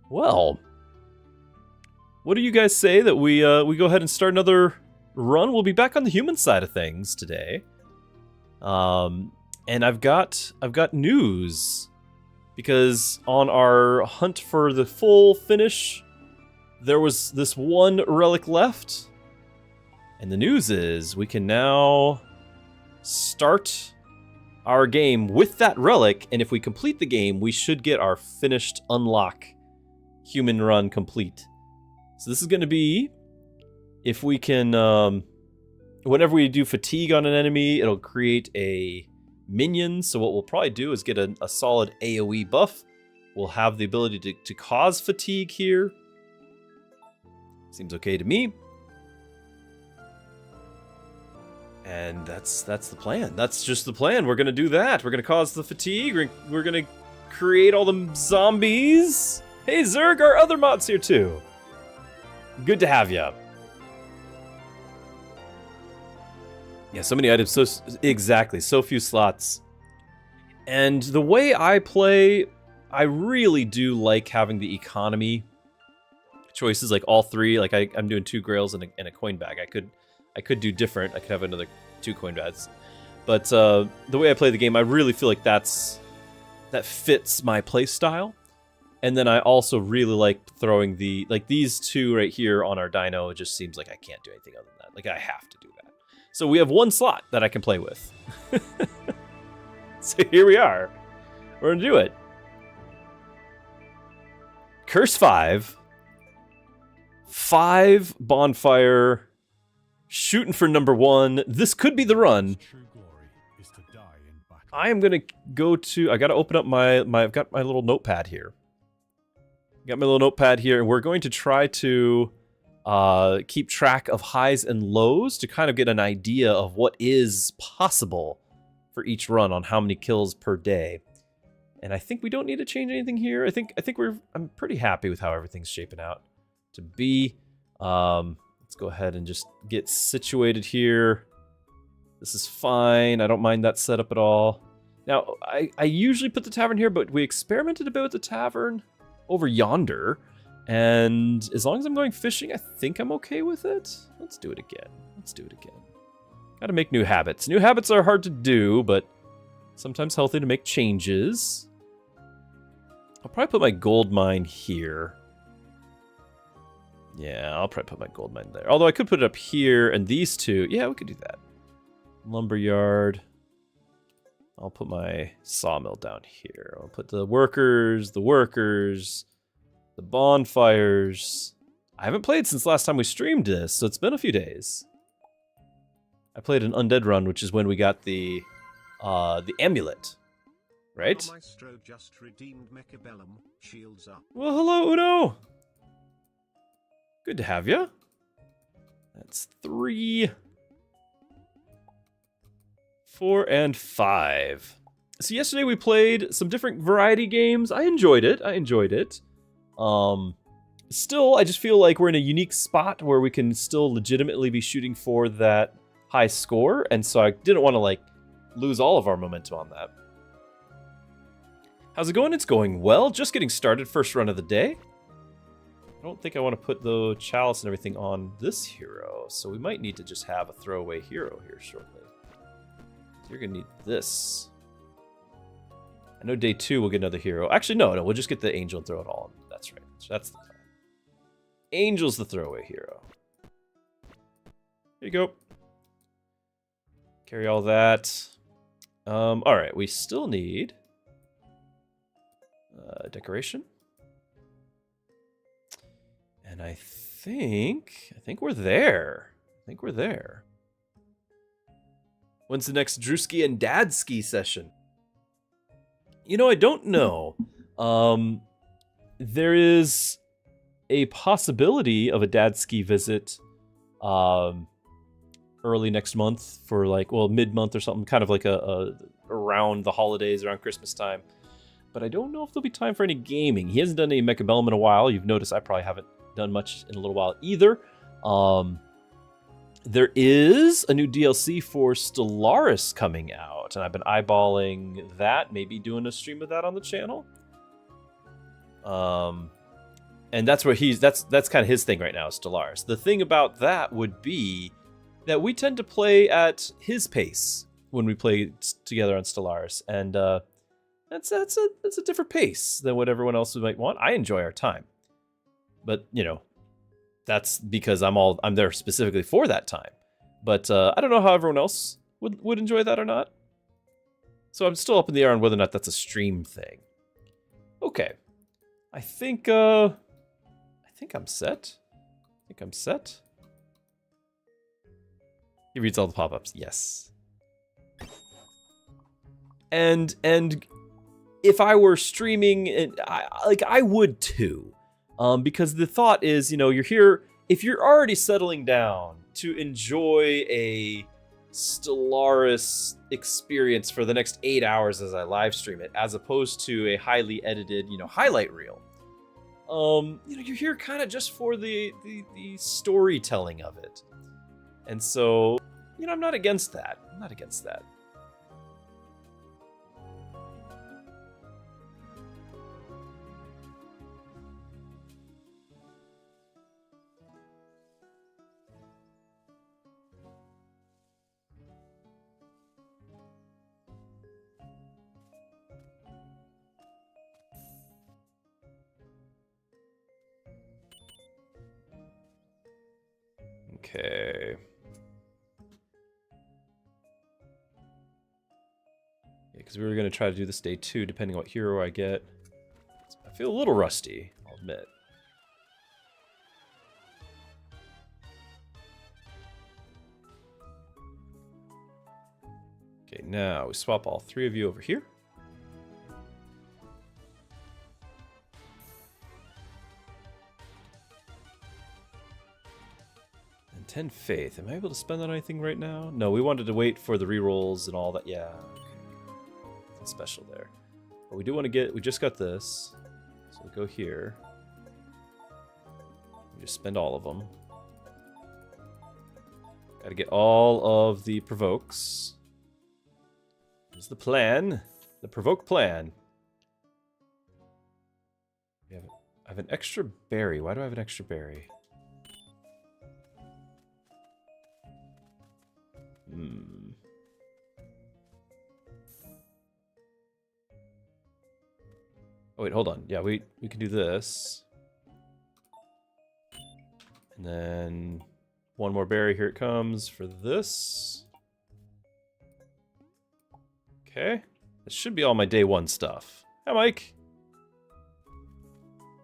Well, what do you guys say that we go ahead and start another run? We'll be back on the human side of things today. And I've got news, because on our hunt for the full finish, there was this one relic left, and the news is we can now start our game with that relic, and if we complete the game, we should get our finished unlock human run complete. So this is going to be, if we can, whenever we do fatigue on an enemy, it'll create a minion. So what we'll probably do is get a solid AoE buff. We'll have the ability to cause fatigue here. Seems okay to me. And that's the plan. That's just the plan. We're going to do that. We're going to cause the fatigue. We're going to create all the zombies. Hey, Zerg, our other mod's here too. Good to have you. Yeah, so many items. Exactly, so few slots. And the way I play, I really do like having the economy choices, like all three. Like I'm doing 2 grails and a coin bag. I could do different. I could have another 2 coin bags. But the way I play the game, I really feel like that fits my play style. And then I also really like throwing these 2 right here on our dino. It just seems like I can't do anything other than that. Like I have to do that. So we have 1 slot that I can play with. So here we are. We're gonna do it. Curse 5. 5 bonfire. Shooting for number 1. This could be the run. I am gonna go to. I gotta open up I've got my little notepad here. Got my little notepad here, and we're going to try to keep track of highs and lows to kind of get an idea of what is possible for each run on how many kills per day. And I think we don't need to change anything here. I think I'm pretty happy with how everything's shaping out to be. Let's go ahead and just get situated here. This is fine. I don't mind that setup at all. Now, I usually put the tavern here, but we experimented a bit with the tavern over yonder. And as long as I'm going fishing, I think I'm okay with it. Let's do it again. Gotta make new habits. New habits are hard to do, but sometimes healthy to make changes. I'll probably put my gold mine here. Yeah, I'll probably put my gold mine there. Although I could put it up here, and these 2. Yeah, we could do that. Lumberyard. I'll put my sawmill down here. I'll put the workers, the bonfires. I haven't played since last time we streamed this, so it's been a few days. I played an Undead run, which is when we got the amulet, right? Maestro just redeemed Mechabellum. Shields up. Well, hello, Uno. Good to have you. That's 3, 4, and 5. So yesterday we played some different variety games. I enjoyed it. Still, I just feel like we're in a unique spot where we can still legitimately be shooting for that high score, and so I didn't want to like lose all of our momentum on that. How's it going? It's going well. Just getting started. First run of the day. I don't think I want to put the chalice and everything on this hero, so we might need to just have a throwaway hero here shortly. So you're gonna need this. I know day 2 we'll get another hero. Actually, no, we'll just get the angel and throw it all on. That's right. So that's the plan. Angel's the throwaway hero. Here you go. Carry all that. All right, we still need decoration. And I think we're there. When's the next Druski and Dadski session? You know, I don't know. There is a possibility of a Dadski visit early next month for like, well, mid-month or something, kind of like a around the holidays, around Christmas time. But I don't know if there'll be time for any gaming. He hasn't done any Mechabellum in a while. You've noticed I probably haven't done much in a little while either. There is a new DLC for Stellaris coming out, and I've been eyeballing that, maybe doing a stream of that on the channel. And that's where that's kind of his thing right now, is Stellaris. The thing about that would be that we tend to play at his pace when we play together on Stellaris, and that's a different pace than what everyone else might want. I enjoy our time, but you know, that's because I'm there specifically for that time. But I don't know how everyone else would enjoy that or not. So I'm still up in the air on whether or not that's a stream thing. Okay, I think I'm set. I think I'm set. He reads all the pop-ups. Yes. And if I were streaming, I would too, because the thought is, you know, you're here. If you're already settling down to enjoy a Stellaris experience for the next 8 hours as I live stream it, as opposed to a highly edited, you know, highlight reel. You know, you're here kind of just for the storytelling of it. And so, you know, I'm not against that. I'm not against that. Okay. Yeah, because we were going to try to do this day 2, depending on what hero I get. I feel a little rusty, I'll admit. Okay, now we swap all 3 of you over here. And 10 faith. Am I able to spend on anything right now? No, we wanted to wait for the rerolls and all that. Yeah, okay. Nothing special there. But we do want to get, we just got this. So we go here. We just spend all of them. Got to get all of the provokes. Here's the plan. The provoke plan. I have an extra berry. Why do I have an extra berry? Oh wait, hold on. Yeah, we can do this. And then one more berry, here it comes for this. Okay. This should be all my day 1 stuff. Hi, Mike.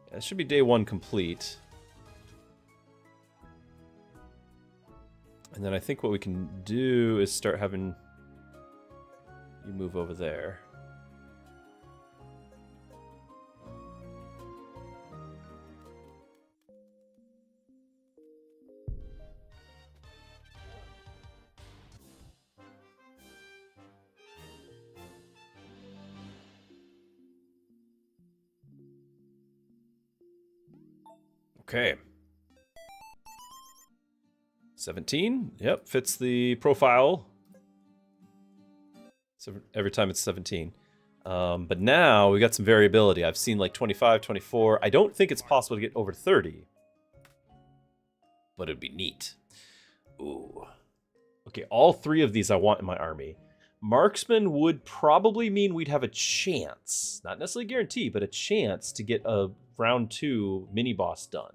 Yeah, this should be day 1 complete. And then I think what we can do is start having you move over there. Okay. 17. Yep, fits the profile. So every time it's 17. But now we got some variability. I've seen like 25, 24. I don't think it's possible to get over 30. But it'd be neat. Ooh. Okay, all 3 of these I want in my army. Marksman would probably mean we'd have a chance. Not necessarily guarantee, but a chance to get a round 2 mini-boss done.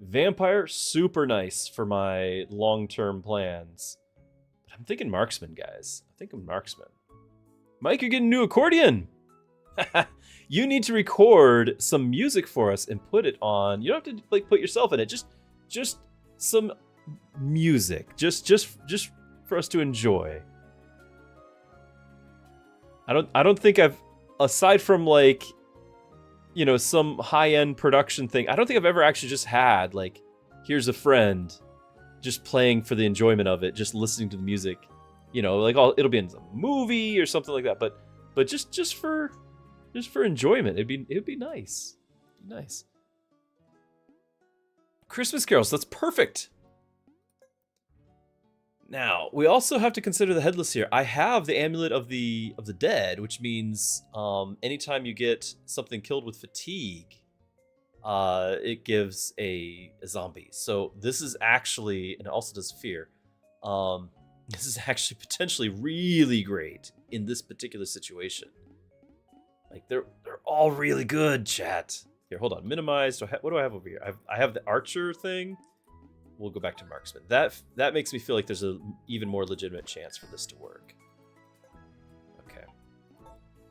Vampire, super nice for my long-term plans. But I'm thinking Marksman, guys. I'm thinking Marksman. Mike, you're getting a new accordion! You need to record some music for us and put it on. You don't have to like put yourself in it. Just some music. Just for us to enjoy. I don't think I've, aside from like, you know, some high-end production thing, I don't think I've ever actually just had, like, here's a friend just playing for the enjoyment of it, just listening to the music. You know, like, it'll be in some movie or something like that, but just for enjoyment. It'd be nice. Nice. Christmas carols, that's perfect. Now, we also have to consider the headless here. I have the amulet of the dead, which means anytime you get something killed with fatigue, it gives a zombie. So this is actually, and it also does fear. This is actually potentially really great in this particular situation. Like they're all really good, chat. Here, hold on. Minimize. What do I have over here? I have the archer thing. We'll go back to marksman. That makes me feel like there's a even more legitimate chance for this to work. Okay.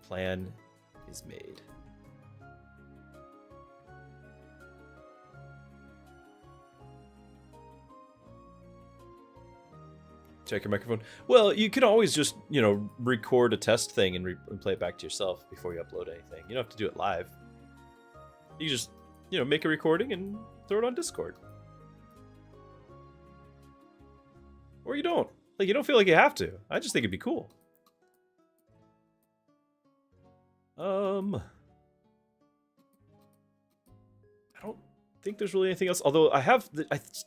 Plan is made. Check your microphone. Well, you can always just, record a test thing and play it back to yourself before you upload anything. You don't have to do it live. You just, make a recording and throw it on Discord. Or you don't. Like, you don't feel like you have to. I just think it'd be cool. I don't think there's really anything else. Although I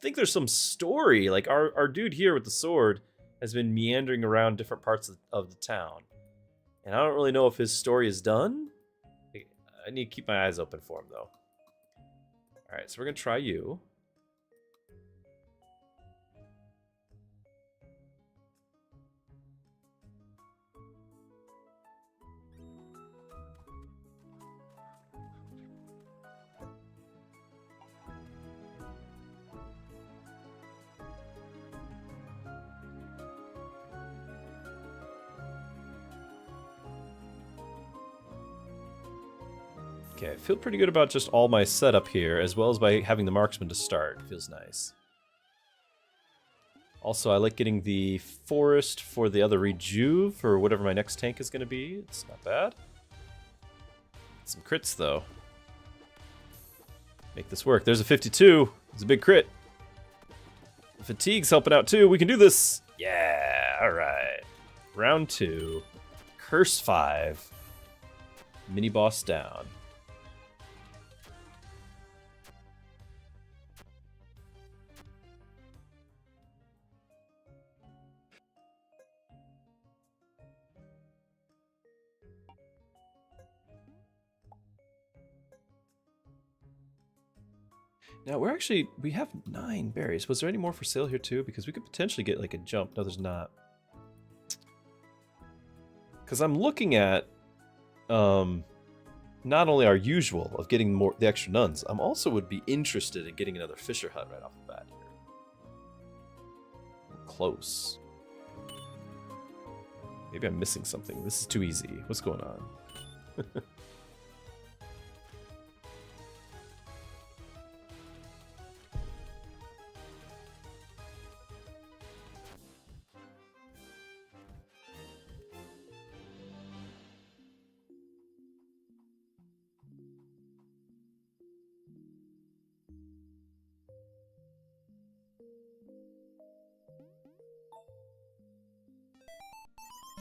think there's some story. Like our dude here with the sword has been meandering around different parts of the town. And I don't really know if his story is done. I need to keep my eyes open for him though. Alright, so we're gonna try you. Okay, I feel pretty good about just all my setup here, as well as by having the marksman to start. Feels nice. Also, I like getting the forest for the other rejuve, for whatever my next tank is going to be. It's not bad. Some crits, though. Make this work. There's a 52. It's a big crit. Fatigue's helping out, too. We can do this. Yeah, all right. Round 2. Curse 5. Mini-boss down. Now, we have 9 berries. Was there any more for sale here too? Because we could potentially get like a jump. No, there's not. Because I'm looking at not only our usual of getting the extra nuns, I'm also would be interested in getting another Fisher Hut right off the bat here. Close. Maybe I'm missing something. This is too easy. What's going on?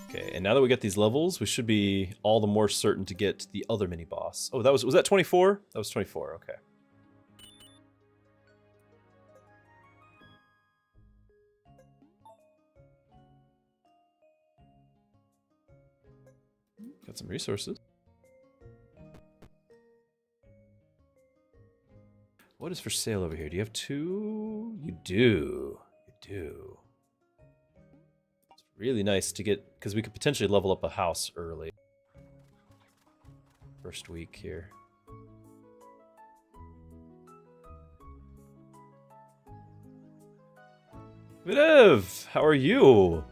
Okay, and now that we get these levels, we should be all the more certain to get the other mini boss. Oh, was that 24? That was 24. Okay. Got some resources. What is for sale over here? Do you have 2? You do. You do. Really nice to get, because we could potentially level up a house early. First week here. Videv, how are you?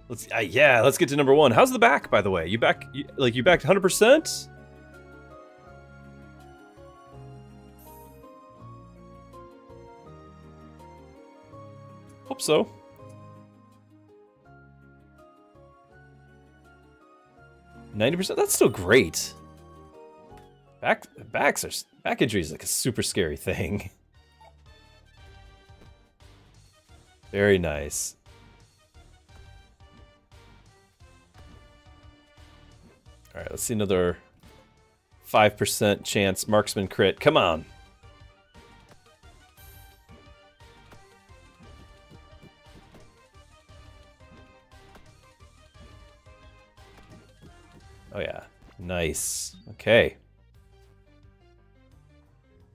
Let's get to number 1. How's the back, by the way? You back? You backed 100%? Hope so. %? That's still great. Back injury is like a super scary thing. Very nice. All right, let's see another 5% chance marksman crit. Come on. Oh yeah, nice. Okay.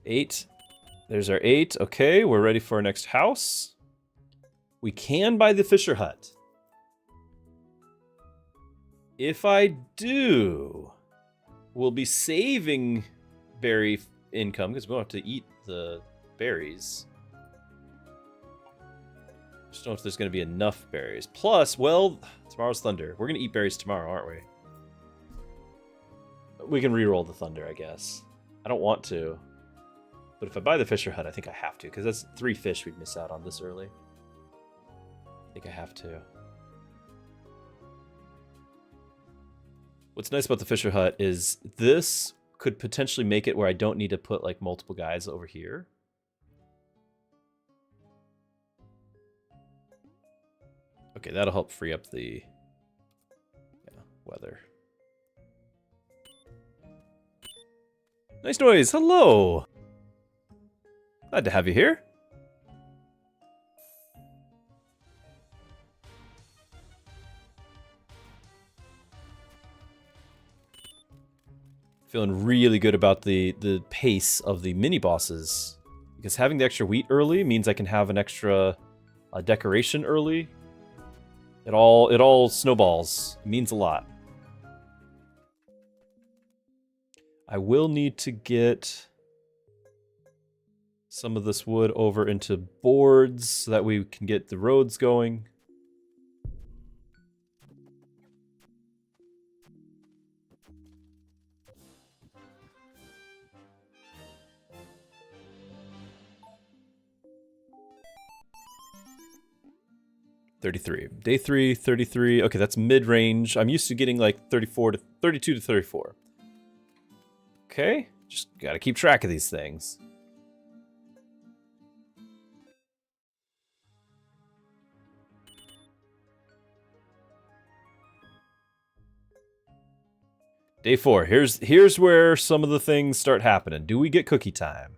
8. There's our 8. Okay, we're ready for our next house. We can buy the Fisher Hut. If I do, we'll be saving berry income because we don't have to eat the berries. Just don't know if there's going to be enough berries. Plus, well, tomorrow's Thunder. We're going to eat berries tomorrow, aren't we? We can re-roll the Thunder, I guess. I don't want to. But if I buy the Fisher Hut, I think I have to, because that's 3 fish we'd miss out on this early. I think I have to. What's nice about the Fisher Hut is this could potentially make it where I don't need to put like multiple guys over here. Okay, that'll help free up the weather. Nice noise. Hello. Glad to have you here. Feeling really good about the pace of the mini bosses, because having the extra wheat early means I can have an extra decoration early. It all snowballs. It means a lot. I will need to get some of this wood over into boards so that we can get the roads going. Day 3, 33. Okay, that's mid-range. I'm used to getting like 32 to 34. Okay, just gotta keep track of these things. Day 4. Here's where some of the things start happening. Do we get cookie time?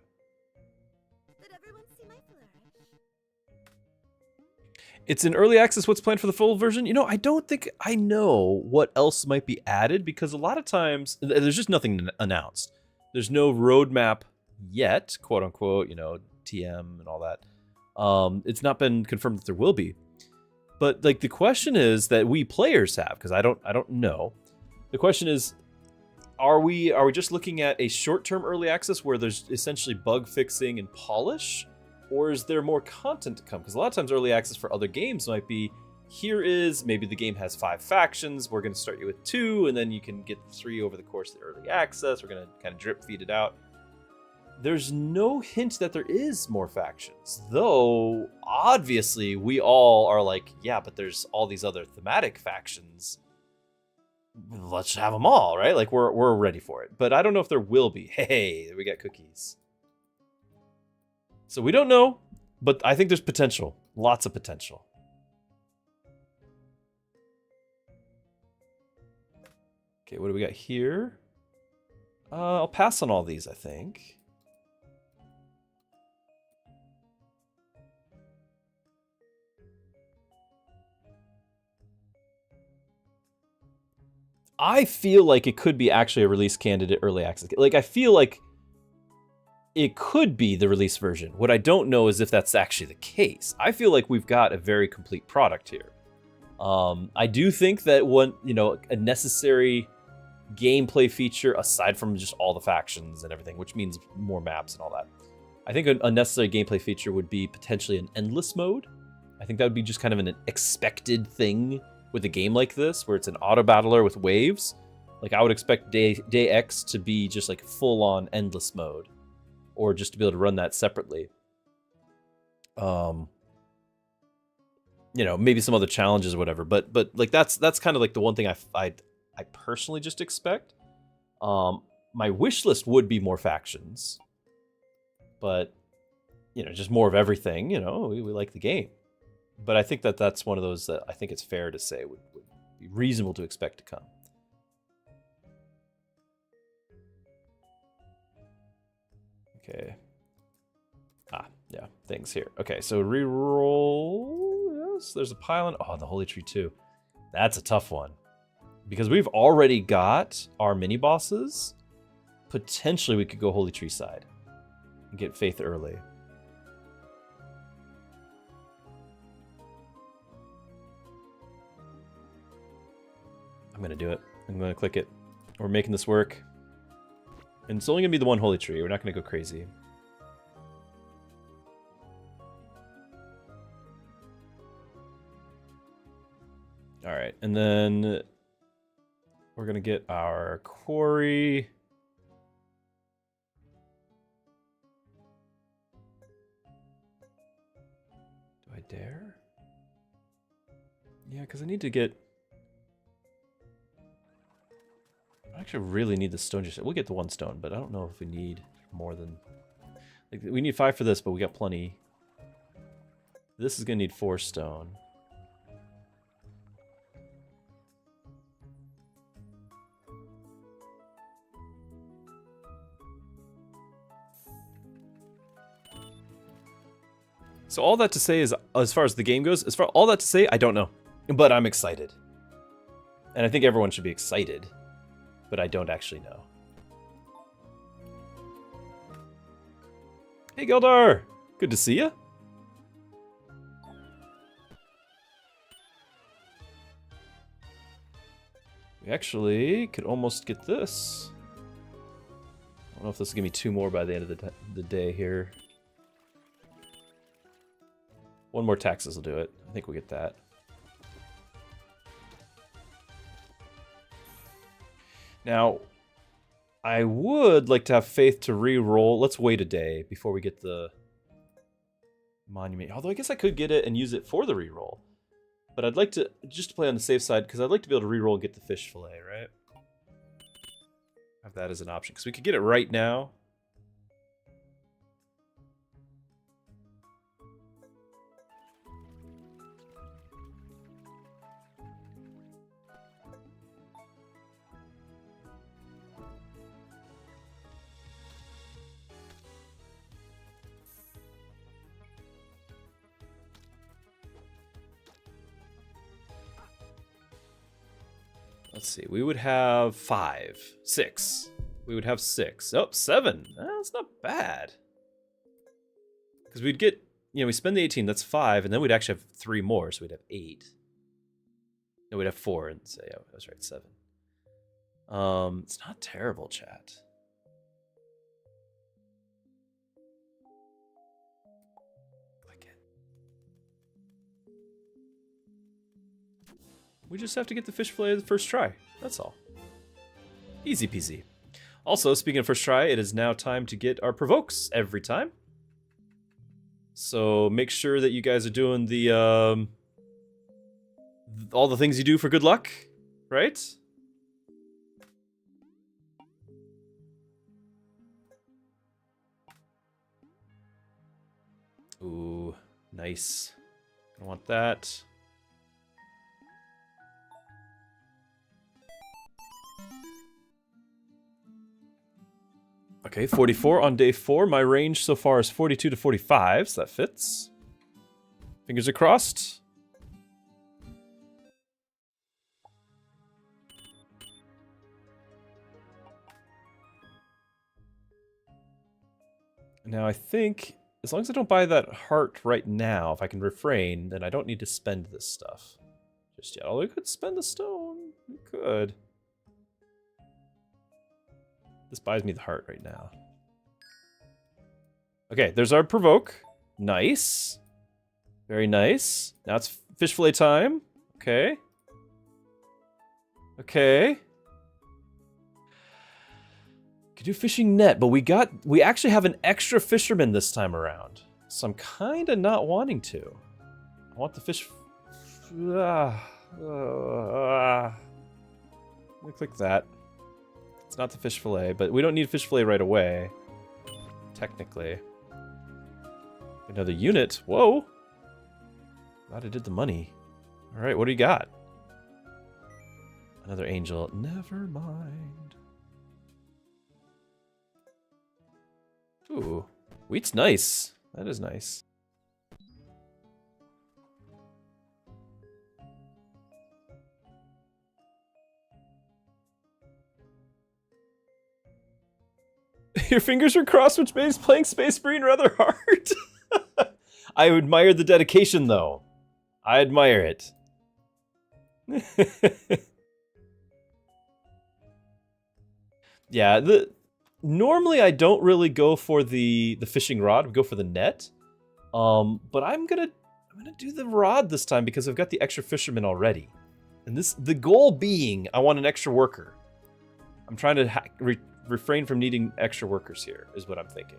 It's in early access. What's planned for the full version? You know, I don't think I know what else might be added, because a lot of times there's just nothing announced. There's no roadmap yet, quote unquote, you know, TM and all that. It's not been confirmed that there will be. But like the question is that we players have, because I don't know. The question is, are we just looking at a short-term early access where there's essentially bug fixing and polish? Or is there more content to come? Because a lot of times early access for other games might be, maybe the game has 5 factions, we're going to start you with 2, and then you can get 3 over the course of the early access, we're going to kind of drip feed it out. There's no hint that there is more factions, though obviously we all are like, yeah, but there's all these other thematic factions. Let's have them all, right? Like we're ready for it. But I don't know if there will be. Hey, we got cookies. So we don't know, but I think there's potential. Lots of potential. Okay, what do we got here? I'll pass on all these, I think. I feel like it could be actually a release candidate early access. Like, I feel like it could be the release version. What I don't know is if that's actually the case. I feel like we've got a very complete product here. I do think that a necessary gameplay feature, aside from just all the factions and everything, which means more maps and all that, I think a necessary gameplay feature would be potentially an endless mode. I think that would be just kind of an expected thing with a game like this, where it's an auto battler with waves. Like, I would expect day X to be just like full-on endless mode, or just to be able to run that separately. Maybe some other challenges or whatever, but like that's kind of like the one thing I personally just expect. My wish list would be more factions, but just more of everything. We like the game, but I think that's one of those that I think it's fair to say would be reasonable to expect to come. Okay. Yeah, things here. Okay, so reroll. Yes, there's a pylon. Oh, the Holy Tree too. That's a tough one, because we've already got our mini bosses. Potentially, we could go Holy Tree side. and get faith early. I'm gonna do it. I'm gonna click it. We're making this work. And it's only gonna be the one holy tree. We're not gonna go crazy. Alright, and then we're gonna get our quarry. Do I dare? Yeah, because I need to get... I actually really need the stone. We'll get the one stone, but I don't know if we need more than... Like, we need 5 for this, but we got plenty. This is gonna need 4 stone. So all that to say is, as far as the game goes, all that to say, I don't know. But I'm excited. And I think everyone should be excited. But I don't actually know. Hey, Gildar! Good to see you. We actually could almost get this. I don't know if this will give me 2 more by the end of the day here. 1 more taxes will do it. I think we'll get that. Now, I would like to have faith to re-roll. Let's wait a day before we get the monument. Although I guess I could get it and use it for the re-roll. But I'd like to, just to play on the safe side, because I'd like to be able to re-roll and get the fish fillet, right? Have that as an option. Because we could get it right now. Let's see, we would have 5, 6. We would have 6. Oh, 7. That's not bad. Because we'd get, you know, we spend the 18, that's 5, and then we'd actually have 3 more, so we'd have 8. No, we'd have 4, and say, oh, I was right, 7. It's not terrible, chat. Click it. We just have to get the fish fillet the first try. That's all. Easy peasy. Also, speaking of first try, it is now time to get our provokes every time. So make sure that you guys are doing the all the things you do for good luck, right? Ooh, nice. I want that. Okay, 44 on day 4. My range so far is 42 to 45, so that fits. Fingers are crossed. Now I think, as long as I don't buy that heart right now, if I can refrain, then I don't need to spend this stuff just yet. Although I could spend the stone. We could. This buys me the heart right now. Okay, there's our provoke. Nice. Very nice. Now it's fish fillet time. Okay. Okay. Could do fishing net, but we actually have an extra fisherman this time around. So I'm kind of not wanting to. I want the fish... Let me click that. It's not the fish fillet, but we don't need fish fillet right away. Technically. Another unit. Whoa. Glad I did the money. Alright, what do you got? Another angel. Never mind. Ooh. Wheat's nice. That is nice. Your fingers are crossed, which makes playing Space Marine rather hard. I admire the dedication, though. I admire it. Yeah, normally I don't really go for the fishing rod. I go for the net. But I'm gonna do the rod this time because I've got the extra fisherman already. And the goal being I want an extra worker. I'm trying to refrain from needing extra workers here, is what I'm thinking.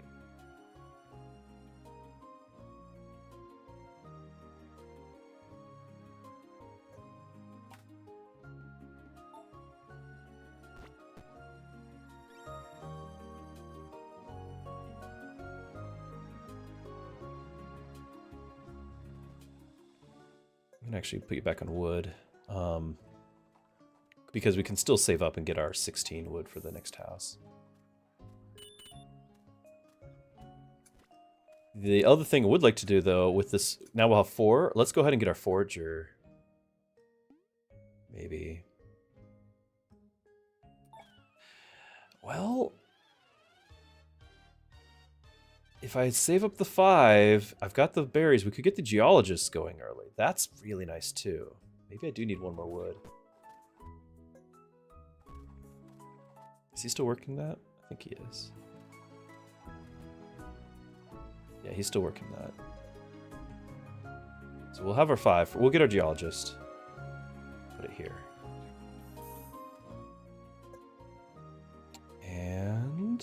I'm gonna actually put you back on wood. Because we can still save up and get our 16 wood for the next house. The other thing I would like to do, though, with this... Now we'll have 4. Let's go ahead and get our forager. Maybe. Well... If I save up the 5, I've got the berries. We could get the geologists going early. That's really nice, too. Maybe I do need 1 more wood. Is he still working that? I think he is. Yeah, he's still working that. So we'll have our 5. We'll get our geologist. Put it here. And...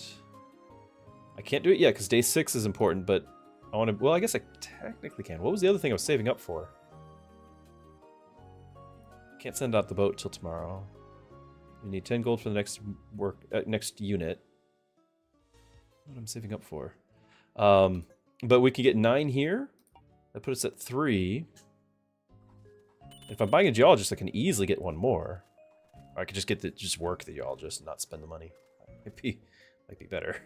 I can't do it yet because day 6 is important, but I want to... Well, I guess I technically can. What was the other thing I was saving up for? Can't send out the boat till tomorrow. We need 10 gold for the next next unit. What I'm saving up for. But we can get 9 here. That puts us at 3. If I'm buying a geologist, I can easily get 1 more. Or I could just get just work the geologist and not spend the money. Might be better.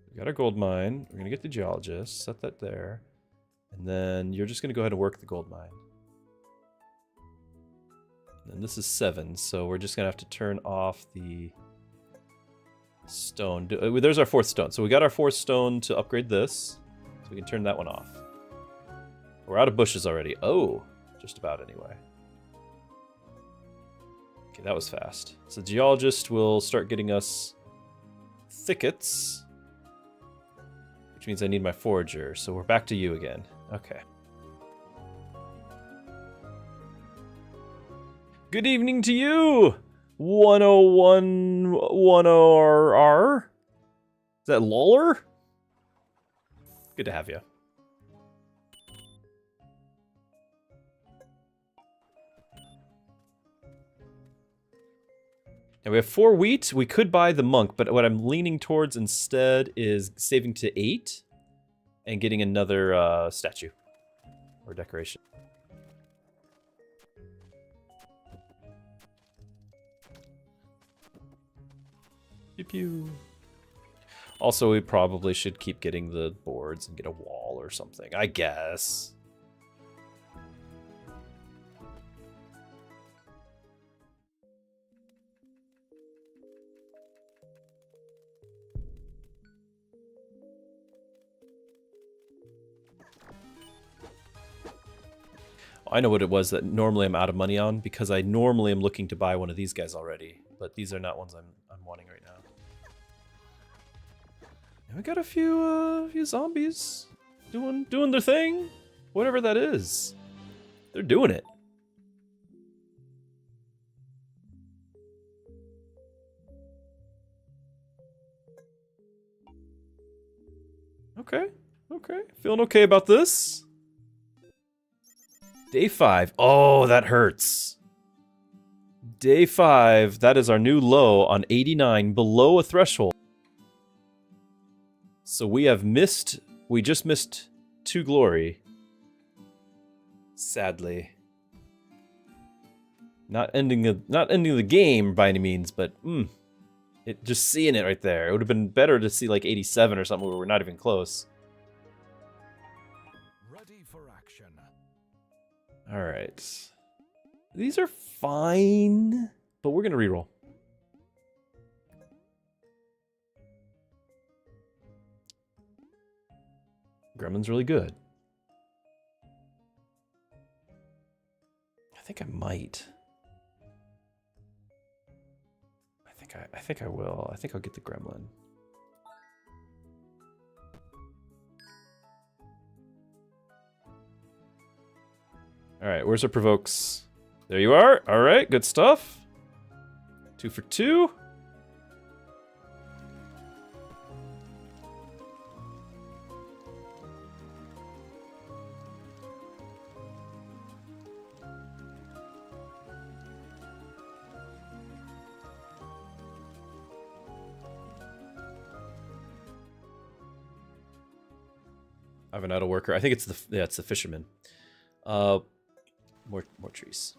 We got our gold mine. We're gonna get the geologist. Set that there. And then you're just gonna go ahead and work the gold mine. And this is 7, so we're just gonna have to turn off the stone. There's our 4th stone. So we got our 4th stone to upgrade this. So we can turn that one off. We're out of bushes already. Oh, just about anyway. Okay, that was fast. So the geologist will start getting us thickets. Which means I need my forager, so we're back to you again. Okay. Good evening to you! 10110RR? Is that Lawler? Good to have you. Now we have 4 wheat. We could buy the monk, but what I'm leaning towards instead is saving to 8 and getting another statue or decoration. Pew pew. Also, we probably should keep getting the boards and get a wall or something, I guess. I know what it was that normally I'm out of money on, because I normally am looking to buy one of these guys already, but these are not ones I'm wanting right now. And we got a few zombies doing their thing, whatever that is. They're doing it. Okay, feeling okay about this. Day 5. Oh, that hurts. Day 5. That is our new low on 89, below a threshold. So we have missed. We just missed 2 glory. Sadly. Not ending the game by any means, but just seeing it right there. It would have been better to see like 87 or something where we're not even close. Ready for action. All right. These are fine, but we're going to reroll. Gremlin's really good. I think I might. I think I will. I think I'll get the gremlin. All right, where's our provokes? There you are. All right, good stuff. 2 for 2. I have an idle worker. I think it's the fisherman. More trees.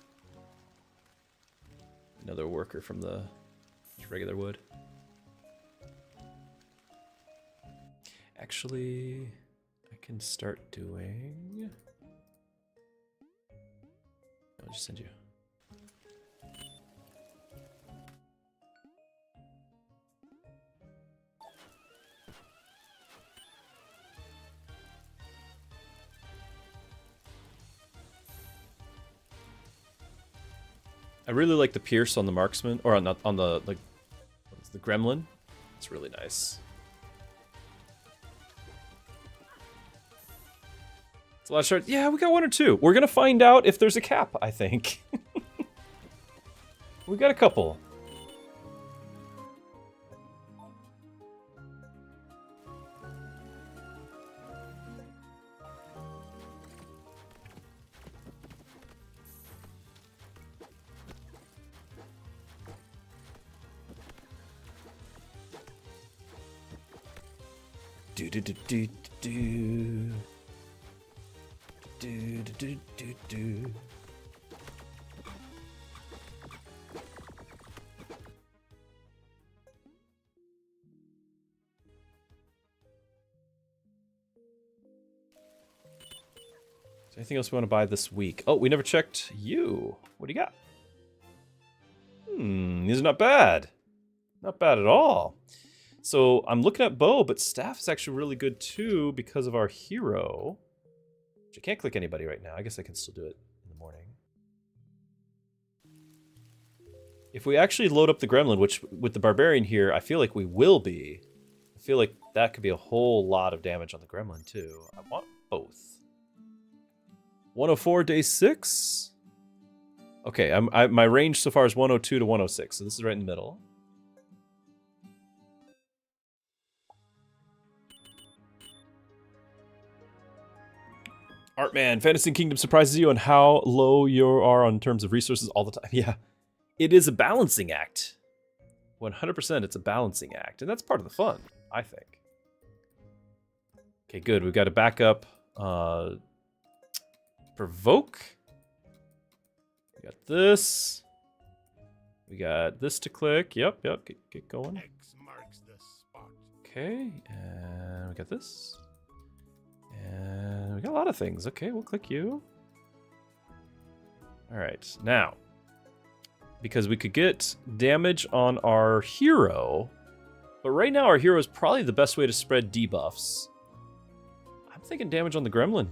Another worker from the regular wood. Actually, I can start doing. I'll just send you. I really like the pierce on the marksman, or on the like, what's the gremlin? It's really nice. It's a lot of shards. Yeah, we got 1 or 2. We're gonna find out if there's a cap, I think. We got a couple. Do do do do do do do do do. Is there anything else we want to buy this week? Oh, we never checked you. What do you got? These are not bad. Not bad at all. So I'm looking at bow, but staff is actually really good too because of our hero. Which I can't click anybody right now. I guess I can still do it in the morning. If we actually load up the gremlin, which with the barbarian here, I feel like we will be. I feel like that could be a whole lot of damage on the gremlin too. I want both. 104 day 6. Okay, my range so far is 102 to 106, so this is right in the middle. Artman, Fantasy Kingdom surprises you on how low you are on terms of resources all the time. Yeah, it is a balancing act. 100% it's a balancing act, and that's part of the fun, I think. Okay, good. We've got a backup. Provoke. We got this. We got this to click. Yep, get going. X marks the spot. Okay, and we got this. And we got a lot of things. Okay, we'll click you. All right, now, because we could get damage on our hero, but right now our hero is probably the best way to spread debuffs. I'm thinking damage on the gremlin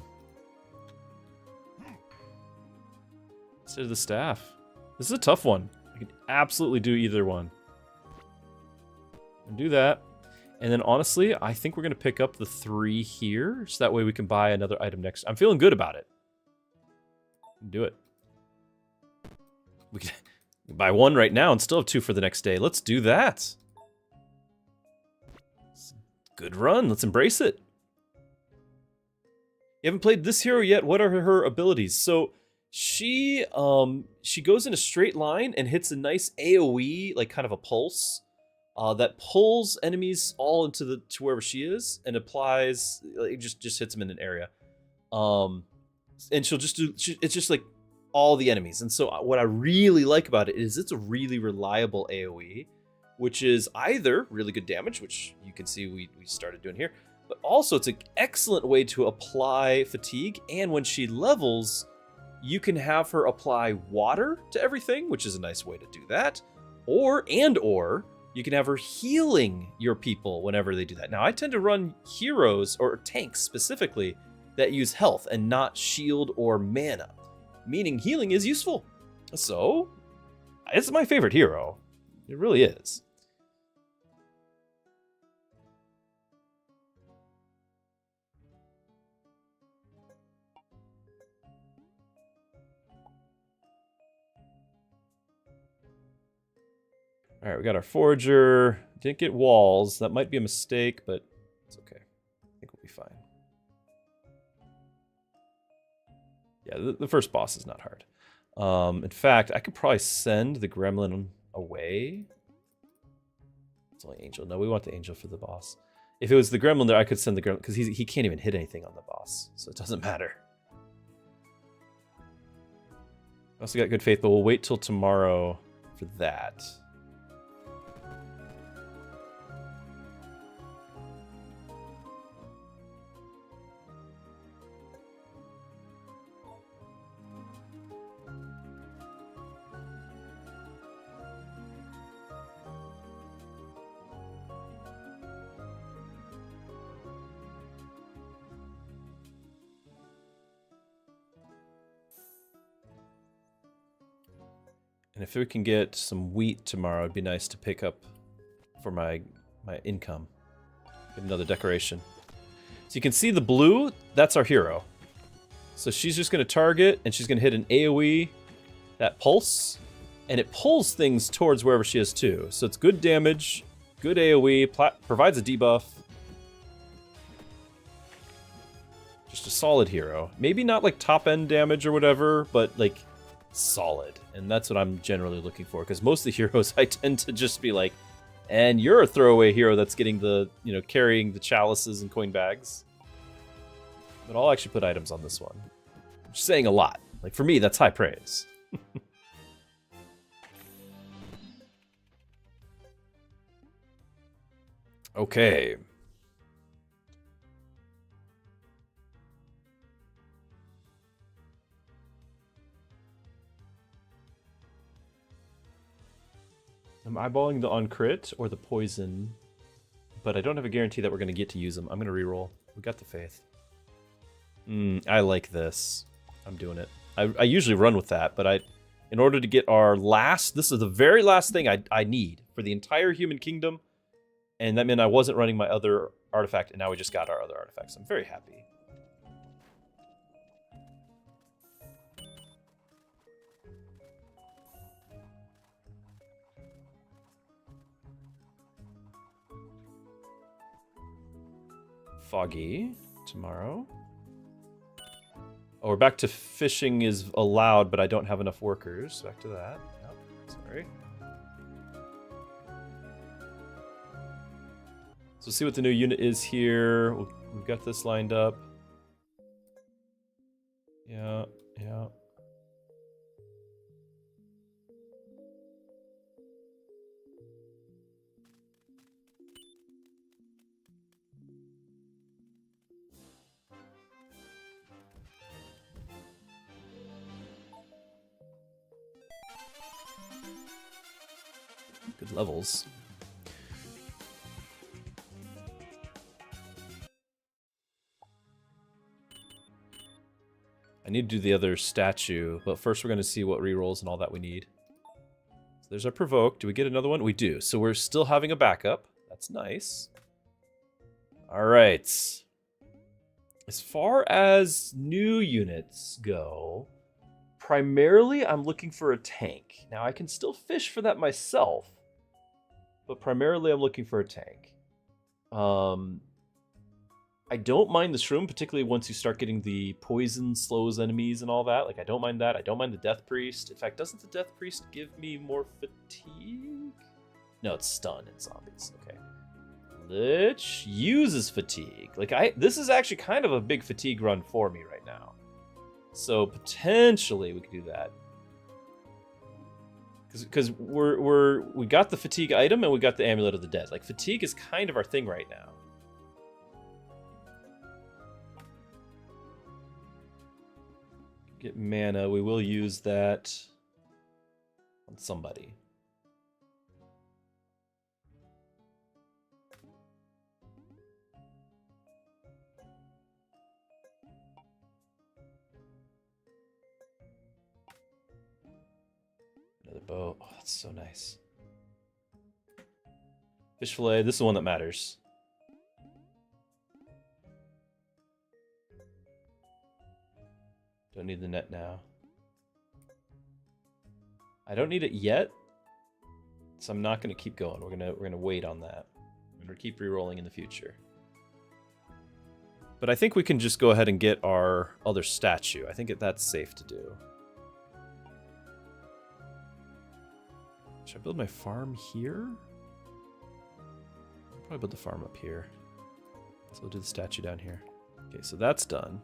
instead of the staff. This is a tough one. I could absolutely do either one. Do that. And then honestly, I think we're going to pick up the 3 here, so that way we can buy another item next. I'm feeling good about it. Do it. We can buy 1 right now and still have 2 for the next day. Let's do that. Good run. Let's embrace it. You haven't played this hero yet. What are her abilities? So she goes in a straight line and hits a nice AoE, like kind of a pulse. That pulls enemies all to wherever she is and applies. It just hits them in an area, and she'll just do. It's just like all the enemies. And so what I really like about it is it's a really reliable AOE, which is either really good damage, which you can see we started doing here, but also it's an excellent way to apply fatigue. And when she levels, you can have her apply water to everything, which is a nice way to do that. Or you can have her healing your people whenever they do that. Now, I tend to run heroes, or tanks specifically, that use health and not shield or mana, meaning healing is useful. So, it's my favorite hero. It really is. All right, we got our Forager. Didn't get walls. That might be a mistake, but it's okay. I think we'll be fine. Yeah, the first boss is not hard. In fact, I could probably send the gremlin away. It's only Angel. No, we want the Angel for the boss. If it was the gremlin there, I could send the gremlin, because he can't even hit anything on the boss, so it doesn't matter. Also got good faith, but we'll wait till tomorrow for that. And if we can get some wheat tomorrow, it'd be nice to pick up for my income. Get another decoration. So you can see the blue, that's our hero. So she's just going to target, and she's going to hit an AoE, that pulse, and it pulls things towards wherever she is too. So it's good damage, good AoE, provides a debuff. Just a solid hero. Maybe not like top end damage or whatever, but like solid. And that's what I'm generally looking for, because most of the heroes I tend to just be like, and you're a throwaway hero that's getting the, carrying the chalices and coin bags. But I'll actually put items on this one. I'm just saying a lot. Like, for me, that's high praise. Okay. I'm eyeballing the on crit or the poison, but I don't have a guarantee that we're going to get to use them. I'm going to reroll. We got the faith. I like this. I'm doing it. I usually run with that, but in order to get our last, this is the very last thing I need for the entire human kingdom, and that meant I wasn't running my other artifact, and now we just got our other artifacts. I'm very happy. Foggy tomorrow. Oh, we're back to fishing is allowed, but I don't have enough workers. Back to that. Yep, sorry. So see what the new unit is here. We've got this lined up. Yeah. Good levels. I need to do the other statue, but first we're going to see what rerolls and all that we need. So there's our provoke. Do we get another one? We do. So we're still having a backup. That's nice. All right. As far as new units go, primarily I'm looking for a tank. Now I can still fish for that myself, but primarily I'm looking for a tank. I don't mind the shroom, particularly once you start getting the poison slows enemies and all that. Like, I don't mind that. I don't mind the Death Priest. In fact, doesn't the Death Priest give me more fatigue? No, it's stun and zombies. Okay. Lich uses fatigue. Like, this is actually kind of a big fatigue run for me right now. So potentially we could do that. Because we got the fatigue item and we got the Amulet of the Dead. Like, fatigue is kind of our thing right now. Get mana. We will use that on somebody. Another bow. Oh, that's so nice. Fish fillet. This is the one that matters. Don't need the net now. I don't need it yet, so I'm not going to keep going. We're gonna wait on that. We're gonna keep re-rolling in the future. But I think we can just go ahead and get our other statue. I think that's safe to do. Should I build my farm here? I'll probably build the farm up here. So we'll do the statue down here. Okay, so that's done.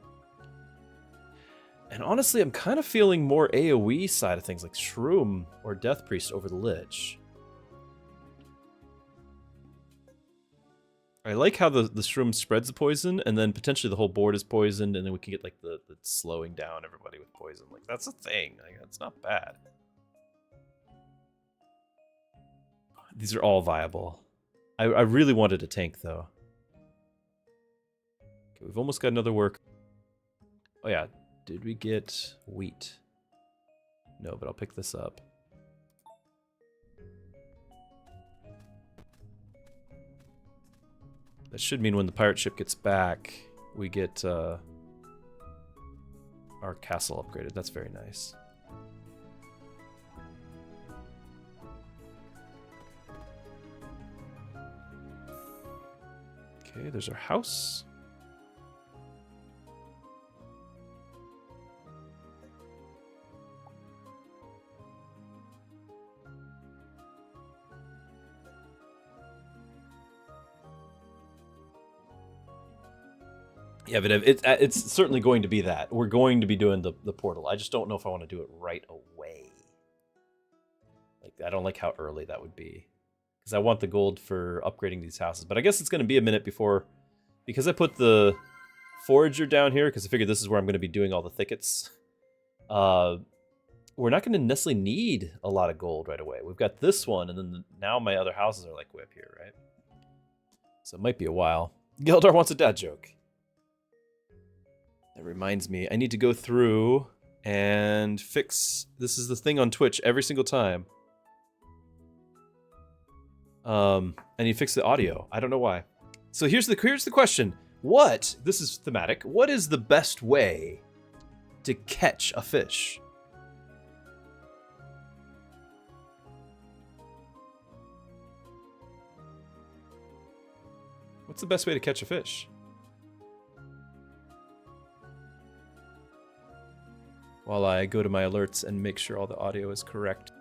And honestly, I'm kind of feeling more AoE side of things, like Shroom or Death Priest over the Lich. I like how the Shroom spreads the poison, and then potentially the whole board is poisoned, and then we can get like the slowing down everybody with poison. Like, that's a thing. Like, that's not bad. These are all viable. I really wanted a tank, though. Okay, we've almost got another work. Oh, yeah. Did we get wheat? No, but I'll pick this up. That should mean when the pirate ship gets back, we get our castle upgraded. That's very nice. Okay, there's our house. Yeah, but it's certainly going to be that. We're going to be doing the portal. I just don't know if I want to do it right away. Like, I don't like how early that would be. Because I want the gold for upgrading these houses. But I guess it's going to be a minute before... Because I put the forager down here, because I figured this is where I'm going to be doing all the thickets. We're not going to necessarily need a lot of gold right away. We've got this one, and then now my other houses are like way up here, right? So it might be a while. Geldar wants a dad joke. That reminds me, I need to go through and fix... This is the thing on Twitch every single time. I need to fix the audio. I don't know why. So here's the question. This is thematic, what is the best way to catch a fish? What's the best way to catch a fish? While I go to my alerts and make sure all the audio is correct.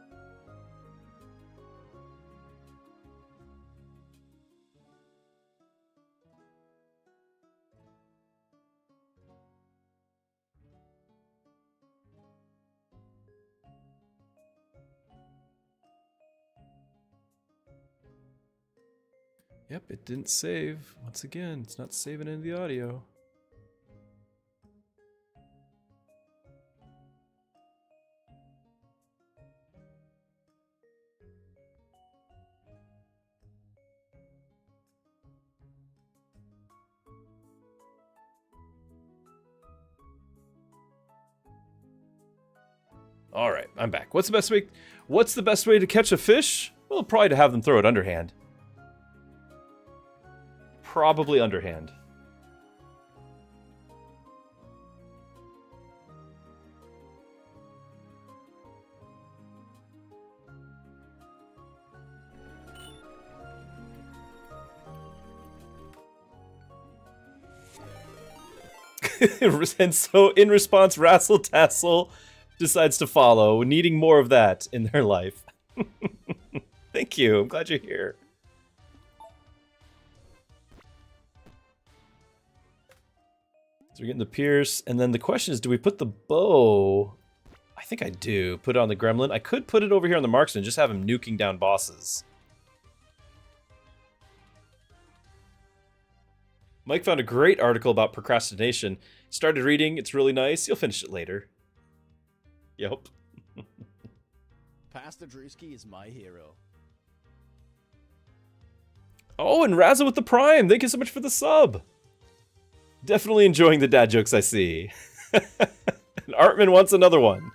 Yep, it didn't save. Once again, it's not saving any of the audio. All right, I'm back. What's the best way to catch a fish? Well, probably to have them throw it underhand. Probably underhand. And so, in response, Rassel Tassel decides to follow, needing more of that in their life. Thank you. I'm glad you're here. So we're getting the pierce, and then the question is, do we put the bow? I think I do. Put it on the gremlin. I could put it over here on the marksman and just have him nuking down bosses. Mike found a great article about procrastination. Started reading. It's really nice. You'll finish it later. Yep. Pastor Druski is my hero. Oh, and Raza with the Prime. Thank you so much for the sub. Definitely enjoying the dad jokes I see. And Artman wants another one.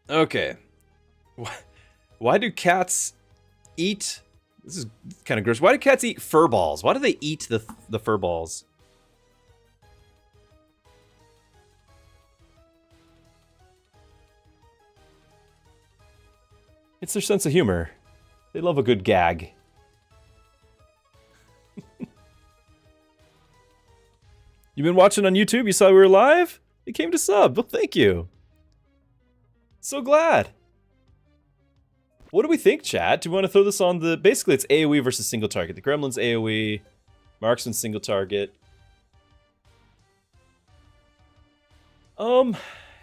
Okay. Why do cats eat... This is kind of gross. Why do cats eat fur balls? Why do they eat the fur balls? It's their sense of humor. They love a good gag. You've been watching on YouTube? You saw we were live? You came to sub. Well, thank you. So glad. What do we think, chat? Do we want to throw this on the... Basically, it's AoE versus single target. The Gremlin's AoE, Marksman single target.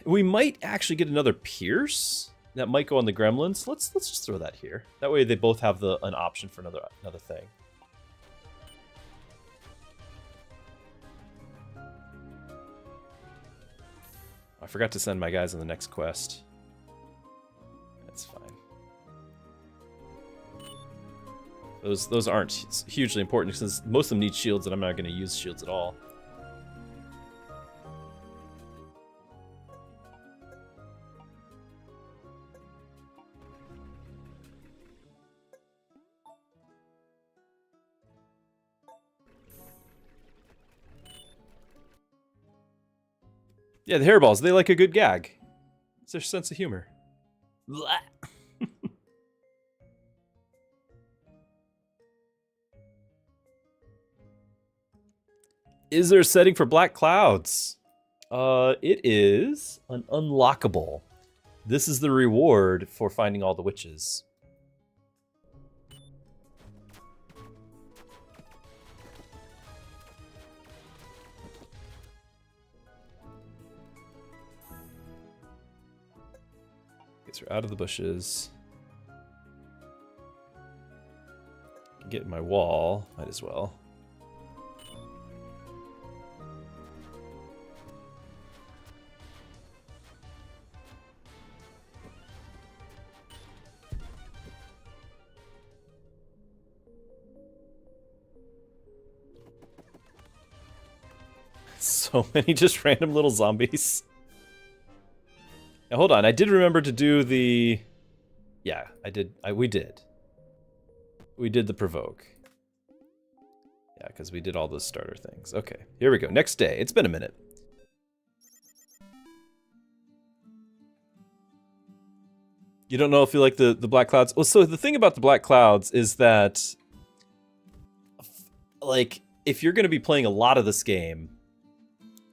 We might actually get another Pierce. That might go on the Gremlins. Let's just throw that here. That way they both have an option for another thing. I forgot to send my guys on the next quest. That's fine. Those aren't hugely important since most of them need shields and I'm not going to use shields at all. Yeah, the hairballs, they like a good gag. It's their sense of humor. Is there a setting for black clouds? It is an unlockable. This is the reward for finding all the witches. Gets her out of the bushes. Get in my wall, might as well. So many just random little zombies. Now hold on, I did remember to do the... Yeah, I did. We did. We did the provoke. Yeah, because we did all those starter things. Okay, here we go. Next day. It's been a minute. You don't know if you like the black clouds? Well, so the thing about the black clouds is that... Like, if you're going to be playing a lot of this game,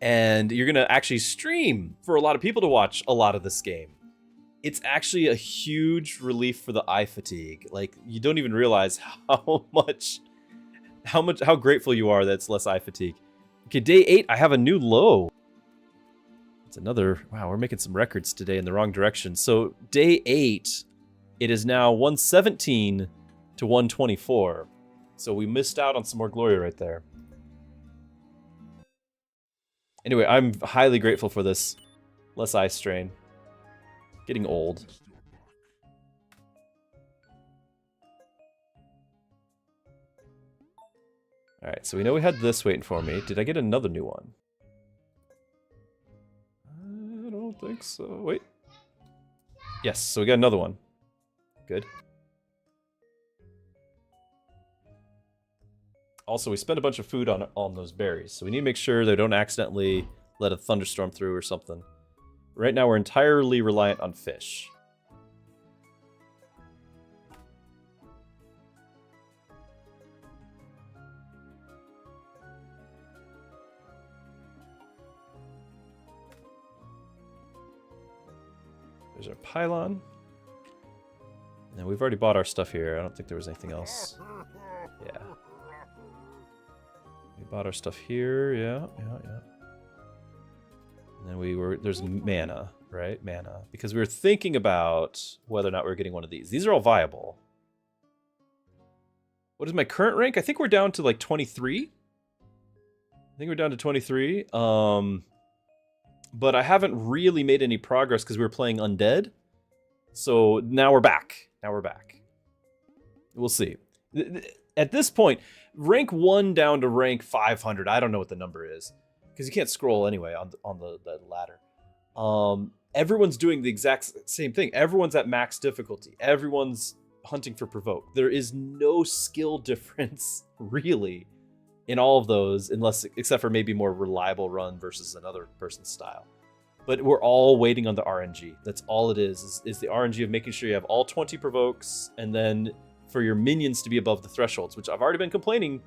and you're going to actually stream for a lot of people to watch a lot of this game, it's actually a huge relief for the eye fatigue. Like, you don't even realize how grateful you are that it's less eye fatigue. Okay, day 8, I have a new low. It's another, wow, we're making some records today in the wrong direction. So day 8, it is now 117 to 124. So we missed out on some more glory right there. Anyway, I'm highly grateful for this. Less eye strain. Getting old. Alright, so we know we had this waiting for me. Did I get another new one? I don't think so. Wait. Yes, so we got another one. Good. Also, we spent a bunch of food on those berries, so we need to make sure they don't accidentally let a thunderstorm through or something. Right now, we're entirely reliant on fish. There's our pylon. And then we've already bought our stuff here. I don't think there was anything else. Yeah. We bought our stuff here, yeah. And then there's mana, right? Mana. Because we were thinking about whether or not we were getting one of these. These are all viable. What is my current rank? I think we're down to like 23. I think we're down to 23. But I haven't really made any progress because we were playing Undead. So now we're back. We'll see. At this point, rank 1 down to rank 500. I don't know what the number is. Because you can't scroll anyway on the ladder. Everyone's doing the exact same thing. Everyone's at max difficulty. Everyone's hunting for provoke. There is no skill difference, really, in all of those, except for maybe more reliable run versus another person's style. But we're all waiting on the RNG. That's all it is the RNG of making sure you have all 20 provokes, and then for your minions to be above the thresholds, which I've already been complaining.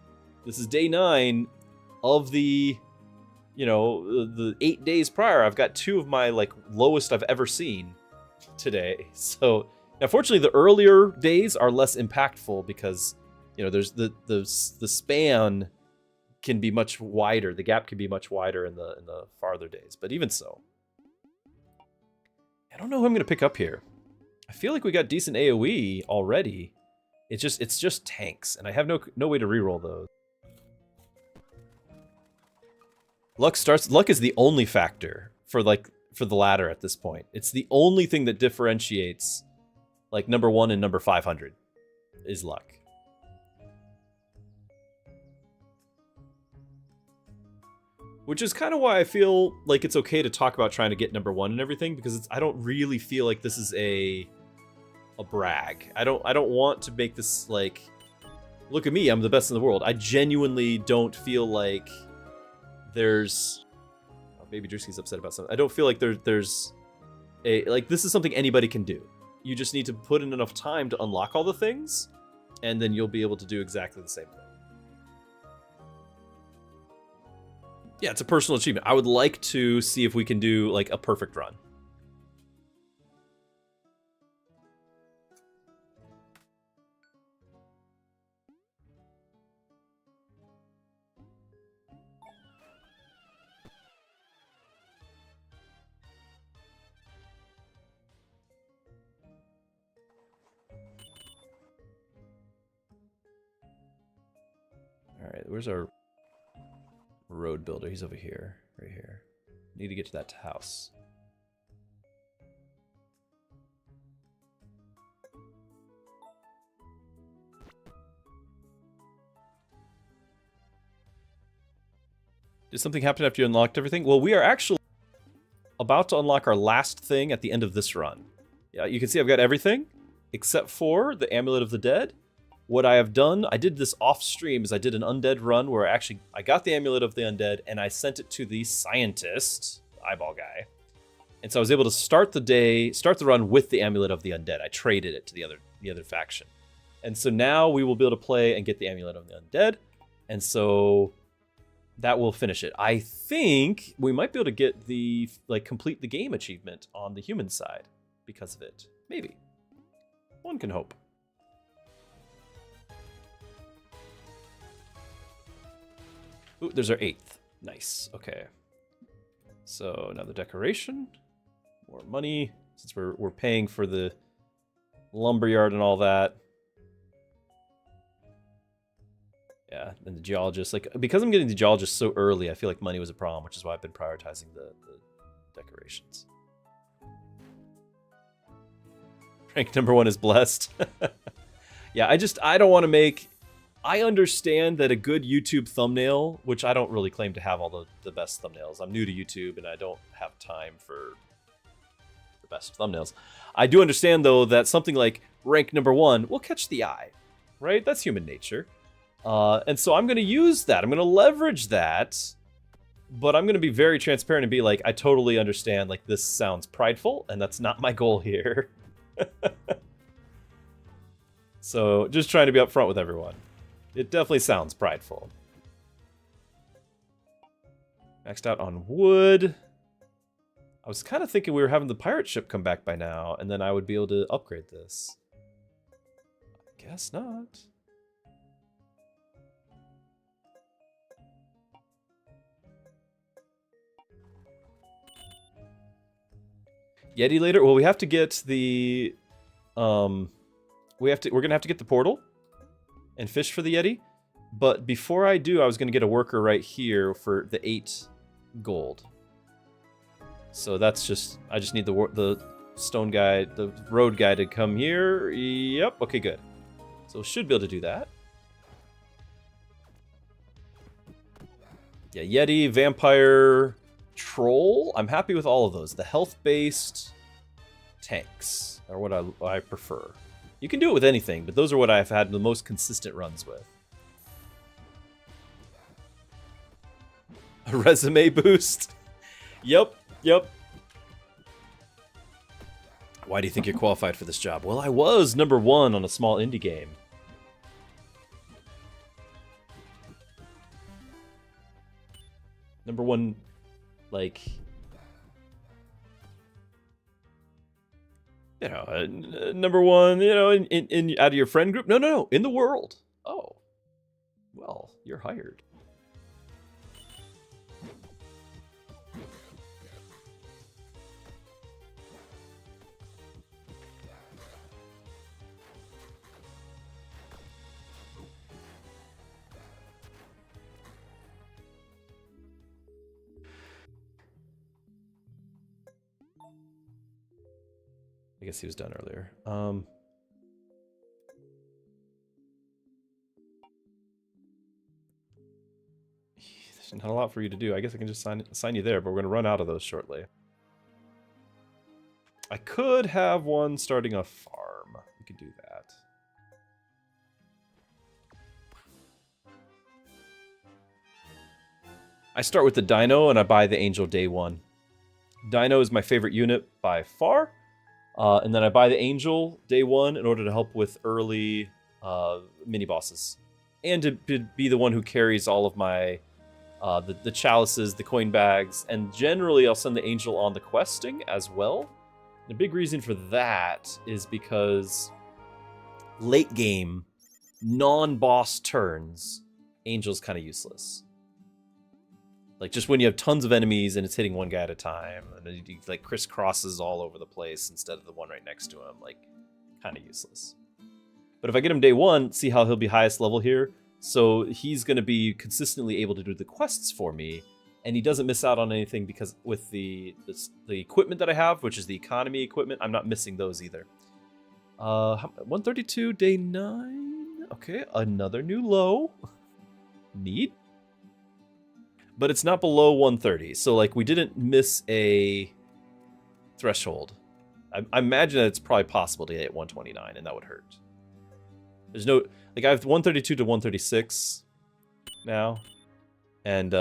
This is day 9 of the, the 8 days prior. I've got 2 of my lowest I've ever seen today. So now, fortunately, the earlier days are less impactful because, there's the span can be much wider. The gap can be much wider in the farther days. But even so, I don't know who I'm going to pick up here. I feel like we got decent AoE already. It's just tanks, and I have no way to reroll those. Luck is the only factor for the ladder at this point. It's the only thing that differentiates number 1 and number 500 is luck. Which is kind of why I feel like it's okay to talk about trying to get number 1 and everything, because I don't really feel like this is a brag. I don't want to make this look at me, I'm the best in the world. I genuinely don't feel like there's maybe Druski's upset about something. I don't feel like there's this is something anybody can do. You just need to put in enough time to unlock all the things, and then you'll be able to do exactly the same thing. Yeah, it's a personal achievement. I would like to see if we can do a perfect run. All right, where's our road builder? He's over here, right here. Need to get to that house. Did something happen after you unlocked everything? Well, we are actually about to unlock our last thing at the end of this run. Yeah, you can see I've got everything except for the Amulet of the Dead. What I have done, I did this off stream, is I did an Undead run where I got the Amulet of the Undead and I sent it to the scientist, eyeball guy. And so I was able to start the run with the Amulet of the Undead. I traded it to the other faction. And so now we will be able to play and get the Amulet of the Undead. And so that will finish it. I think we might be able to get the complete the game achievement on the human side because of it. Maybe. One can hope. Ooh, there's our 8th. Nice. Okay. So now the decoration. More money, since we're paying for the lumberyard and all that. Yeah, and the geologist. Because I'm getting the geologist so early, I feel like money was a problem, which is why I've been prioritizing the decorations. Rank number 1 is blessed. Yeah, I don't want to make... I understand that a good YouTube thumbnail, which I don't really claim to have all the best thumbnails. I'm new to YouTube and I don't have time for the best thumbnails. I do understand, though, that something like rank number 1 will catch the eye, right? That's human nature. And so I'm going to use that. I'm going to leverage that, but I'm going to be very transparent and be like, I totally understand, this sounds prideful, and that's not my goal here. So just trying to be upfront with everyone. It definitely sounds prideful. Maxed out on wood. I was kind of thinking we were having the pirate ship come back by now, and then I would be able to upgrade this. Guess not. Yeti later? Well, we have to get the... we're gonna have to get the portal. and fish for the Yeti. But before I do, I was going to get a worker right here for the 8 gold. So that's just, I just need the stone guy, the road guy to come here. Yep, okay, good. So should be able to do that. Yeah, Yeti, Vampire, Troll. I'm happy with all of those. The health-based tanks are what I prefer. You can do it with anything, but those are what I've had the most consistent runs with. A resume boost? Yep. Why do you think you're qualified for this job? Well, I was #1 on a small indie game. #1, like, you know, #1, you know, in out of your friend group? No, in the world. Oh, well, you're hired. I guess he was done earlier. There's not a lot for you to do. I guess I can just assign you there, but we're going to run out of those shortly. I could have one starting a farm. We could do that. I start with the dino and I buy the angel day 1. Dino is my favorite unit by far. And then I buy the angel day 1 in order to help with early mini bosses. And to be the one who carries all of my the chalices, the coin bags, and generally I'll send the angel on the questing as well. The big reason for that is because late game, non-boss turns, angel's kind of useless. Like, just when you have tons of enemies and it's hitting one guy at a time, and he like crisscrosses all over the place instead of the one right next to him, like, kind of useless. But if I get him day 1, see how he'll be highest level here. So he's going to be consistently able to do the quests for me, and he doesn't miss out on anything because with the equipment that I have, which is the economy equipment, I'm not missing those either. 132, day 9. Okay, another new low. Neat. But it's not below 130, so like we didn't miss a threshold. I imagine that it's probably possible to get 129, and that would hurt. There's no, like, I have 132 to 136 now, and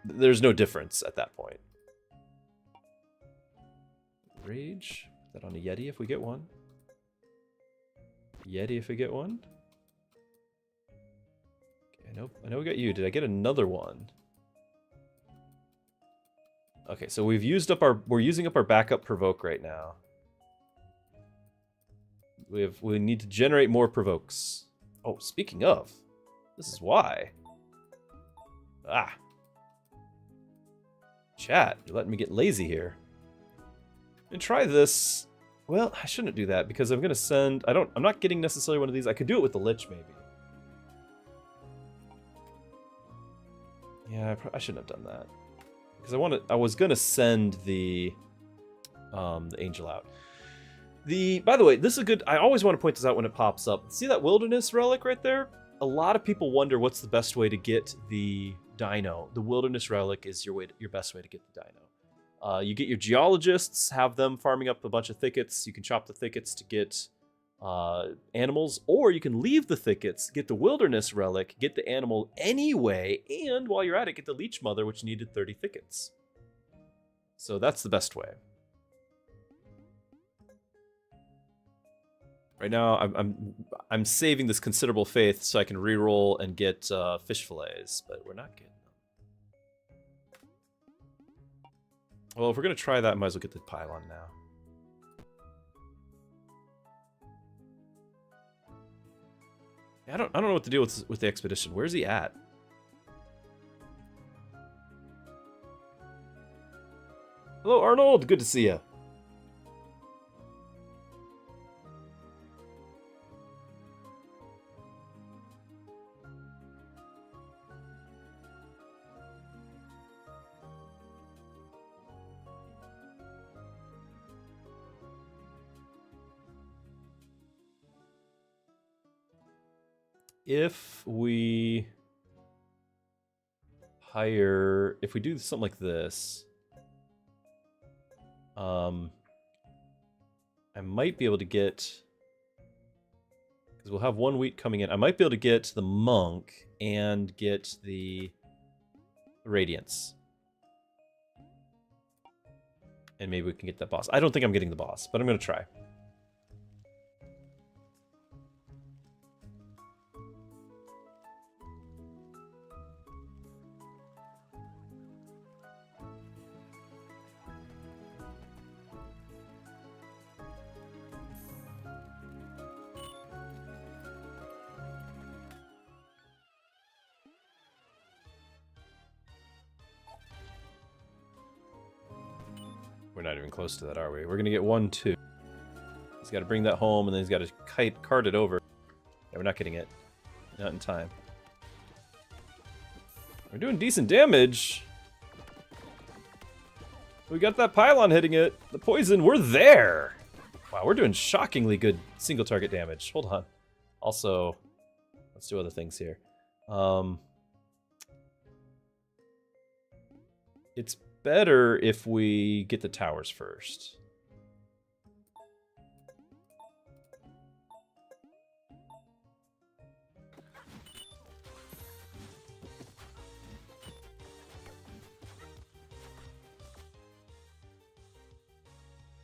there's no difference at that point. Rage, put that on a Yeti if we get one. Yeti if we get one. Okay, I know we got you. Did I get another one? Okay, so we're using up our backup provoke right now. We need to generate more provokes. Oh, speaking of, this is why. Chat, you're letting me get lazy here. And try this. Well, I shouldn't do that because I'm gonna send. I'm not getting necessarily one of these. I could do it with the Lich maybe. Yeah, I shouldn't have done that. Because I was gonna send the angel out. By the way, this is a good. I always want to point this out when it pops up. See that wilderness relic right there? A lot of people wonder what's the best way to get the dino. The wilderness relic is your best way to get the dino. You get your geologists, have them farming up a bunch of thickets. You can chop the thickets to get animals, or you can leave the thickets, get the wilderness relic, get the animal anyway, and while you're at it, get the leech mother, which needed 30 thickets. So that's the best way. Right now, I'm saving this considerable faith so I can reroll and get fish fillets, but we're not getting them. Well, if we're gonna try that, I might as well get the pylon now. I don't know what to do with the expedition. Where's he at? Hello, Arnold. Good to see you. if we hire, if we do something like this, I might be able to get, because we'll have 1 week coming in, I might be able to get the monk and get the radiance. And maybe we can get that boss. I don't think I'm getting the boss, but I'm going to try. We're not even close to that, are we? We're going to get 1, 2. He's got to bring that home, and then he's got to cart it over. Yeah, we're not getting it. Not in time. We're doing decent damage. We got that pylon hitting it. The poison, we're there. Wow, we're doing shockingly good single target damage. Hold on. Also, let's do other things here. It's better if we get the towers first.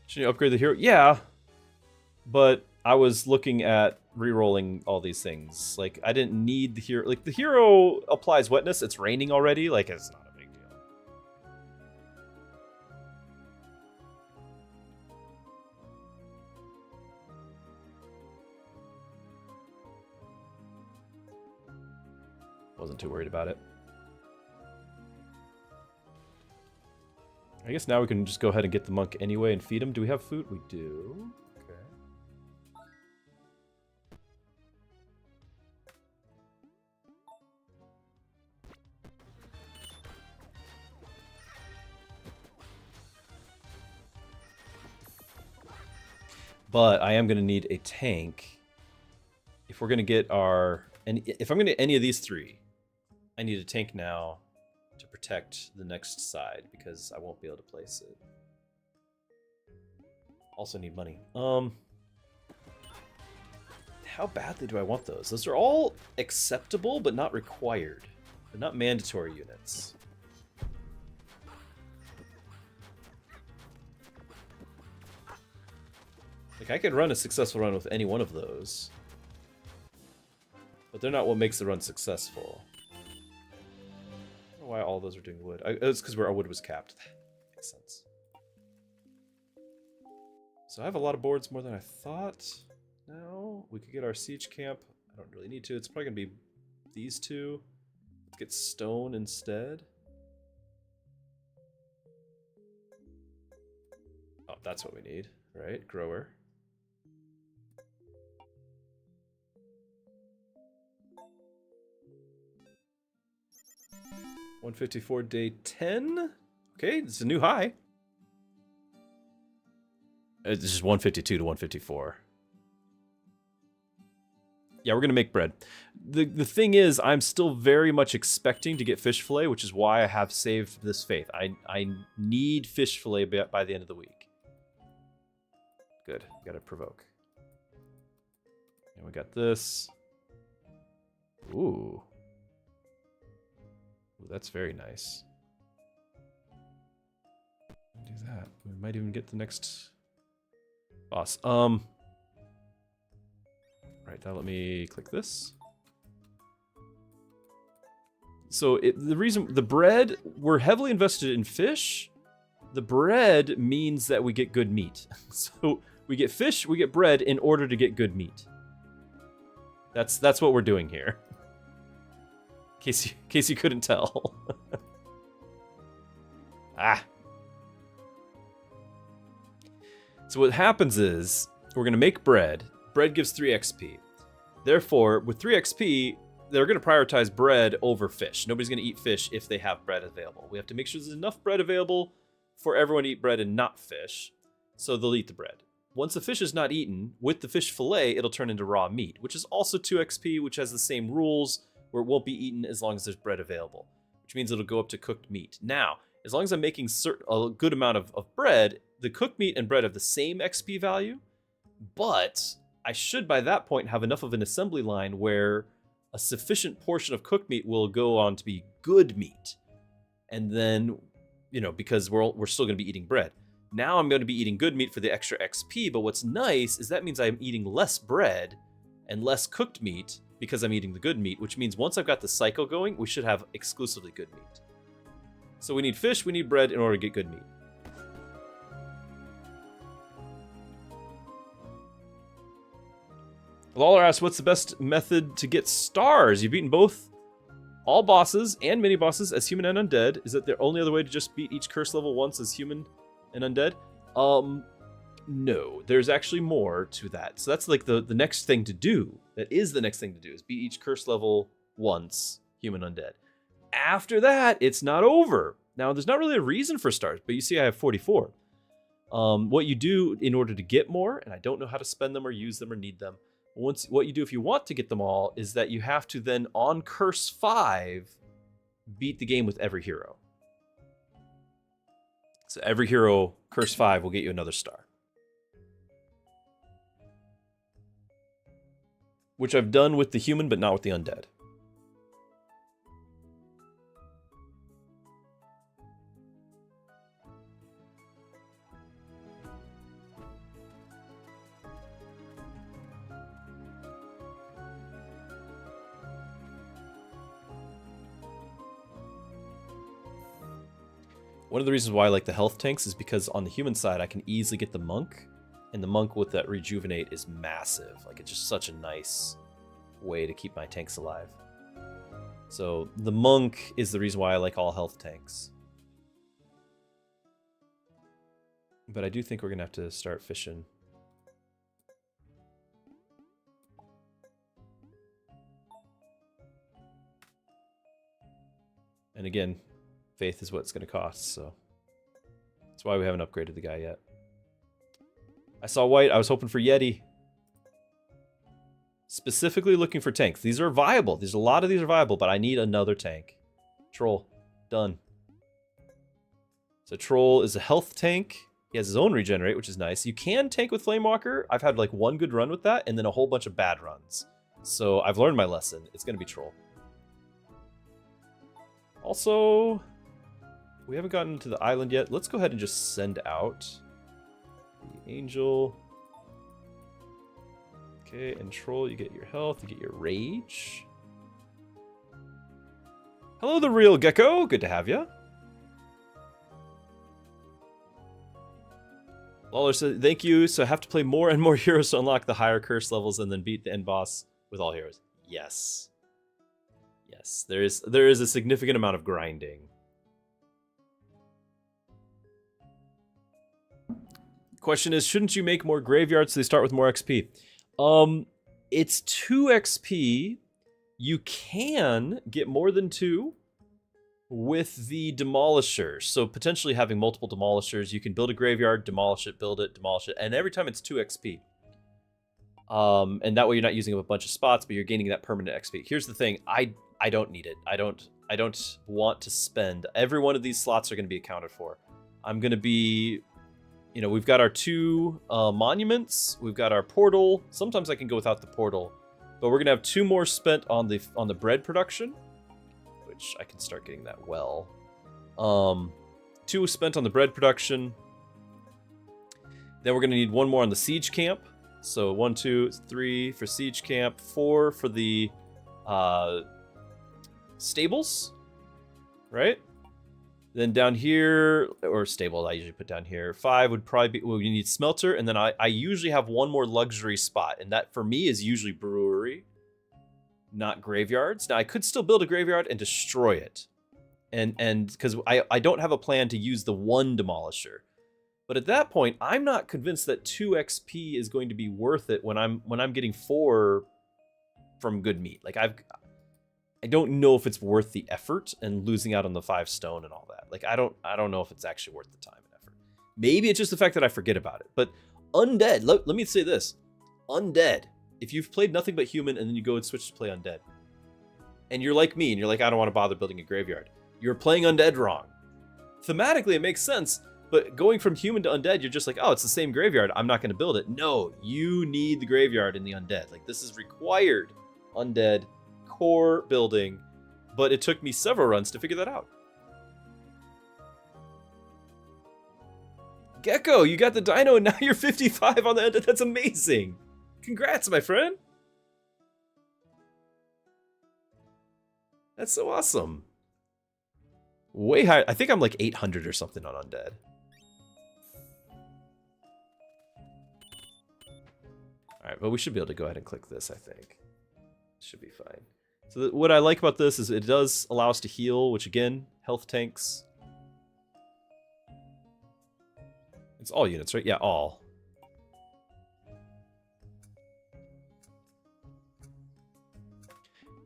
Should you upgrade the hero? Yeah, but I was looking at re-rolling all these things. Like, I didn't need the hero. Like, the hero applies wetness. It's raining already. Like, it's not a big deal. Wasn't too worried about it. I guess now we can just go ahead and get the monk anyway and feed him. Do we have food? We do. Okay. But I am going to need a tank if we're going to get our... And if I'm going to get any of these three, I need a tank now to protect the next side, because I won't be able to place it. Also need money. How badly do I want those? Those are all acceptable, but not required. They're not mandatory units. Like, I could run a successful run with any one of those, but they're not what makes the run successful. I don't know why all those are doing wood. It's because our wood was capped. That makes sense. So I have a lot of boards, more than I thought. Now we could get our siege camp. I don't really need to. It's probably gonna be these two. Let's get stone instead. Oh, that's what we need, right? Grower. $154 day 10. Okay, it's a new high. It's just 152 to 154. Yeah, we're gonna make bread. The thing is, I'm still very much expecting to get fish fillet, which is why I have saved this faith. I need fish fillet by the end of the week. Good, gotta provoke. And we got this. Ooh. Ooh, that's very nice. Do that. We might even get the next boss. Right, now let me click this. So the reason the bread, we're heavily invested in fish. The bread means that we get good meat. So we get fish, we get bread in order to get good meat. That's what we're doing here. In case you couldn't tell. Ah. So what happens is, we're gonna make bread. Bread gives 3 XP. Therefore, with 3 XP, they're gonna prioritize bread over fish. Nobody's gonna eat fish if they have bread available. We have to make sure there's enough bread available for everyone to eat bread and not fish. So they'll eat the bread. once the fish is not eaten, with the fish fillet, it'll turn into raw meat, which is also 2 XP, which has the same rules, where it won't be eaten as long as there's bread available, which means it'll go up to cooked meat. Now, as long as I'm making a good amount of bread, the cooked meat and bread have the same XP value, but I should by that point have enough of an assembly line where a sufficient portion of cooked meat will go on to be good meat. And then, you know, because we're still going to be eating bread. Now I'm going to be eating good meat for the extra XP, but what's nice is that means I'm eating less bread and less cooked meat because I'm eating the good meat, which means once I've got the cycle going, we should have exclusively good meat. So we need fish, we need bread in order to get good meat. Lawler asks, what's the best method to get stars? You've beaten both all bosses and mini bosses as human and undead. Is that the only other way to just beat each curse level once as human and undead? No, there's actually more to that. So that's like the next thing to do. That is the next thing to do, is beat each curse level once, human undead. After that, it's not over. Now, there's not really a reason for stars, but you see I have 44. What you do in order to get more, and I don't know how to spend them or use them or need them, what you do if you want to get them all is that you have to then, on curse 5, beat the game with every hero. So every hero, curse 5, will get you another star. Which I've done with the human, but not with the undead. One of the reasons why I like the health tanks is because on the human side, I can easily get the monk, and the monk with that rejuvenate is massive. Like, it's just such a nice way to keep my tanks alive. So the monk is the reason why I like all health tanks. But I do think we're gonna have to start fishing. And again, faith is what it's going to cost, so that's why we haven't upgraded the guy yet. I saw white. I was hoping for Yeti. Specifically looking for tanks. These are viable. A lot of these are viable, but I need another tank. Troll. Done. So Troll is a health tank. He has his own regenerate, which is nice. You can tank with Flamewalker. I've had like one good run with that, and then a whole bunch of bad runs. So I've learned my lesson. It's going to be Troll. Also, we haven't gotten to the island yet. Let's go ahead and just send out the angel. Okay, and Troll, you get your health, you get your rage. Hello, the real gecko. Good to have you. Lawler said, thank you. So I have to play more and more heroes to unlock the higher curse levels and then beat the end boss with all heroes. Yes. Yes, there is a significant amount of grinding. Question is, shouldn't you make more graveyards so they start with more XP? It's 2 XP. You can get more than 2 with the demolishers. So potentially having multiple demolishers, you can build a graveyard, demolish it, demolish it, and every time it's 2 XP. And that way you're not using up a bunch of spots, but you're gaining that permanent XP. Here's the thing, I don't need it. I don't want to spend. Every one of these slots are going to be accounted for. I'm going to be, you know, we've got our 2 monuments, we've got our portal. Sometimes I can go without the portal, but we're going to have 2 more spent on the bread production, which I can start getting that well. 2 spent on the bread production. Then we're going to need 1 more on the siege camp. So 1, 2, 3 for siege camp, 4 for the stables, right? Then down here, or stable, I usually put down here. 5 would probably be, well, you need smelter, and then I usually have 1 more luxury spot, and that for me is usually brewery, not graveyards. Now I could still build a graveyard and destroy it, and because I don't have a plan to use the 1 demolisher. But at that point, I'm not convinced that 2 XP is going to be worth it when I'm getting 4 from good meat. Like I don't know if it's worth the effort and losing out on the 5 stone and all that. Like I don't know if it's actually worth the time and effort. Maybe it's just the fact that I forget about it. But Undead. Let me say this. Undead. If you've played nothing but human and then you go and switch to play Undead, and you're like me and you're like, I don't want to bother building a graveyard, you're playing Undead wrong. Thematically, it makes sense, but going from human to Undead, you're just like, oh, it's the same graveyard, I'm not going to build it. No, you need the graveyard in the Undead. Like, this is required Undead core building, but it took me several runs to figure that out. Gecko, you got the dino and now you're 55 on the Undead. That's amazing. Congrats, my friend. That's so awesome. Way high. I think I'm like 800 or something on Undead. Alright, but we should be able to go ahead and click this, I think. Should be fine. So what I like about this is it does allow us to heal, which again, health tanks. It's all units, right? Yeah, all.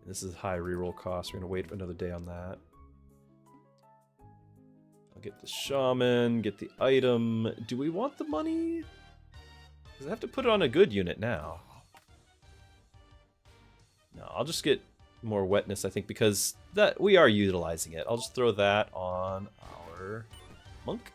This is high reroll cost. We're going to wait another day on that. I'll get the shaman, get the item. Do we want the money? Because I have to put it on a good unit now. No, I'll just get more wetness, I think, because that we are utilizing it. I'll just throw that on our monk.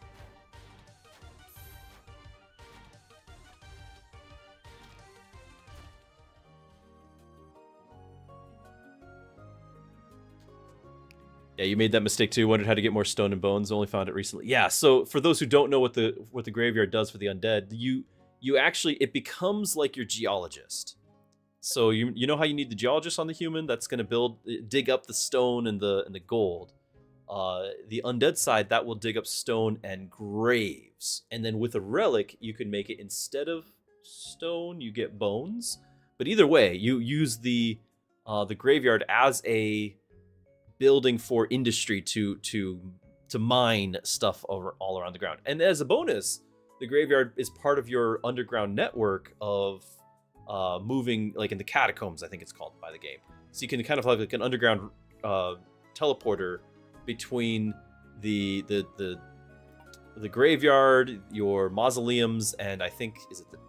Yeah, you made that mistake too. Wondered how to get more stone and bones. Only found it recently. Yeah. So for those who don't know what the graveyard does for the undead, you actually, it becomes like your geologist. So you know how you need the geologist on the human that's going to dig up the stone and the gold. The undead side, that will dig up stone and graves, and then with a relic you can make it, instead of stone you get bones. But either way, you use the graveyard as a building for industry to mine stuff all around the ground. And as a bonus, the graveyard is part of your underground network of moving, like in the catacombs, I think it's called by the game. So you can kind of have like an underground teleporter between the graveyard, your mausoleums, and I think is it the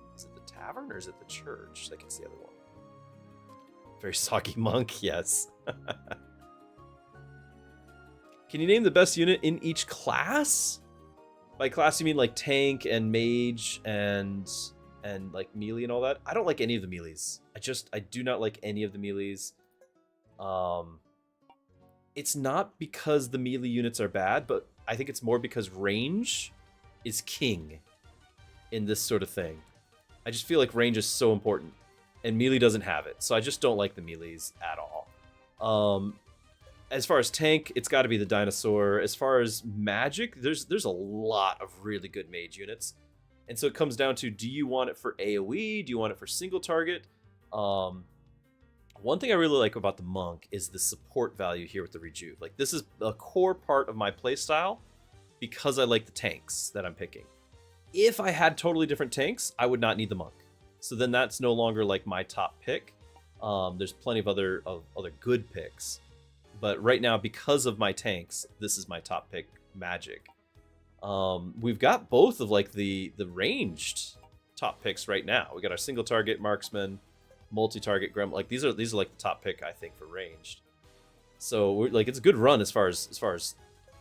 tavern or is it the church? I think it's the other one. Very soggy monk, yes. Can you name the best unit in each class? By class you mean like tank and mage and like melee and all that? I don't like any of the melees. I do not like any of the melees. It's not because the melee units are bad, but I think it's more because range is king in this sort of thing. I just feel like range is so important, and melee doesn't have it, so I just don't like the melees at all. As far as tank, it's got to be the dinosaur. As far as magic, there's a lot of really good mage units. And so it comes down to, do you want it for AoE? Do you want it for single target? One thing I really like about the monk is the support value here with the rejuve. Like, this is a core part of my playstyle because I like the tanks that I'm picking. If I had totally different tanks, I would not need the monk. So then that's no longer like my top pick. There's plenty of other good picks. But right now, because of my tanks, this is my top pick, magic. We've got both of like the ranged top picks right now. We got our single target marksman, multi-target gremlin. Like these are like the top pick, I think, for ranged. So we're, like, it's a good run as far as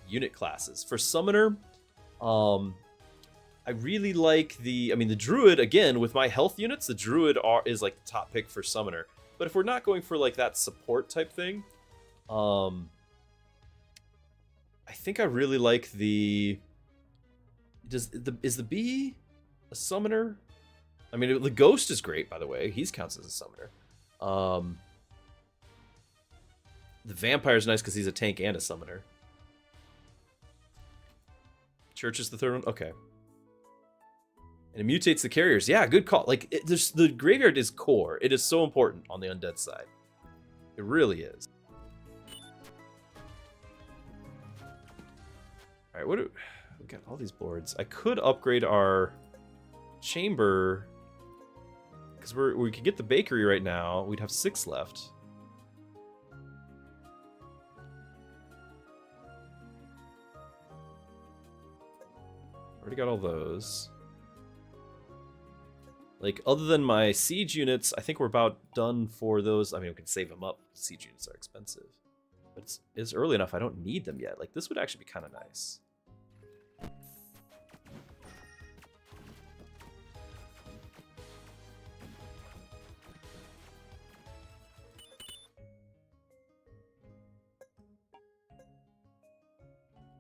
unit classes. For summoner, I really like the druid. Again, with my health units, the druid is like the top pick for summoner. But if we're not going for like that support type thing, I think I really like the... Is the bee a summoner? I mean, the ghost is great, by the way. He counts as a summoner. The vampire's nice because he's a tank and a summoner. Church is the third one? Okay. And it mutates the carriers. Yeah, good call. Like, the graveyard is core. It is so important on the undead side. It really is. Alright, we got all these boards. I could upgrade our chamber, because we could get the bakery right now. We'd have 6 left. Already got all those. Like, other than my siege units, I think we're about done for those. I mean, we can save them up. Siege units are expensive. But it's early enough, I don't need them yet. Like, this would actually be kind of nice.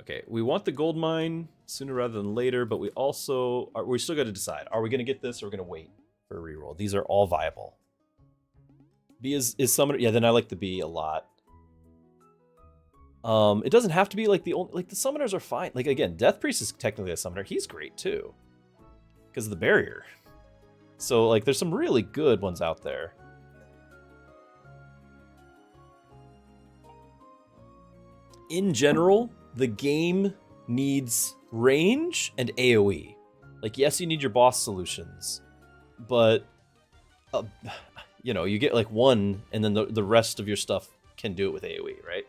Okay, we want the gold mine sooner rather than later, but we still got to decide. Are we going to get this or are we going to wait for a reroll? These are all viable. B is summoner. Yeah, then I like the B a lot. It doesn't have to be like the summoners are fine. Like, again, Death Priest is technically a summoner. He's great too because of the barrier. So like, there's some really good ones out there. In general, the game needs range and AoE. Like, yes, you need your boss solutions, but you know, you get like one, and then the rest of your stuff can do it with AoE, right?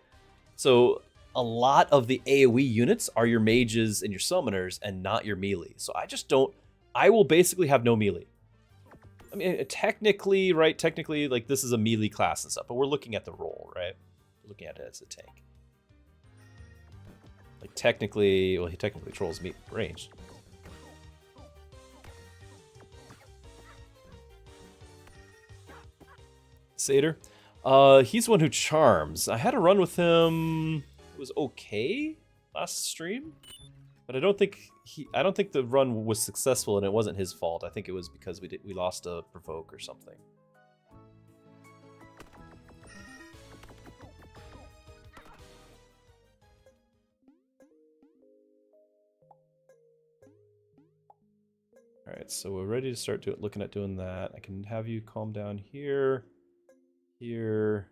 So a lot of the AoE units are your mages and your summoners and not your melee. So I will basically have no melee. I mean, technically, right? Technically, like, this is a melee class and stuff, but we're looking at the role, right? We're looking at it as a tank. Like, technically, well, he technically trolls me range. Satyr. He's one who charms. I had a run with him. It was okay last stream, but I don't think the run was successful, and it wasn't his fault. I think it was because we lost a provoke or something. All right, so we're ready to start looking at doing that. I can have you calm down here. Here.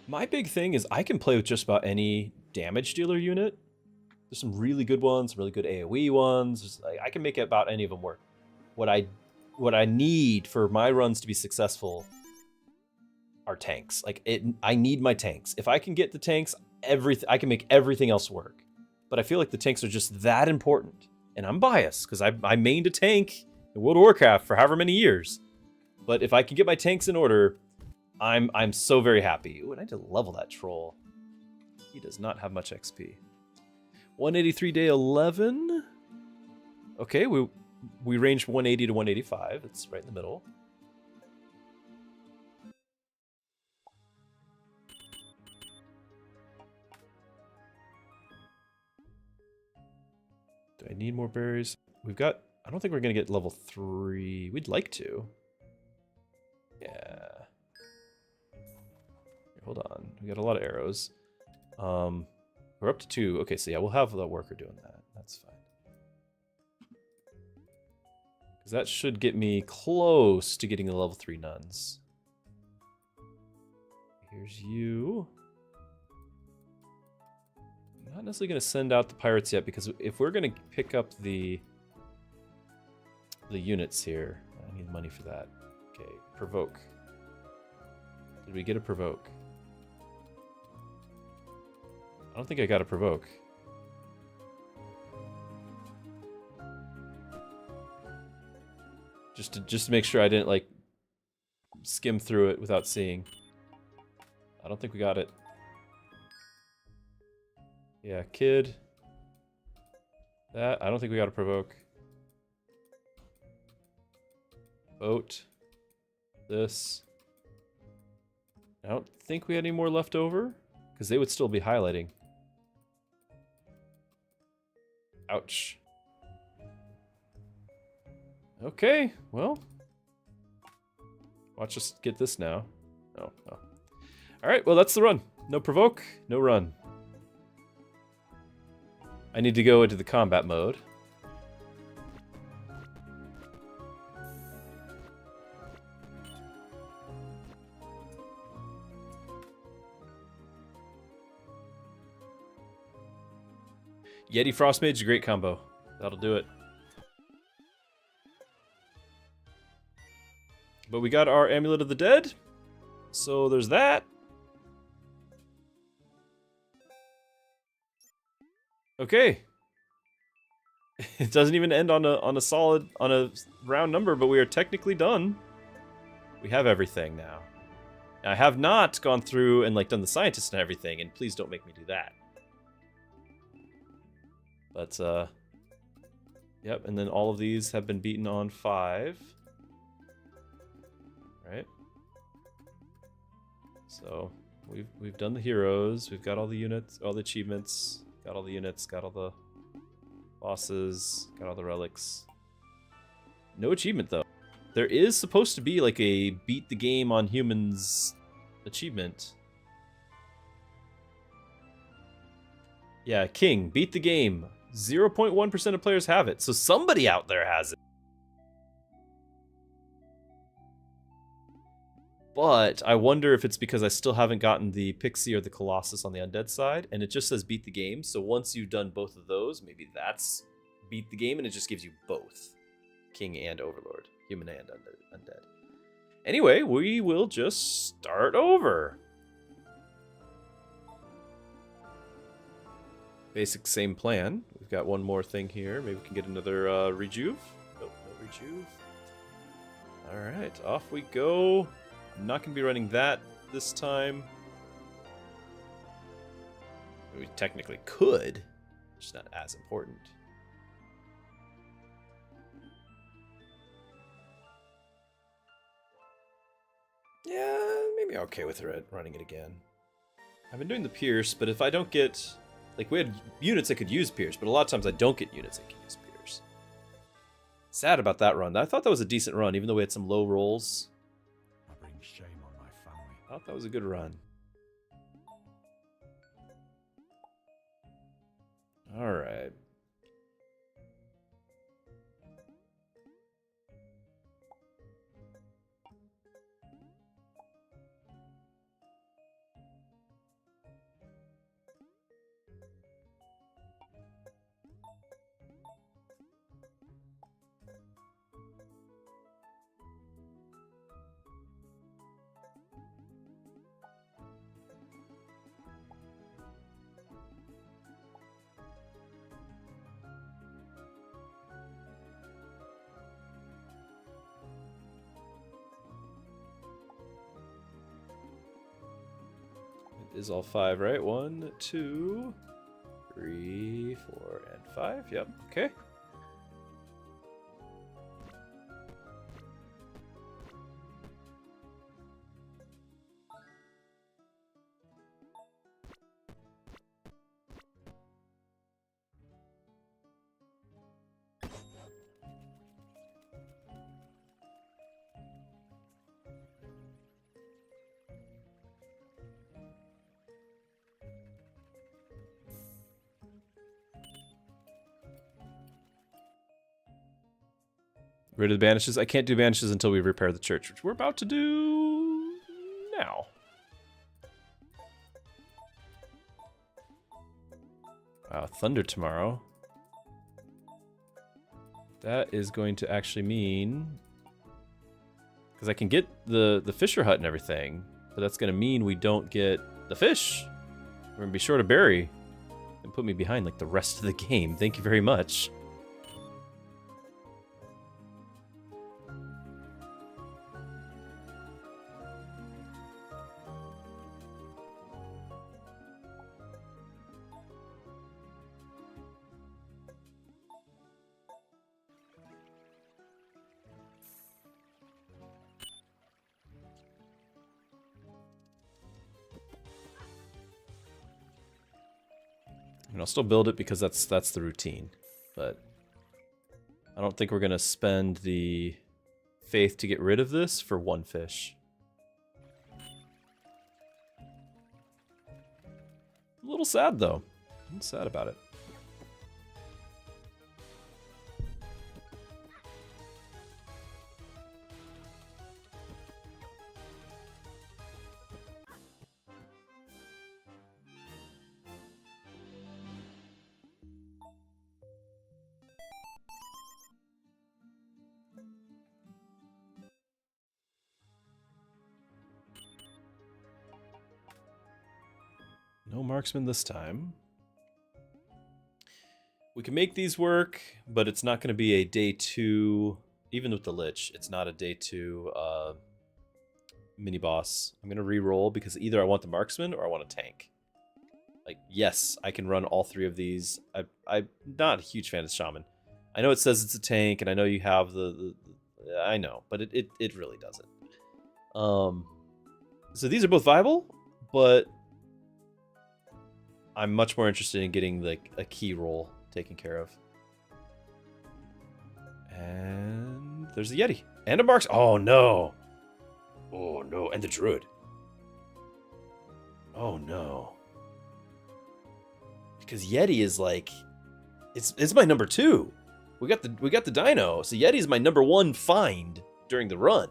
My big thing is I can play with just about any damage dealer unit. There's some really good ones, really good AoE ones. I can make about any of them work. What I need for my runs to be successful are tanks. Like, I need my tanks. If I can get the tanks, I can make everything else work. But I feel like the tanks are just that important. And I'm biased because I mained a tank in World of Warcraft for however many years. But if I can get my tanks in order, I'm so very happy. Ooh, and I need to level that troll. He does not have much XP. 183 day 11. Okay, we ranged 180 to 185. It's right in the middle. Do I need more berries? I don't think we're gonna get level 3. We'd like to. Yeah. Hold on, we got a lot of arrows. We're up to 2. Okay, so yeah, we'll have the worker doing that. That's fine. Because that should get me close to getting the level 3 nuns. Here's you. I'm not necessarily going to send out the pirates yet, because if we're going to pick up the units here, I need money for that. Okay, provoke. Did we get a provoke? I don't think I got a provoke. Just to make sure I didn't like skim through it without seeing. I don't think we got it. Yeah, kid. That, I don't think we got a provoke. Boat. This. I don't think we had any more left over, because they would still be highlighting. Ouch. Okay, well. Watch us get this now. Oh, oh. Alright, well, that's the run. No provoke, no run. I need to go into the combat mode. Yeti Frost Mage is a great combo. That'll do it. But we got our Amulet of the Dead. So there's that. Okay. It doesn't even end on a round number, but we are technically done. We have everything now. I have not gone through and like done the scientist and everything, and please don't make me do that. But yep, and then all of these have been beaten on 5. Right? So we've done the heroes, we've got all the units, all the achievements, got all the units, got all the bosses, got all the relics. No achievement though. There is supposed to be like a beat the game on humans achievement. Yeah, King, beat the game. 0.1% of players have it, so somebody out there has it. But I wonder if it's because I still haven't gotten the Pixie or the Colossus on the Undead side, and it just says beat the game, so once you've done both of those, maybe that's beat the game, and it just gives you both. King and Overlord. Human and Undead. Anyway, we will just start over. Basic same plan. We've got one more thing here. Maybe we can get another rejuve. Nope, no rejuve. Alright, off we go. I'm not going to be running that this time. We technically could. It's not as important. Yeah, maybe I'm okay with running it again. I've been doing the Pierce, but if I don't get... Like, we had units that could use Pierce, but a lot of times I don't get units that can use Pierce. Sad about that run. I thought that was a decent run, even though we had some low rolls. I bring shame on my family. I thought that was a good run. Alright. Is all 5, right? 1, 2, 3, 4, and 5. Yep, okay. Rid of the banishes. I can't do banishes until we repair the church, which we're about to do now. Wow, thunder tomorrow. That is going to actually mean... Because I can get the Fisher Hut and everything, but that's going to mean we don't get the fish. We're going to be short of berry. And put me behind like the rest of the game. Thank you very much. And I'll still build it because that's the routine. But I don't think we're going to spend the faith to get rid of this for 1 fish. A little sad, though. I'm sad about it. No marksman this time. We can make these work, but it's not going to be a day 2, even with the Lich, it's not a day 2 mini boss. I'm going to re-roll because either I want the marksman or I want a tank. Like, yes, I can run all 3 of these. I'm not a huge fan of shaman. I know it says it's a tank, and I know you have the I know, but it really doesn't. So these are both viable, but I'm much more interested in getting like a key roll taken care of. And there's the Yeti and a marks. Oh no! Oh no! And the druid. Oh no! Because Yeti is like, it's my number 2. We got the dino, so Yeti is my number 1 find during the run.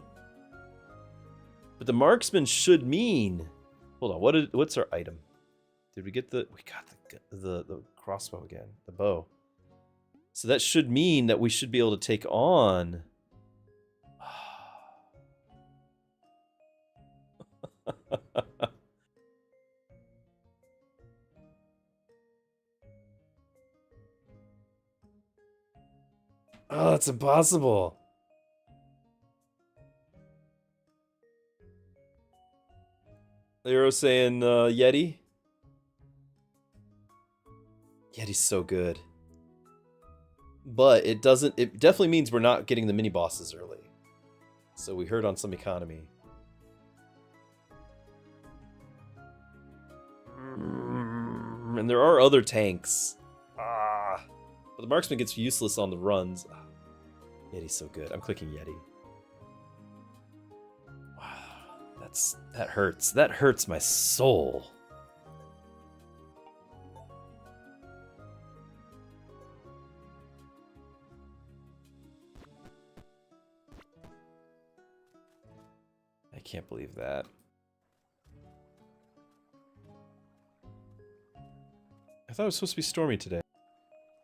But the marksman should mean, hold on, what's our item? Did we get we got the crossbow again, the bow. So that should mean that we should be able to take on. Oh, it's impossible. They're saying Yeti. Yeti's so good. But it definitely means we're not getting the mini bosses early. So we heard on some economy. And there are other tanks. But the marksman gets useless on the runs. Yeti's so good. I'm clicking Yeti. Wow, that hurts. That hurts my soul. I can't believe that. I thought it was supposed to be stormy today.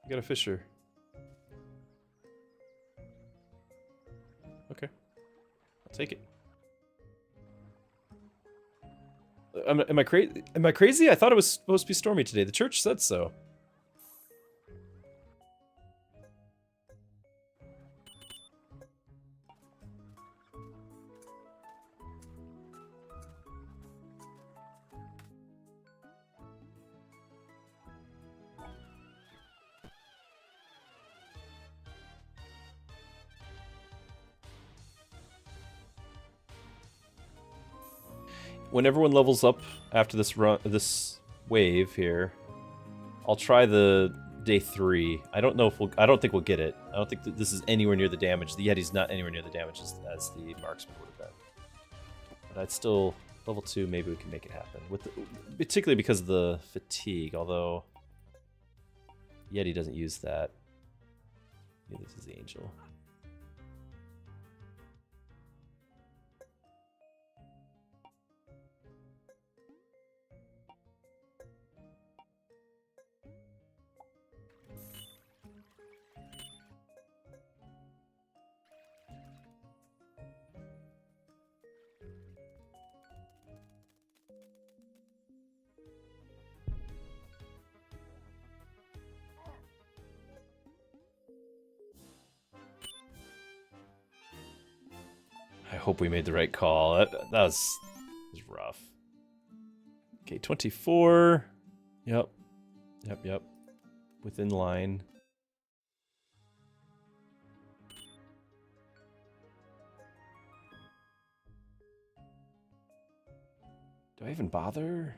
I got a fisher. Okay. I'll take it. Am I crazy? Am I crazy? I thought it was supposed to be stormy today. The church said so. When everyone levels up after this wave here, I'll try the day 3. I don't know if I don't think we'll get it. I don't think that this is anywhere near the damage. The Yeti's not anywhere near the damage as the marksman would have been. But I'd still level 2. Maybe we can make it happen particularly because of the fatigue. Although Yeti doesn't use that. Maybe this is the angel. I hope we made the right call. That was rough. Okay, 24. Yep. Within line. Do I even bother?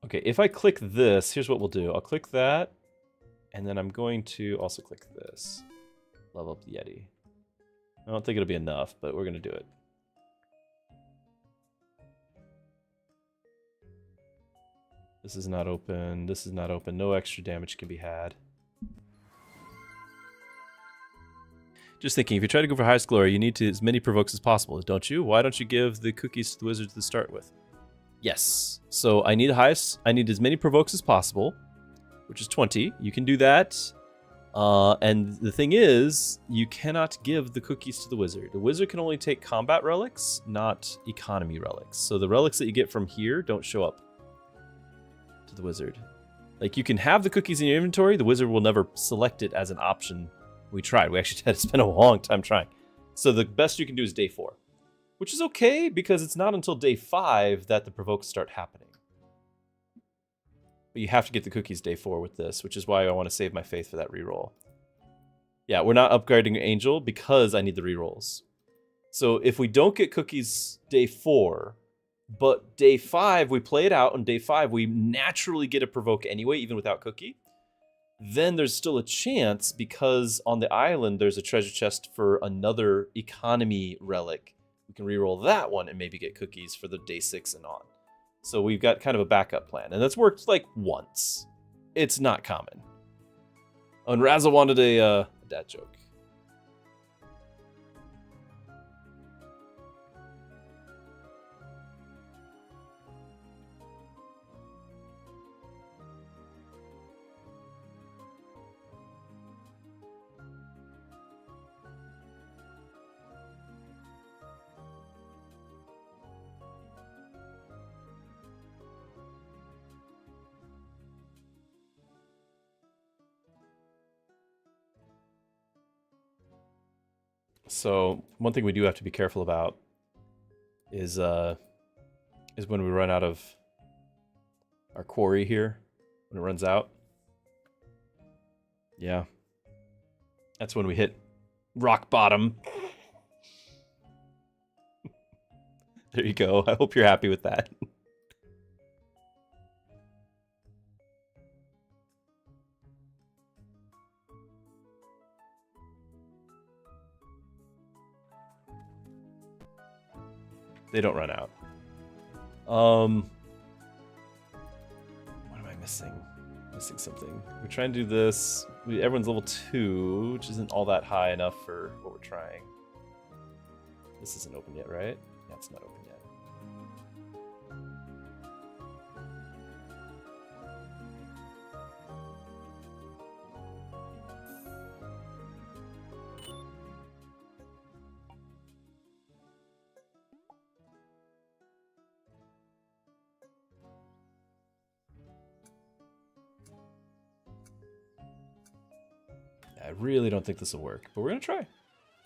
Okay, if I click this, here's what we'll do. I'll click that, and then I'm going to also click this. Level up the Yeti. I don't think it'll be enough, but we're going to do it. This is not open. This is not open. No extra damage can be had. Just thinking, if you try to go for highest glory, you need to as many provokes as possible, don't you? Why don't you give the cookies to the wizards to start with? Yes. So I need the highest. I need as many provokes as possible, which is 20. You can do that. And the thing is, you cannot give the cookies to the wizard. The wizard can only take combat relics, not economy relics. So the relics that you get from here don't show up to the wizard. Like, you can have the cookies in your inventory. The wizard will never select it as an option. We tried. We actually had to spend a long time trying. So the best you can do is day 4. Which is okay, because it's not until day 5 that the provokes start happening. But you have to get the cookies day 4 with this, which is why I want to save my faith for that reroll. Yeah, we're not upgrading Angel because I need the rerolls. So if we don't get cookies day 4, but day 5, we play it out, on day 5, we naturally get a provoke anyway, even without cookie, then there's still a chance, because on the island there's a treasure chest for another economy relic. We can reroll that one and maybe get cookies for the day 6 and on. So we've got kind of a backup plan, and that's worked like once. It's not common. Oh, and Razzle wanted a dad joke. So one thing we do have to be careful about is when we run out of our quarry here, when it runs out. Yeah. That's when we hit rock bottom. There you go. I hope you're happy with that. They don't run out. What am I missing? Missing something. We're trying to do this. Everyone's level 2, which isn't all that high enough for what we're trying. This isn't open yet, right? Yeah, it's not open yet. I really don't think this will work, but we're gonna try.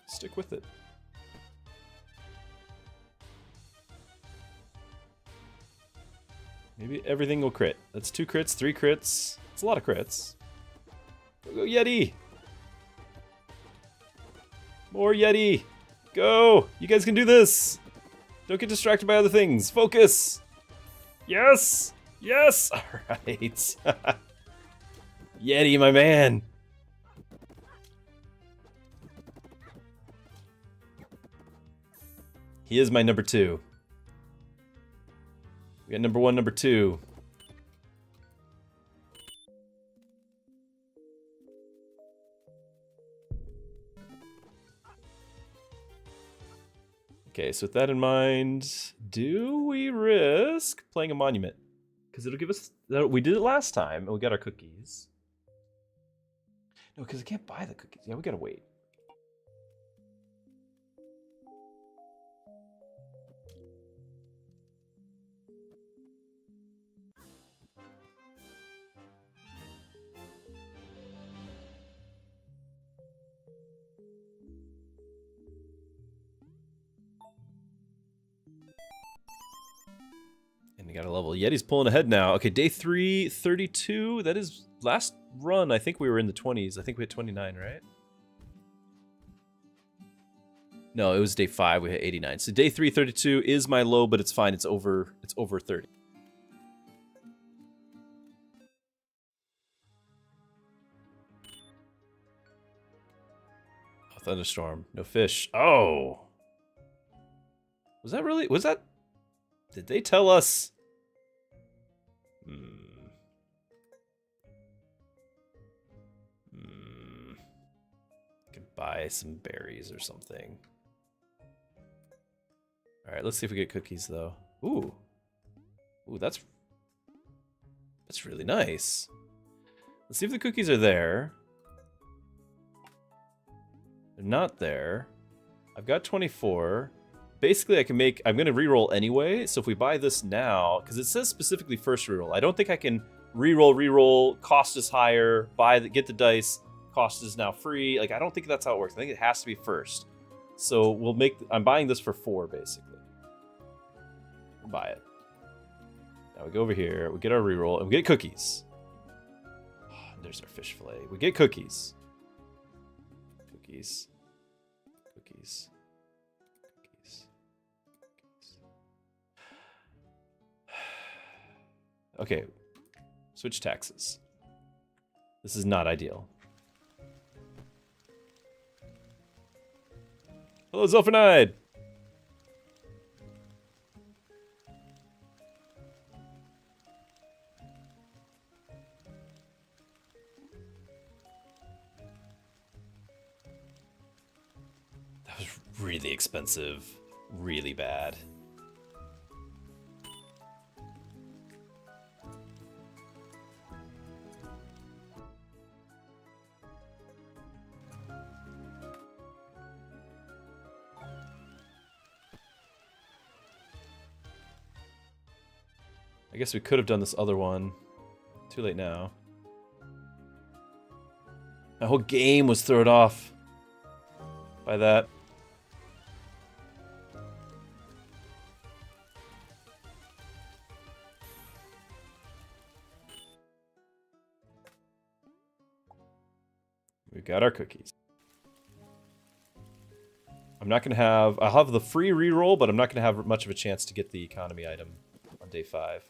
Stick with it. Maybe everything will crit. That's 2 crits, 3 crits. It's a lot of crits. Go Yeti! More Yeti! Go! You guys can do this! Don't get distracted by other things. Focus! Yes! Yes! Alright. Yeti, my man! He is my number 2. We got number 1, number 2. Okay, so with that in mind, do we risk playing a monument? Because it'll give us... We did it last time, and we got our cookies. No, because I can't buy the cookies. Yeah, we gotta wait. And we got a level. Yeti's pulling ahead now. Okay, day 332. That is last run. I think we were in the 20s. I think we hit 29, right? No, it was day 5. We hit 89. So day 332 is my low, but it's fine. It's over 30. Oh, thunderstorm. No fish. Oh. Was that... Did they tell us? Could buy some berries or something. All right, let's see if we get cookies though. Ooh, that's really nice. Let's see if the cookies are there. They're not there. I've got 24. Basically, I'm going to reroll anyway, so if we buy this now, because it says specifically first reroll, I don't think I can reroll, cost is higher, get the dice, cost is now free. Like, I don't think that's how it works. I think it has to be first. So we'll make, I'm buying this for 4, basically. We'll buy it. Now we go over here, we get our reroll, and we get cookies. Oh, there's our fish fillet. We get cookies. Cookies. Cookies. Cookies. Cookies. Okay. Switch taxes. This is not ideal. Hello, Zolfanide! That was really expensive. Really bad. I guess we could have done this other one. Too late now. My whole game was thrown off by that. We got our cookies. I'm not going to have... I'll have the free reroll, but I'm not going to have much of a chance to get the economy item on day 5.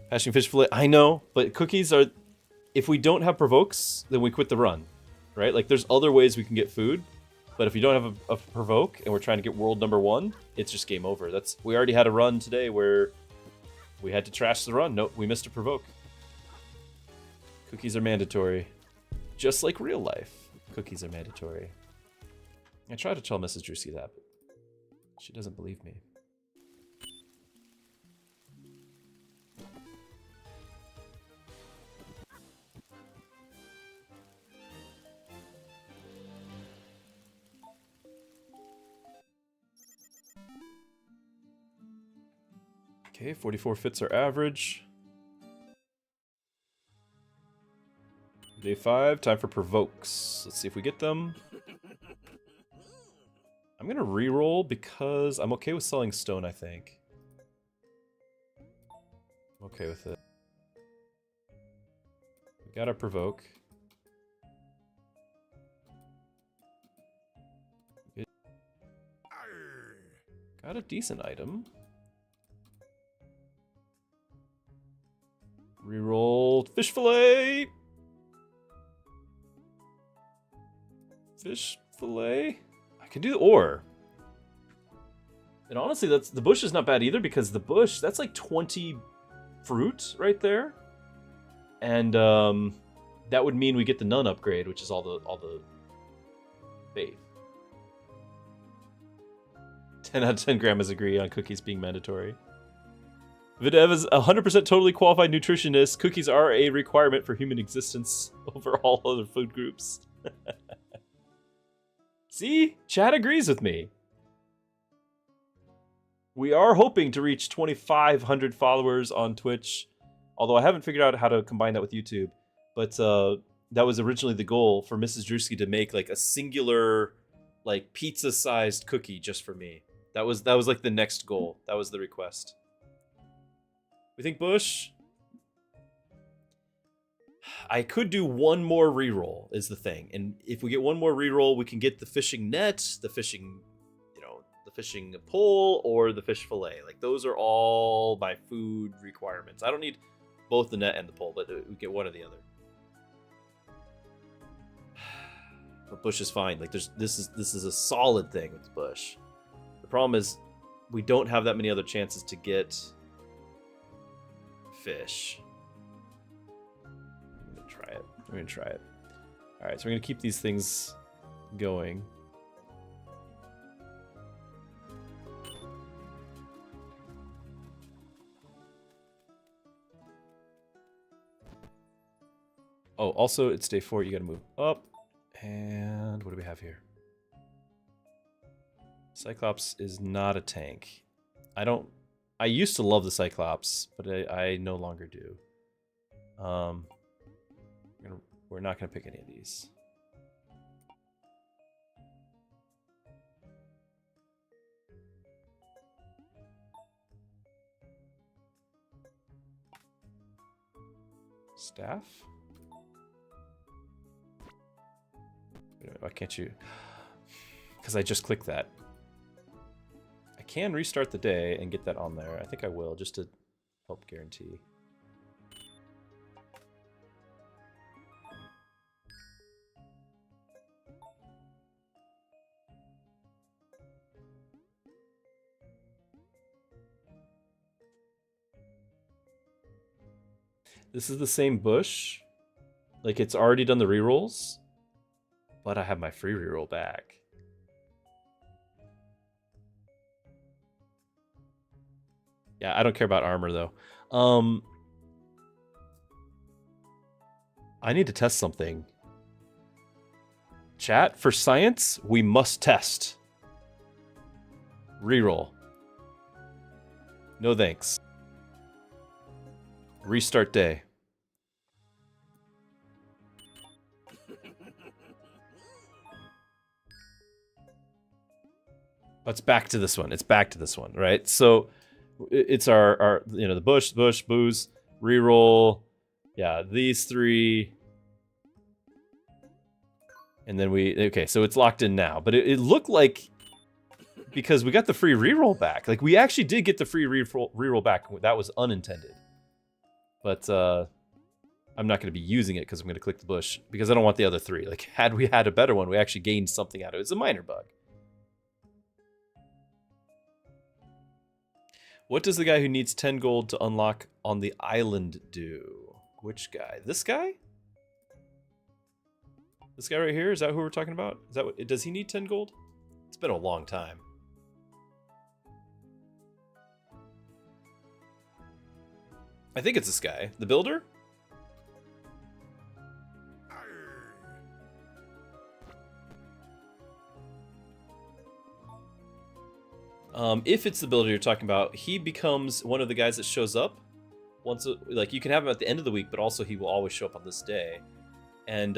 Hashing fish fillet, I know, but cookies are... If we don't have provokes, then we quit the run, right? Like, there's other ways we can get food, but if you don't have a provoke and we're trying to get world number 1, it's just game over. We already had a run today where we had to trash the run. Nope, we missed a provoke. Cookies are mandatory. Just like real life, cookies are mandatory. I try to tell Mrs. Druski that, but she doesn't believe me. Okay, 44 fits our average. Day 5, time for provokes. Let's see if we get them. I'm gonna reroll because I'm okay with selling stone, I think. I'm okay with it. We got our provoke. Got a decent item. Reroll fish fillet. Fish fillet. I can do the ore. And honestly, the bush is not bad either because the bush, that's like 20 fruit right there. And that would mean we get the none upgrade, which is all the faith. 10 out of 10 grandmas agree on cookies being mandatory. Videv is 100% totally qualified nutritionist. Cookies are a requirement for human existence over all other food groups. See? Chad agrees with me. We are hoping to reach 2,500 followers on Twitch. Although I haven't figured out how to combine that with YouTube. But that was originally the goal for Mrs. Druski to make like a singular, like pizza-sized cookie just for me. That was like the next goal. That was the request. We think bush? I could do one more reroll is the thing. And if we get one more reroll, we can get the fishing net, the fishing, the fishing pole, or the fish fillet. Like those are all my food requirements. I don't need both the net and the pole, but we get one or the other. But bush is fine. Like this is a solid thing with the bush. The problem is we don't have that many other chances to get fish. I'm gonna try it. All right, so we're gonna keep these things going. Oh, also it's day 4. You gotta move up. And what do we have here? Cyclops is not a tank. I don't I used to love the Cyclops, but I no longer do. We're not gonna pick any of these. Staff? Why can't you? Because I just clicked that. I can restart the day and get that on there. I think I will, just to help guarantee. This is the same bush. Like, it's already done the rerolls. But I have my free reroll back. Yeah, I don't care about armor, though. I need to test something. Chat, for science, we must test. Reroll. No thanks. Restart day. It's back to this one. It's back to this one, right? So it's our you know, the bush, booze, reroll. Yeah, these three. And then okay, so it's locked in now. But it looked like, because we got the free reroll back. Like, we actually did get the free reroll back. That was unintended. But I'm not going to be using it because I'm going to click the bush. Because I don't want the other three. Like, had we had a better one, we actually gained something out of it. It's a minor bug. What does the guy who needs 10 gold to unlock on the island do? Which guy? This guy? This guy right here? Is that who we're talking about? Is that what? Does he need 10 gold? It's been a long time. I think it's this guy. The builder? If it's the builder you're talking about, he becomes one of the guys that shows up. Once, like, you can have him at the end of the week, but also he will always show up on this day. And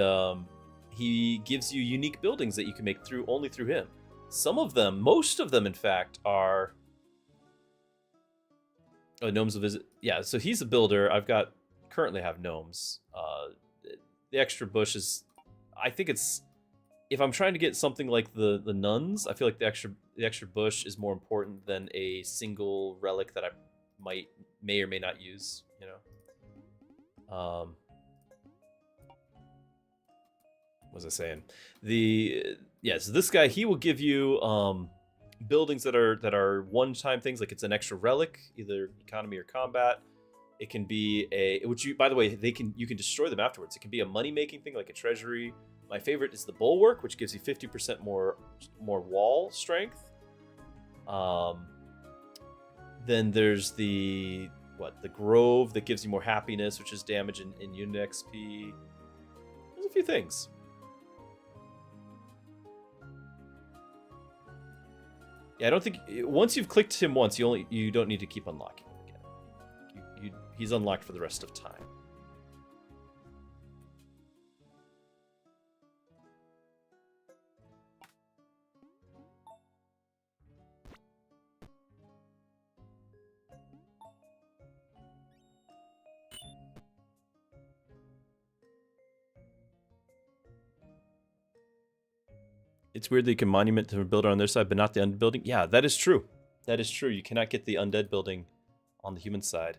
he gives you unique buildings that you can make only through him. Some of them, most of them, in fact, are... Oh, gnomes will visit. Yeah, so he's a builder. Currently have gnomes. The extra bush is... I think it's... If I'm trying to get something like the nuns, I feel like the extra bush is more important than a single relic that I may or may not use, you know. What was I saying? So this guy, he will give you buildings that are one-time things, like it's an extra relic, either economy or combat. It can be by the way, you can destroy them afterwards. It can be a money-making thing, like a treasury. My favorite is the bulwark, which gives you 50% more wall strength. Then there's the grove that gives you more happiness, which is damage in unit XP. There's a few things. Yeah, I don't think once you've clicked him once, you don't need to keep unlocking him again. He's unlocked for the rest of time. It's weird that you can monument to a builder on their side, but not the undead building. Yeah, that is true. That is true. You cannot get the undead building on the human side.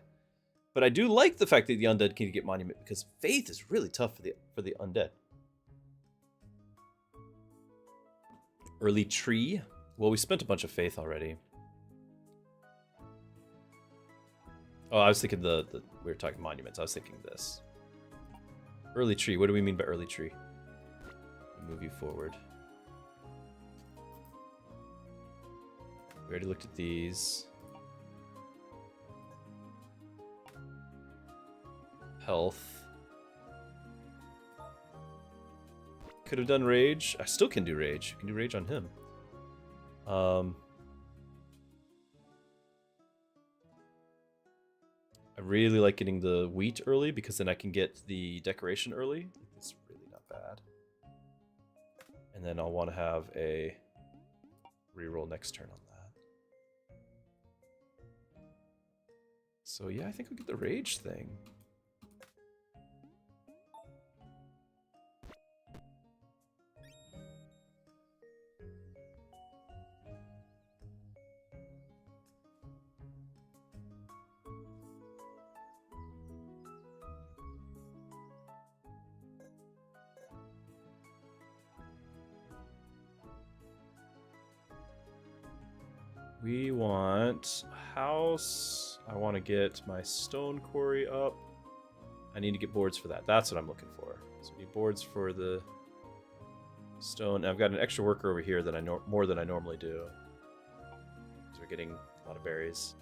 But I do like the fact that the undead can get monument, because faith is really tough for the undead. Early tree. Well, we spent a bunch of faith already. Oh, I was thinking we were talking monuments. I was thinking this. Early tree. What do we mean by early tree? Move you forward. We already looked at these. Health. Could have done rage. I still can do rage. I can do rage on him. really like getting the wheat early because then I can get the decoration early. It's really not bad. And then I'll want to have a reroll next turn on that. So yeah, I think we'll get the rage thing. We want a house. I want to get my stone quarry up. I need to get boards for that. That's what I'm looking for. So we need boards for the stone. I've got an extra worker over here that more than I normally do. So we're getting a lot of berries.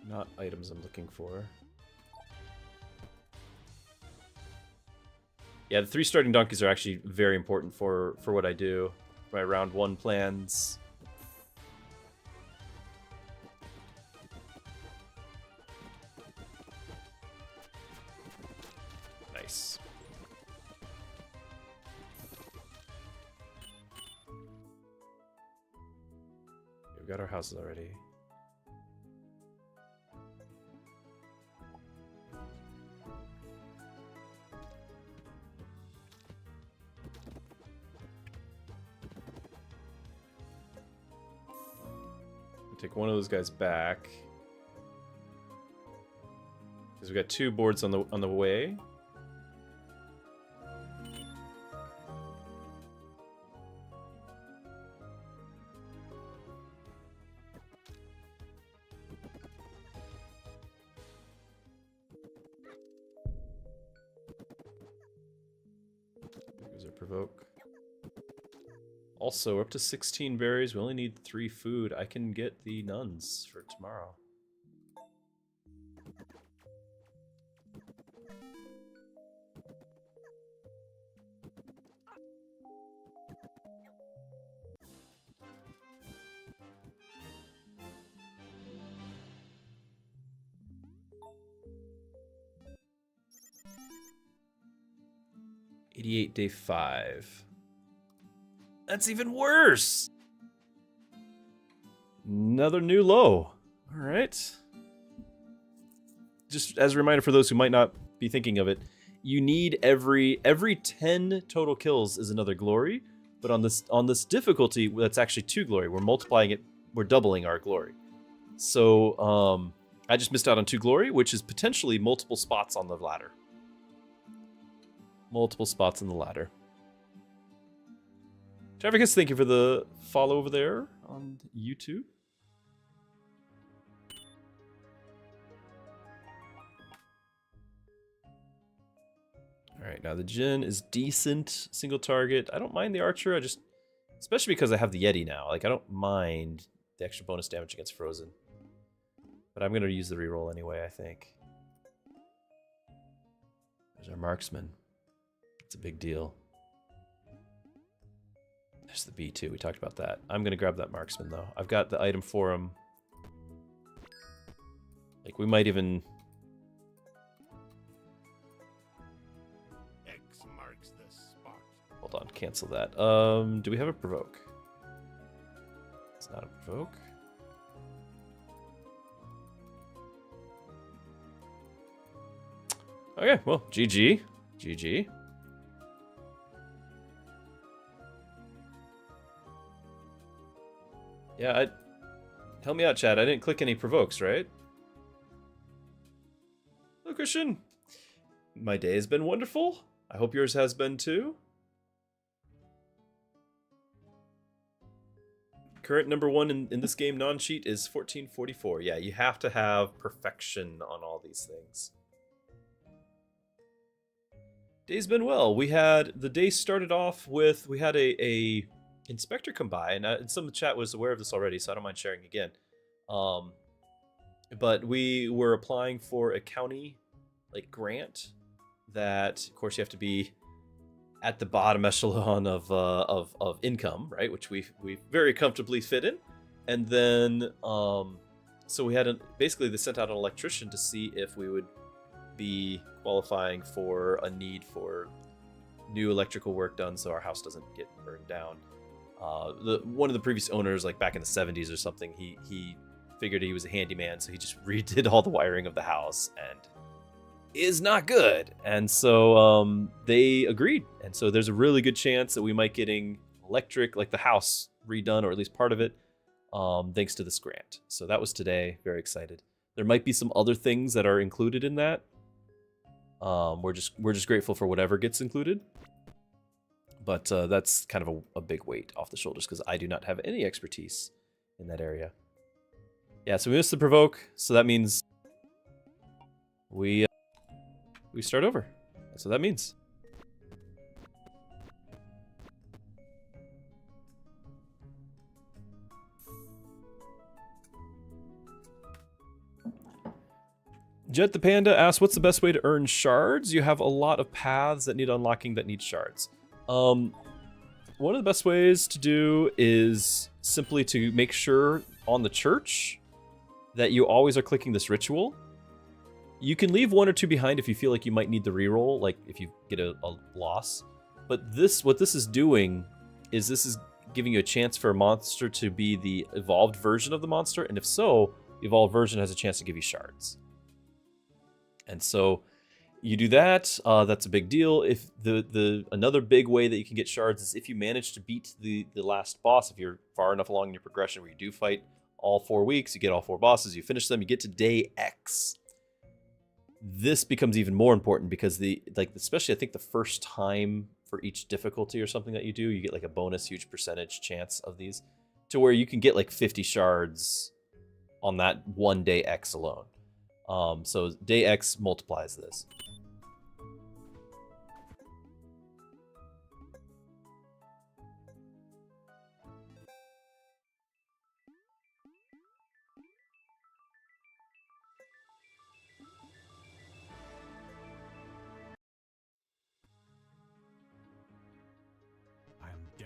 Not items I'm looking for. Yeah, the 3 starting donkeys are actually very important for what I do. My round 1 plans. Nice. We've got our houses already. Take one of those guys back because we got 2 boards on the way. Use our provoke. Also, we're up to 16 berries. We only need 3 food. I can get the nuns for tomorrow. Day 5. That's even worse. Another new low. All right. Just as a reminder for those who might not be thinking of it, you need every 10 total kills is another glory, but on this difficulty, that's actually 2 glory. We're multiplying it. We're doubling our glory. So I just missed out on 2 glory, which is potentially multiple spots on the ladder. Multiple spots on the ladder. Travis, thank you for the follow over there on YouTube. All right, now the Jinn is decent single target. I don't mind the Archer. Especially because I have the Yeti now. Like, I don't mind the extra bonus damage against Frozen. But I'm going to use the reroll anyway, I think. There's our Marksman. It's a big deal. There's the B2. We talked about that. I'm going to grab that Marksman, though. I've got the item for him. Like, we might even... X marks the spot. Hold on. Cancel that. Do we have a provoke? It's not a provoke. Okay, well, GG. GG. Yeah, help me out, Chad. I didn't click any provokes, right? Hello, Christian. My day has been wonderful. I hope yours has been too. Current number 1 in this game non-cheat is 1444. Yeah, you have to have perfection on all these things. Day's been well. The day started off with, we had a inspector come by, and some of the chat was aware of this already, so I don't mind sharing again. But we were applying for a county like grant that, of course, you have to be at the bottom echelon of income, right? Which we very comfortably fit in. And then so we had basically they sent out an electrician to see if we would be qualifying for a need for new electrical work done so our house doesn't get burned down. One of the previous owners, like back in the 70s or something, he figured he was a handyman, so he just redid all the wiring of the house and is not good. And so they agreed. And so there's a really good chance that we might getting electric, like the house redone, or at least part of it, thanks to this grant. So that was today. Very excited. There might be some other things that are included in that. We're just grateful for whatever gets included. But that's kind of a big weight off the shoulders because I do not have any expertise in that area. Yeah, so we missed the provoke, so that means we start over. That's what that means. Jet the Panda asks, what's the best way to earn shards? You have a lot of paths that need unlocking that need shards. One of the best ways to do is simply to make sure on the church that you always are clicking this ritual. You can leave one or two behind if you feel like you might need the reroll, like if you get a loss. But what this is doing is this is giving you a chance for a monster to be the evolved version of the monster, and if so, the evolved version has a chance to give you shards. And so you do that, that's a big deal. If another big way that you can get shards is if you manage to beat the last boss. If you're far enough along in your progression where you do fight all 4 weeks, you get all 4 bosses, you finish them, you get to day X. This becomes even more important because especially I think the first time for each difficulty or something that you do, you get like a bonus huge percentage chance of these to where you can get like 50 shards on that one day X alone. So day X multiplies this.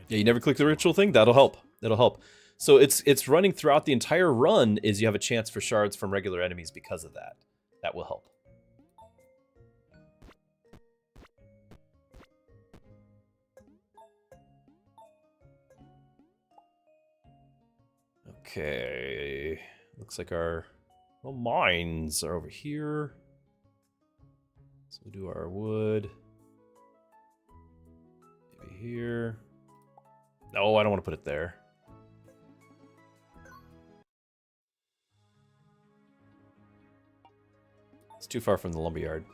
Yeah, you never click the ritual thing? That'll help. That'll help. So it's running throughout the entire run is you have a chance for shards from regular enemies because of that. That will help. Okay. Looks like our mines are over here. So we'll do our wood. Maybe here. No, I don't want to put it there. It's too far from the lumberyard.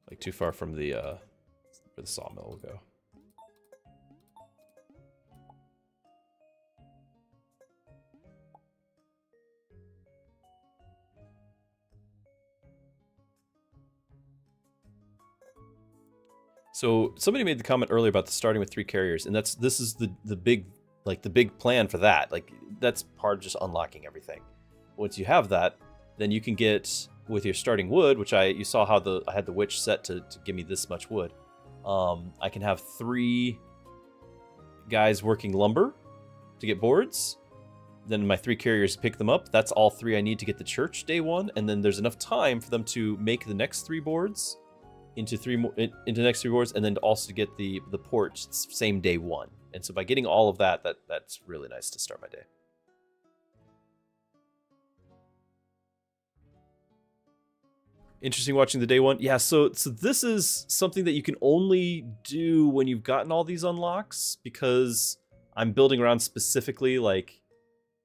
Like too far from the where the sawmill will go. So somebody made the comment earlier about the starting with 3 carriers, and this is the big plan for that. Like that's part of just unlocking everything. Once you have that, then you can get with your starting wood, which you saw how I had the witch set to give me this much wood. I can have 3 guys working lumber to get boards. Then my 3 carriers pick them up. That's all 3 I need to get the church day 1, and then there's enough time for them to make the next 3 boards into the next 3 boards, and then also to get the port same day 1. And so by getting all of that's really nice to start my day. Interesting watching the day 1. Yeah, so this is something that you can only do when you've gotten all these unlocks, because I'm building around specifically like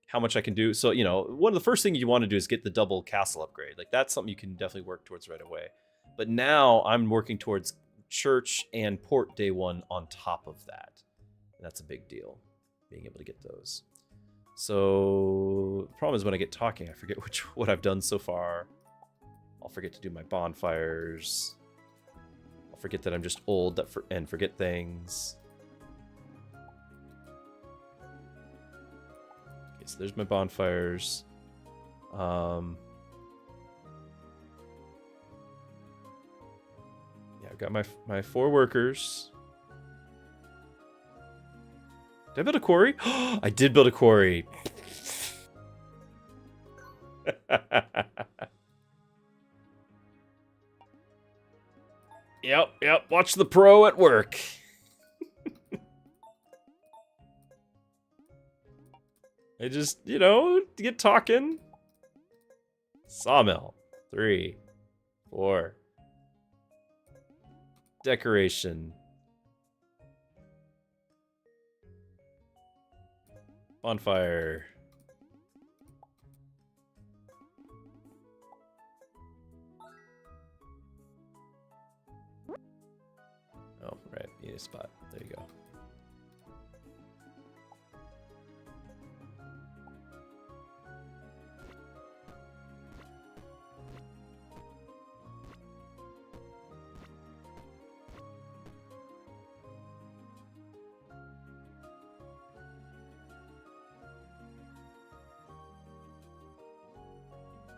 how much I can do. So, you know, one of the first things you want to do is get the double castle upgrade. Like that's something you can definitely work towards right away. But now I'm working towards church and port day 1 on top of that. And that's a big deal, being able to get those. So the problem is when I get talking, I forget what I've done so far. I'll forget to do my bonfires. I'll forget that I'm just old and forget things. so there's my bonfires. Yeah, I've got my 4 workers. Did I build a quarry? I did build a quarry. Yep. Watch the pro at work. I just, get talking. Sawmill. 3, 4. Decoration. Bonfire. Oh, right. Need a spot. There you go.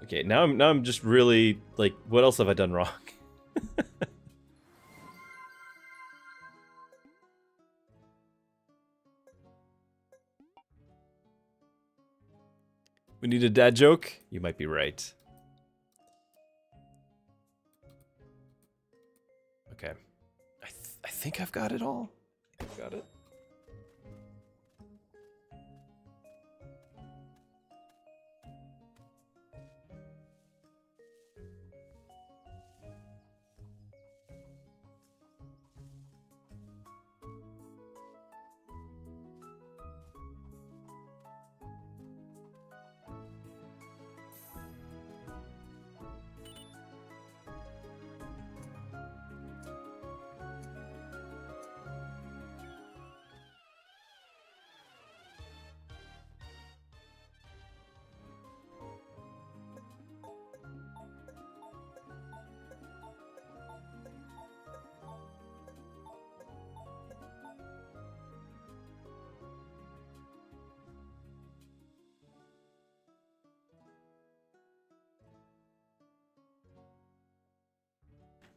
Okay, now I'm just really like, what else have I done wrong? We need a dad joke? You might be right. Okay. I think I've got it all. I've got it.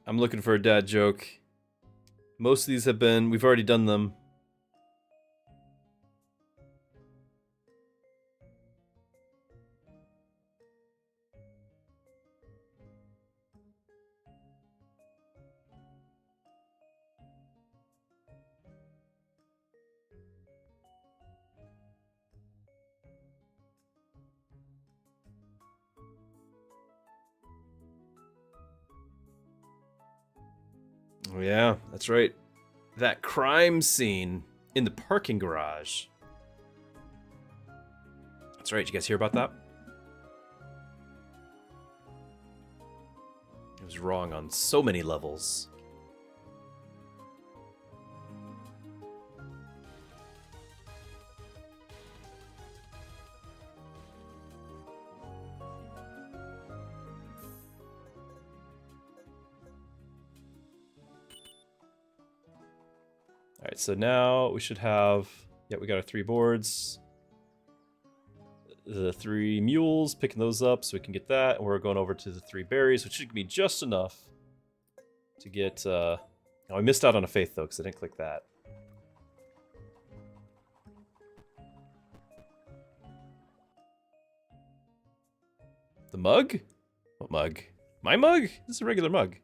I'm looking for a dad joke. Most of these have been, we've already done them. Oh yeah, that's right. That crime scene in the parking garage. That's right, you guys hear about that? It was wrong on so many levels. All right, so now we should have, yeah, we got our 3 boards. The 3 mules, picking those up so we can get that. And we're going over to the 3 berries, which should be just enough to get, oh, I missed out on a faith though, because I didn't click that. The mug? What mug? My mug? This is a regular mug.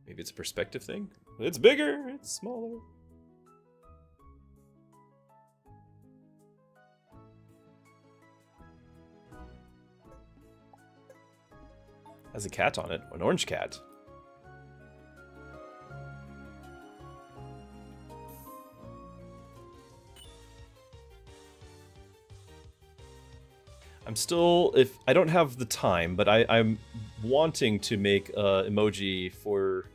Maybe it's a perspective thing? It's bigger, it's smaller. Has a cat on it, an orange cat. I'm still, if I don't have the time, but I'm wanting to make a emoji for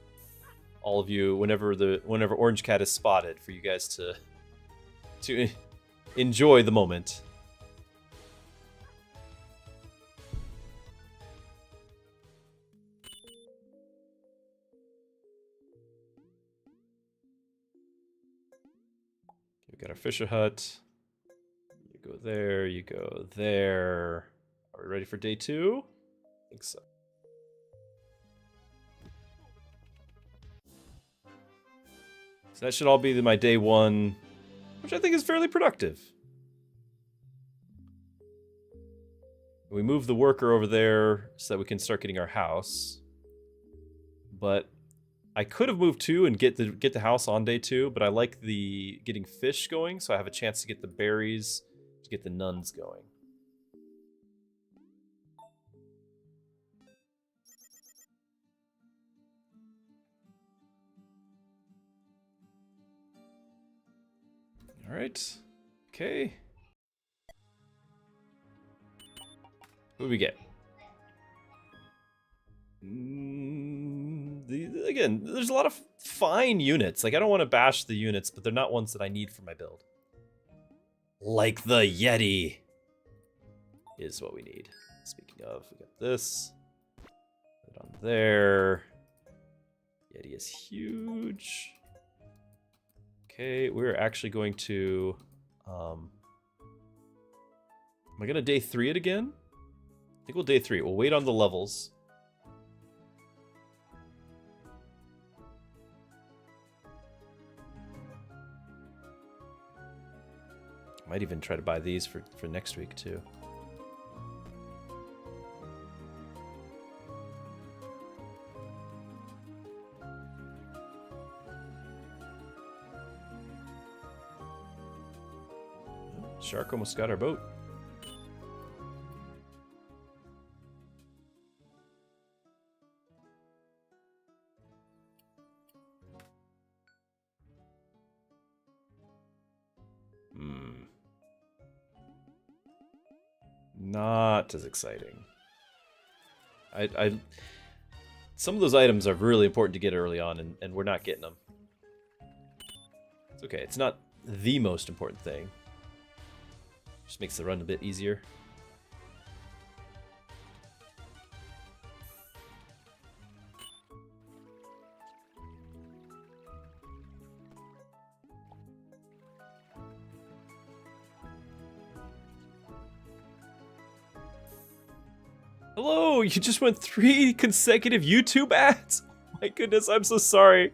all of you whenever orange cat is spotted, for you guys to enjoy the moment. We got our fisher hut. there, you go there. Are we ready for day 2? I think so. So that should all be my day 1, which I think is fairly productive. We move the worker over there so that we can start getting our house. But I could have moved 2 and get the house on day 2, but I like the getting fish going, so I have a chance to get the berries to get the nuns going. All right. Okay. What do we get? Again, there's a lot of fine units. Like, I don't want to bash the units, but they're not ones that I need for my build. Like the Yeti is what we need. Speaking of, we got this. Put it on there. Yeti is huge. Okay, we're actually going to... am I going to day 3 it again? I think we'll day 3. We'll wait on the levels. Might even try to buy these for next week, too. Shark almost got our boat. Not as exciting. Some of those items are really important to get early on, and we're not getting them. It's okay. It's not the most important thing. Just makes the run a bit easier. Hello, you just went 3 consecutive YouTube ads? Oh my goodness, I'm so sorry.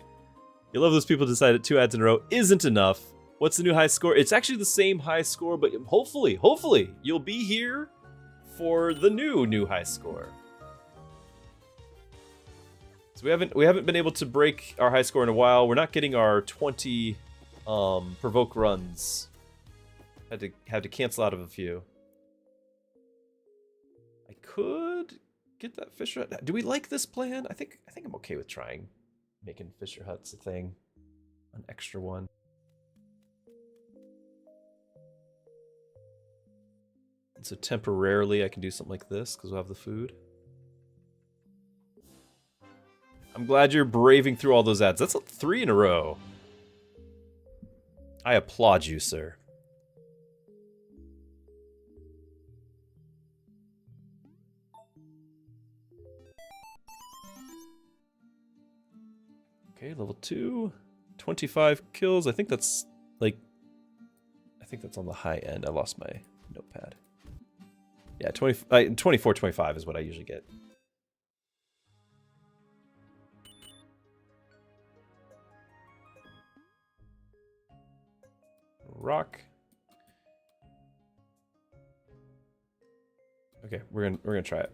You love those people decide that 2 ads in a row isn't enough. What's the new high score? It's actually the same high score, but hopefully, you'll be here for the new high score. So we haven't been able to break our high score in a while. We're not getting our 20 provoke runs. Had to cancel out of a few. I could get that Fisher Hut. Do we like this plan? I think I'm okay with trying making Fisher Huts a thing. An extra one. And so temporarily I can do something like this because we'll have the food. I'm glad you're braving through all those ads. That's 3 in a row. I applaud you, sir. Okay, level 2, 25 kills. I think that's on the high end. I lost my notepad. Yeah, 24, 25 is what I usually get. Rock. Okay, we're gonna try it.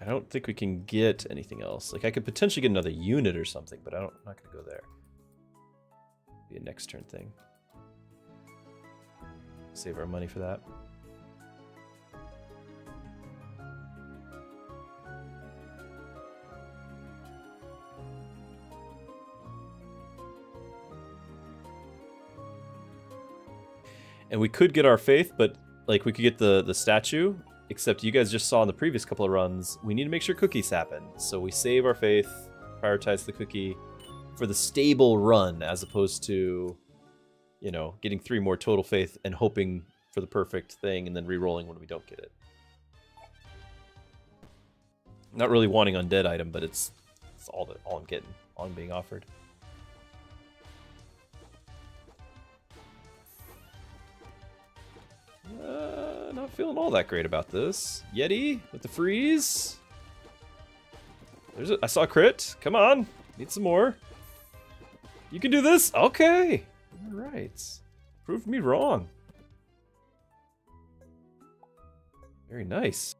I don't think we can get anything else. Like, I could potentially get another unit or something, but I'm not going to go there. Be a next turn thing. Save our money for that. And we could get our faith, but like we could get the statue. Except you guys just saw in the previous couple of runs, we need to make sure cookies happen. So we save our faith, prioritize the cookie for the stable run, as opposed to, you know, getting 3 more total faith and hoping for the perfect thing and then re-rolling when we don't get it. Not really wanting undead item, but it's all I'm getting, all I'm being offered. Not feeling all that great about this. Yeti with the freeze. I saw a crit. Come on, need some more. You can do this. Okay, all right. Proved me wrong. Very nice.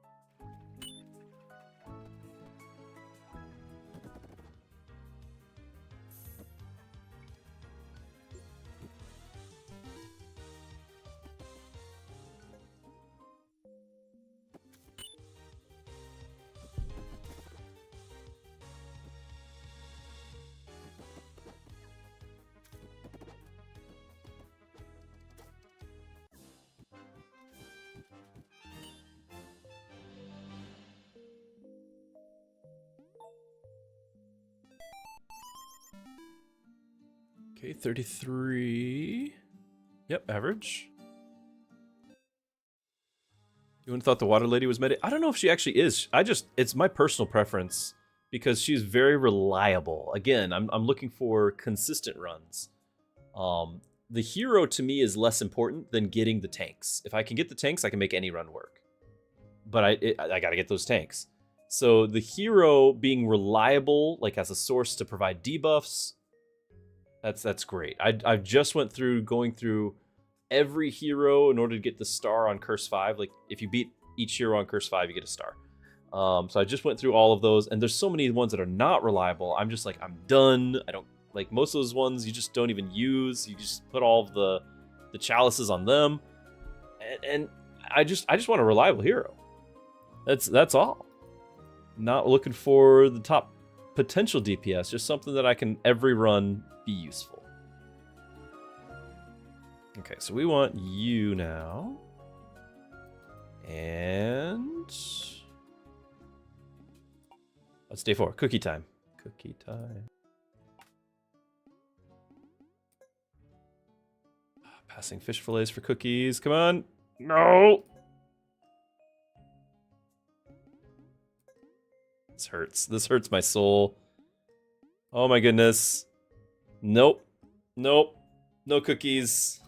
Okay, 33. Yep, average. You wouldn't have thought the water lady was meta. I don't know if she actually is. It's my personal preference because she's very reliable. Again, I'm looking for consistent runs. The hero to me is less important than getting the tanks. If I can get the tanks, I can make any run work. But I gotta get those tanks. So the hero being reliable, like as a source to provide debuffs, that's great. I just went through going through every hero in order to get the star on Curse 5. Like if you beat each hero on Curse 5, you get a star. So I just went through all of those, and there's so many ones that are not reliable. I'm just like, I'm done. I don't like most of those ones. You just don't even use. You just put all of the chalices on them, and I just want a reliable hero. That's all. Not looking for the top potential DPS, just something that I can every run be useful. Okay, so we want you now. And what's day 4? Cookie time. Cookie time. Passing fish fillets for cookies. Come on. No. This hurts. This hurts my soul. Oh my goodness. Nope. Nope. No cookies.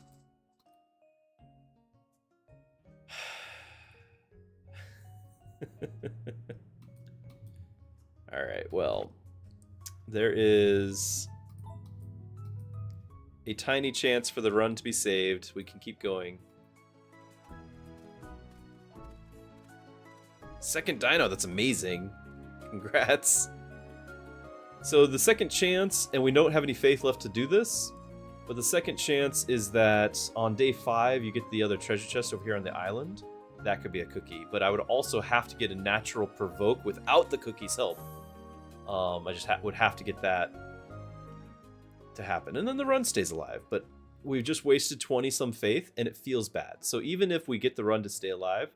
All right, well, there is a tiny chance for the run to be saved. We can keep going. Second dino, that's amazing. Congrats. So the second chance, and we don't have any faith left to do this, but the second chance is that on day 5 you get the other treasure chest over here on the island. That could be a cookie, but I would also have to get a natural provoke without the cookie's help. I just would have to get that to happen, and then the run stays alive. But we've just wasted 20 some faith, and it feels bad. So even if we get the run to stay alive,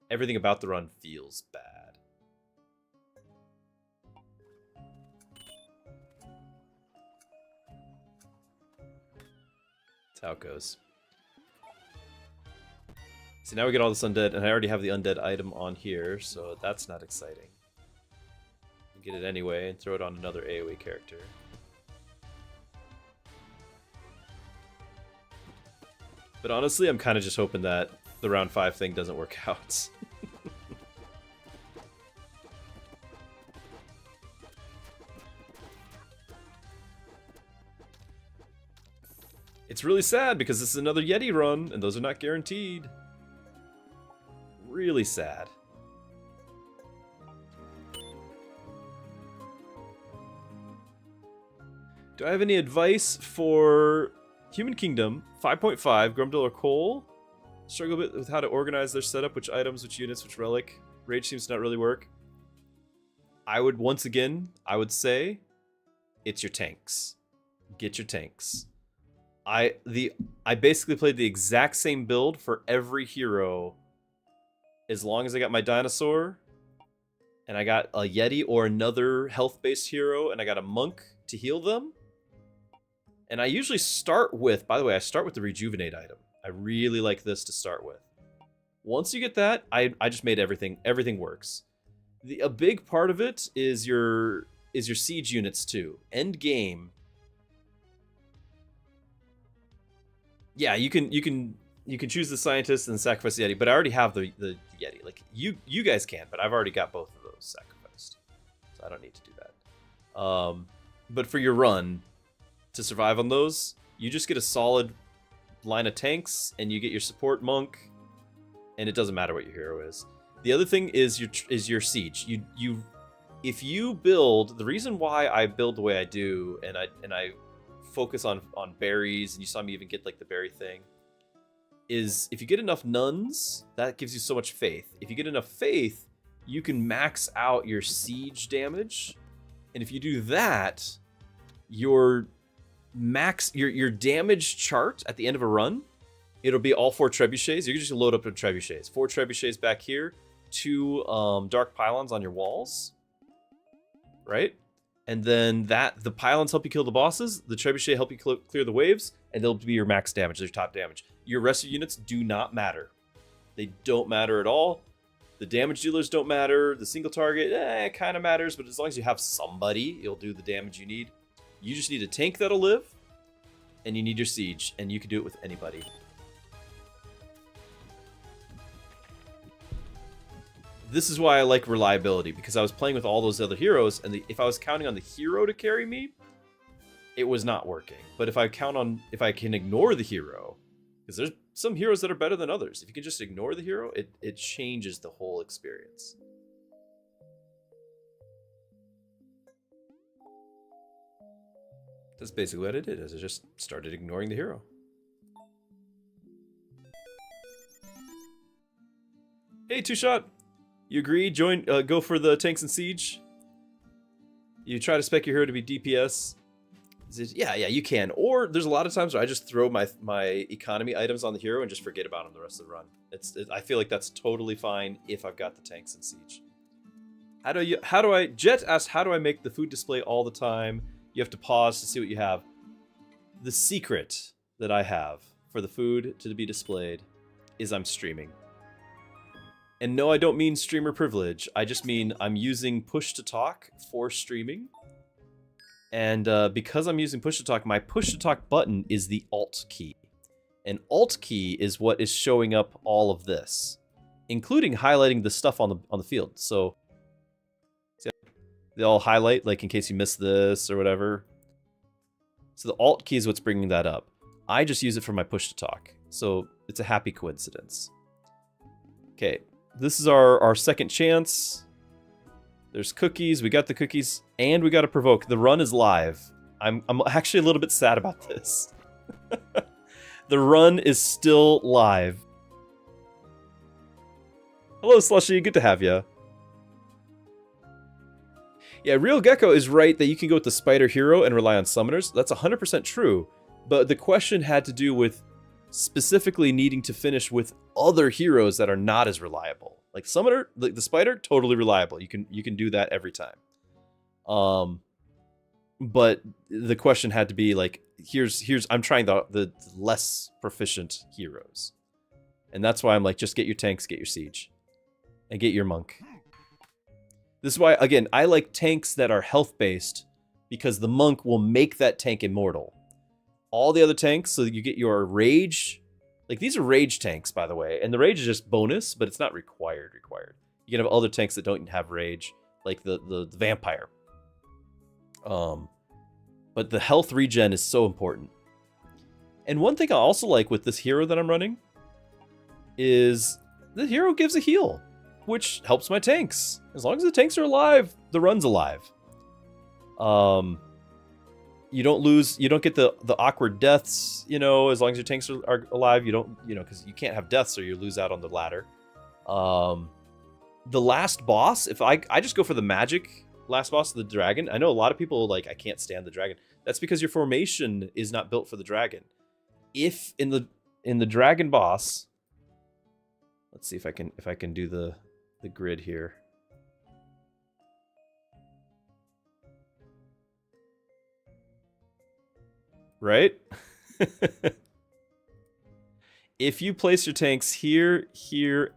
everything about the run feels bad. That's how it goes. So now we get all this undead, and I already have the undead item on here, so that's not exciting. Get it anyway and throw it on another AoE character. But honestly, I'm kind of just hoping that the round 5 thing doesn't work out. It's really sad because this is another Yeti run, and those are not guaranteed. Really sad. Do I have any advice for Human Kingdom 5.5, Grumdel or Cole? Struggle a bit with how to organize their setup, which items, which units, which relic. Rage seems to not really work. I would say it's your tanks. Get your tanks. I basically played the exact same build for every hero as long as I got my dinosaur and I got a Yeti or another health-based hero and I got a monk to heal them. And I usually start with, by the way, I start with the rejuvenate item. I really like this to start with. Once you get that, I just made everything works. A big part of it is your siege units too. End game. Yeah, you can choose the scientist and sacrifice the Yeti, but I already have the Yeti. Like you guys can, but I've already got both of those sacrificed, so I don't need to do that. But for your run to survive on those, you just get a solid line of tanks, and you get your support monk, and it doesn't matter what your hero is. The other thing is your siege. If you build, the reason why I build the way I do, and I focus on berries, and you saw me even get like the berry thing, is if you get enough nuns, that gives you so much faith. If you get enough faith, you can max out your siege damage, and if you do that, your damage chart at the end of a run, it'll be all 4 trebuchets. You can just load up with trebuchets. 4 trebuchets back here, 2 dark pylons on your walls, right? And then the pylons help you kill the bosses, the trebuchet help you clear the waves, and they'll be your max damage, your top damage. Your rest of your units do not matter. They don't matter at all. The damage dealers don't matter. The single target, it kind of matters, but as long as you have somebody, it'll do the damage you need. You just need a tank that'll live, and you need your siege, and you can do it with anybody. This is why I like reliability, because I was playing with all those other heroes, and if I was counting on the hero to carry me, it was not working. But if I can ignore the hero, because there's some heroes that are better than others. If you can just ignore the hero, it changes the whole experience. That's basically what I did, is I just started ignoring the hero. Hey, Two Shot! You agree? Go for the tanks and siege? You try to spec your hero to be DPS? Yeah, you can. Or there's a lot of times where I just throw my economy items on the hero and just forget about him the rest of the run. I feel like that's totally fine if I've got the tanks and siege. Jet asked, how do I make the food display all the time? You have to pause to see what you have. The secret that I have for the food to be displayed is I'm streaming. And no, I don't mean streamer privilege. I just mean I'm using push to talk for streaming. And because I'm using push to talk, my push to talk button is the Alt key. And Alt key is what is showing up all of this, including highlighting the stuff on the field. So see, they all highlight, like in case you missed this or whatever. So the Alt key is what's bringing that up. I just use it for my push to talk. So it's a happy coincidence. Okay. This is our second chance. There's cookies. We got the cookies, and we got to provoke. The run is live. I'm actually a little bit sad about this. The run is still live. Hello, Slushy. Good to have you. Yeah, Real Gecko is right that you can go with the spider hero and rely on summoners. That's 100% true. But the question had to do with specifically needing to finish with other heroes that are not as reliable. Like summoner, the spider, totally reliable. You can do that every time. But the question had to be like, here's I'm trying the less proficient heroes. And that's why I'm like, just get your tanks, get your siege, and get your monk. This is why, again, I like tanks that are health based, because the monk will make that tank immortal. All the other tanks, so that you get your rage. Like, these are rage tanks, by the way. And the rage is just bonus, but it's not required. You can have other tanks that don't have rage, like the vampire. But the health regen is so important. And one thing I also like with this hero that I'm running is the hero gives a heal, which helps my tanks. As long as the tanks are alive, the run's alive. You don't get the awkward deaths, as long as your tanks are alive. You don't, because you can't have deaths or you lose out on the ladder. The last boss, if I just go for the magic last boss, the dragon. I know a lot of people like, I can't stand the dragon. That's because your formation is not built for the dragon. If in the dragon boss, let's see if I can do the grid here. Right? if you place your tanks here, here,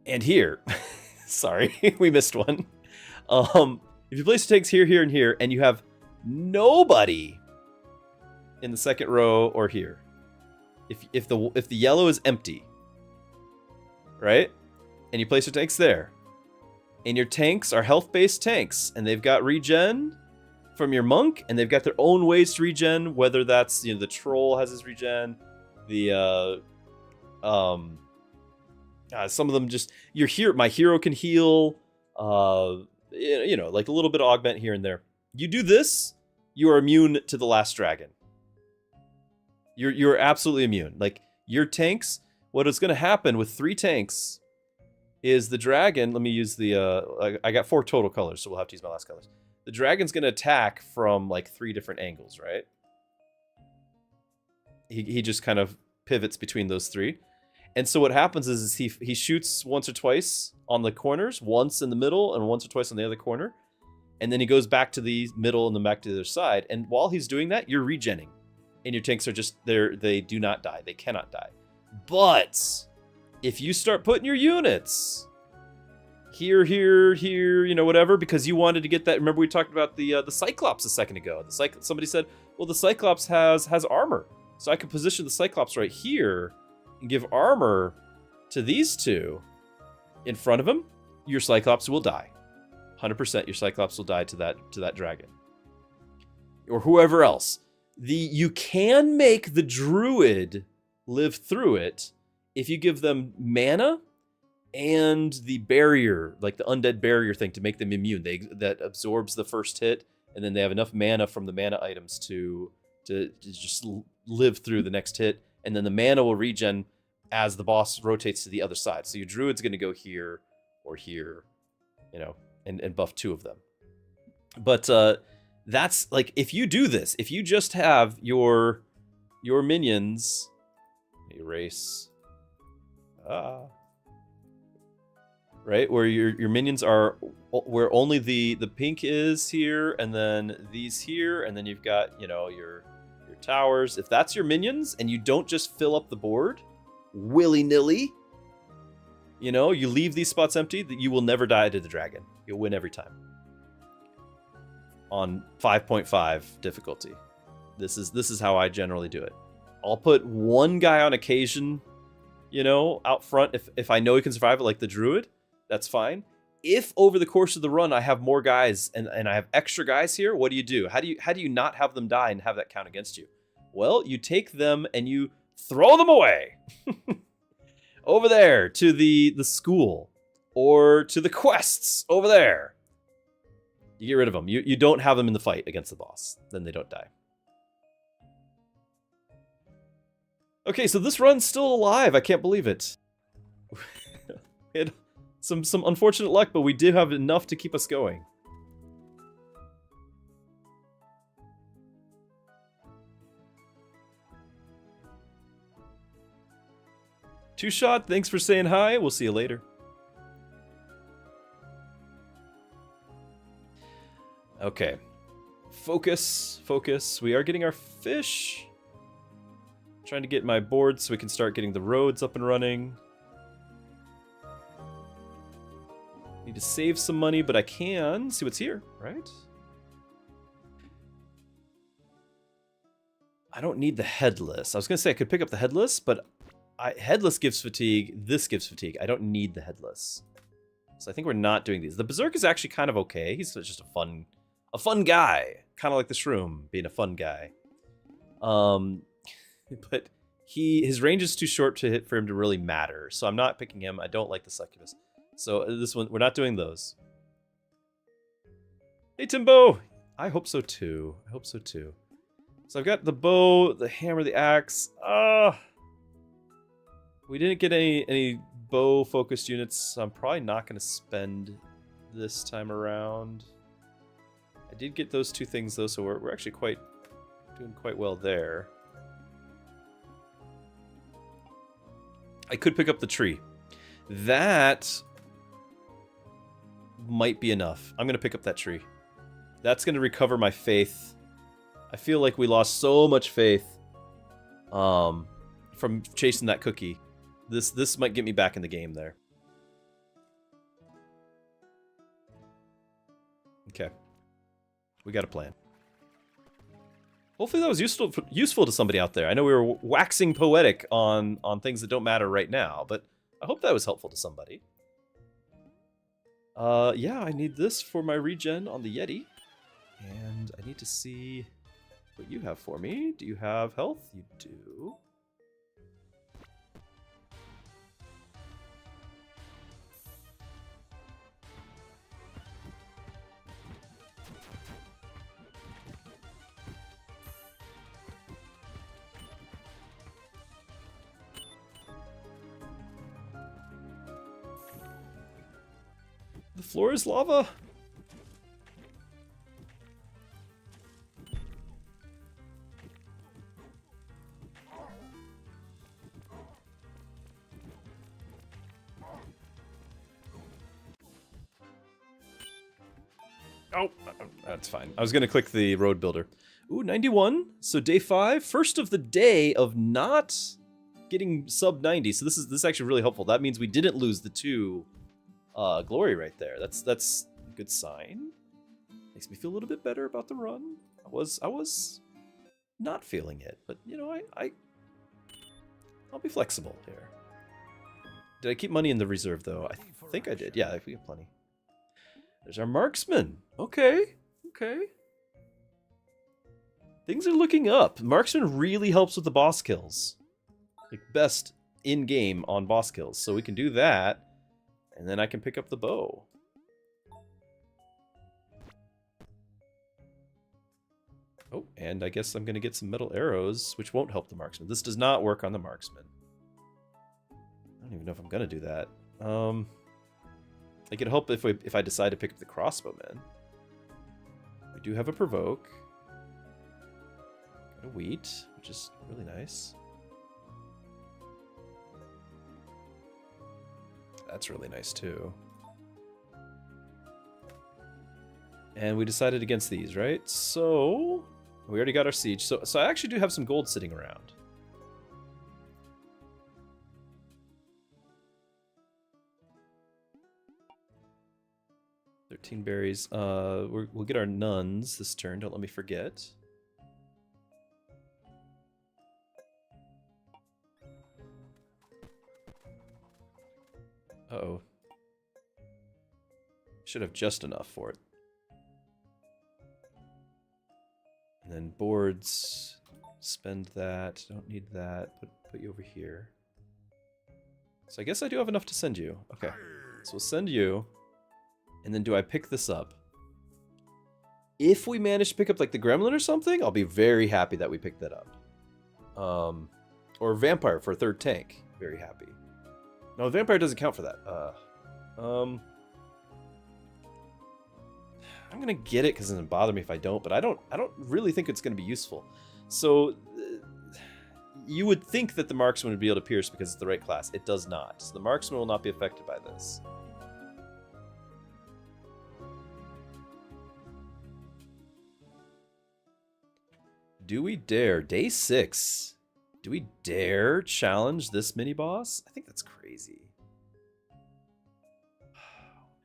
and here. Sorry, we missed one. If you place your tanks here, here, and here, and you have nobody in the second row or here, if the yellow is empty, right, and you place your tanks there, and your tanks are health-based tanks, and they've got regen from your monk, and they've got their own ways to regen, whether that's, you know, the troll has his regen, the some of them just, my hero can heal, you know, like a little bit of augment here and there. You do this, you are immune to the last dragon. You're absolutely immune. Like, your tanks, what is going to happen with 3 tanks is the dragon, let me use the, I got 4 total colors, so we'll have to use my last colors. The dragon's going to attack from, like, 3 different angles, right? He just kind of pivots between those 3. And so what happens is he shoots once or twice on the corners, once in the middle, and once or twice on the other corner. And then he goes back to the middle and then back to the other side. And while he's doing that, you're regenning. And your tanks are just, they do not die. They cannot die. But if you start putting your units here, here, here, you know, whatever, because you wanted to get that. Remember we talked about the Cyclops a second ago. Somebody said, well, the Cyclops has armor. So I could position the Cyclops right here and give armor to these 2 in front of him. Your Cyclops will die. 100% your Cyclops will die to that dragon. Or whoever else. You can make the Druid live through it if you give them mana and the barrier, like the undead barrier thing, to make them immune. That absorbs the first hit, and then they have enough mana from the mana items to just live through the next hit, and then the mana will regen as the boss rotates to the other side. So your Druid's going to go here or here, you know, and buff 2 of them. But that's, like, if you do this, if you just have your minions, erase, right, where your minions are, where only the pink is here, and then these here, and then you've got, you know, your towers. If that's your minions, and you don't just fill up the board willy-nilly, you know, you leave these spots empty, that you will never die to the dragon. You'll win every time. On 5.5 difficulty. This is how I generally do it. I'll put one guy on occasion, you know, out front if I know he can survive it, like the Druid, that's fine. If over the course of the run I have more guys and I have extra guys here, what do? How do you not have them die and have that count against you? Well, you take them and you throw them away. Over there to the school, or to the quests over there. You get rid of them. You don't have them in the fight against the boss. Then they don't die. Okay, so this run's still alive. I can't believe it. We had some unfortunate luck, but we did have enough to keep us going. Two Shot, thanks for saying hi. We'll see you later. Okay. Focus. We are getting our fish. Trying to get my board so we can start getting the roads up and running. Need to save some money, but I can see what's here, right? I don't need the headless. I was going to say I could pick up the headless, but headless gives fatigue. This gives fatigue. I don't need the headless. So I think we're not doing these. The Berserk is actually kind of okay. He's just a fun guy. Kind of like the Shroom being a fun guy. But his range is too short to hit for him to really matter. So I'm not picking him. I don't like the Succubus. So this one, we're not doing those. Hey, Timbo! I hope so too. So I've got the bow, the hammer, the axe. We didn't get any bow-focused units, so I'm probably not going to spend this time around. I did get those 2 things, though, so we're actually doing quite well there. I could pick up the tree. That might be enough. I'm going to pick up that tree. That's going to recover my faith. I feel like we lost so much faith from chasing that cookie. This might get me back in the game there. Okay. We got a plan. Hopefully that was useful to somebody out there. I know we were waxing poetic on things that don't matter right now, but I hope that was helpful to somebody. Yeah, I need this for my regen on the Yeti. And I need to see what you have for me. Do you have health? You do. The floor is lava. Oh, that's fine. I was going to click the road builder. Ooh, 91. So day 5, first of the day of not getting sub 90. So this is actually really helpful. That means we didn't lose the 2 glory right there. That's a good sign. Makes me feel a little bit better about the run. I was not feeling it, but you know, I'll be flexible here. Did I keep money in the reserve though? I think I did. Yeah, we have plenty. There's our marksman. Okay. Things are looking up. Marksman really helps with the boss kills. Like best in game on boss kills. So we can do that. And then I can pick up the bow. Oh, and I guess I'm going to get some metal arrows, which won't help the marksman. This does not work on the marksman. I don't even know if I'm going to do that. It could help if I decide to pick up the crossbowman. We do have a provoke. Got a wheat, which is really nice. That's really nice too. And we decided against these, right? So we already got our siege. So I actually do have some gold sitting around. Berries. We'll get our nuns this turn. Don't let me forget. Uh-oh. Should have just enough for it. And then boards. Spend that. Don't need that. Put you over here. So I guess I do have enough to send you. Okay. So we'll send you. And then do I pick this up? If we manage to pick up like the gremlin or something, I'll be very happy that we picked that up. Or vampire for a 3rd tank. Very happy. No, vampire doesn't count for that. I'm gonna get it because it doesn't bother me if I don't, but I don't really think it's gonna be useful. So you would think that the marksman would be able to pierce because it's the right class. It does not. So the marksman will not be affected by this. Do we dare? Day 6. Do we dare challenge this mini-boss? I think that's crazy.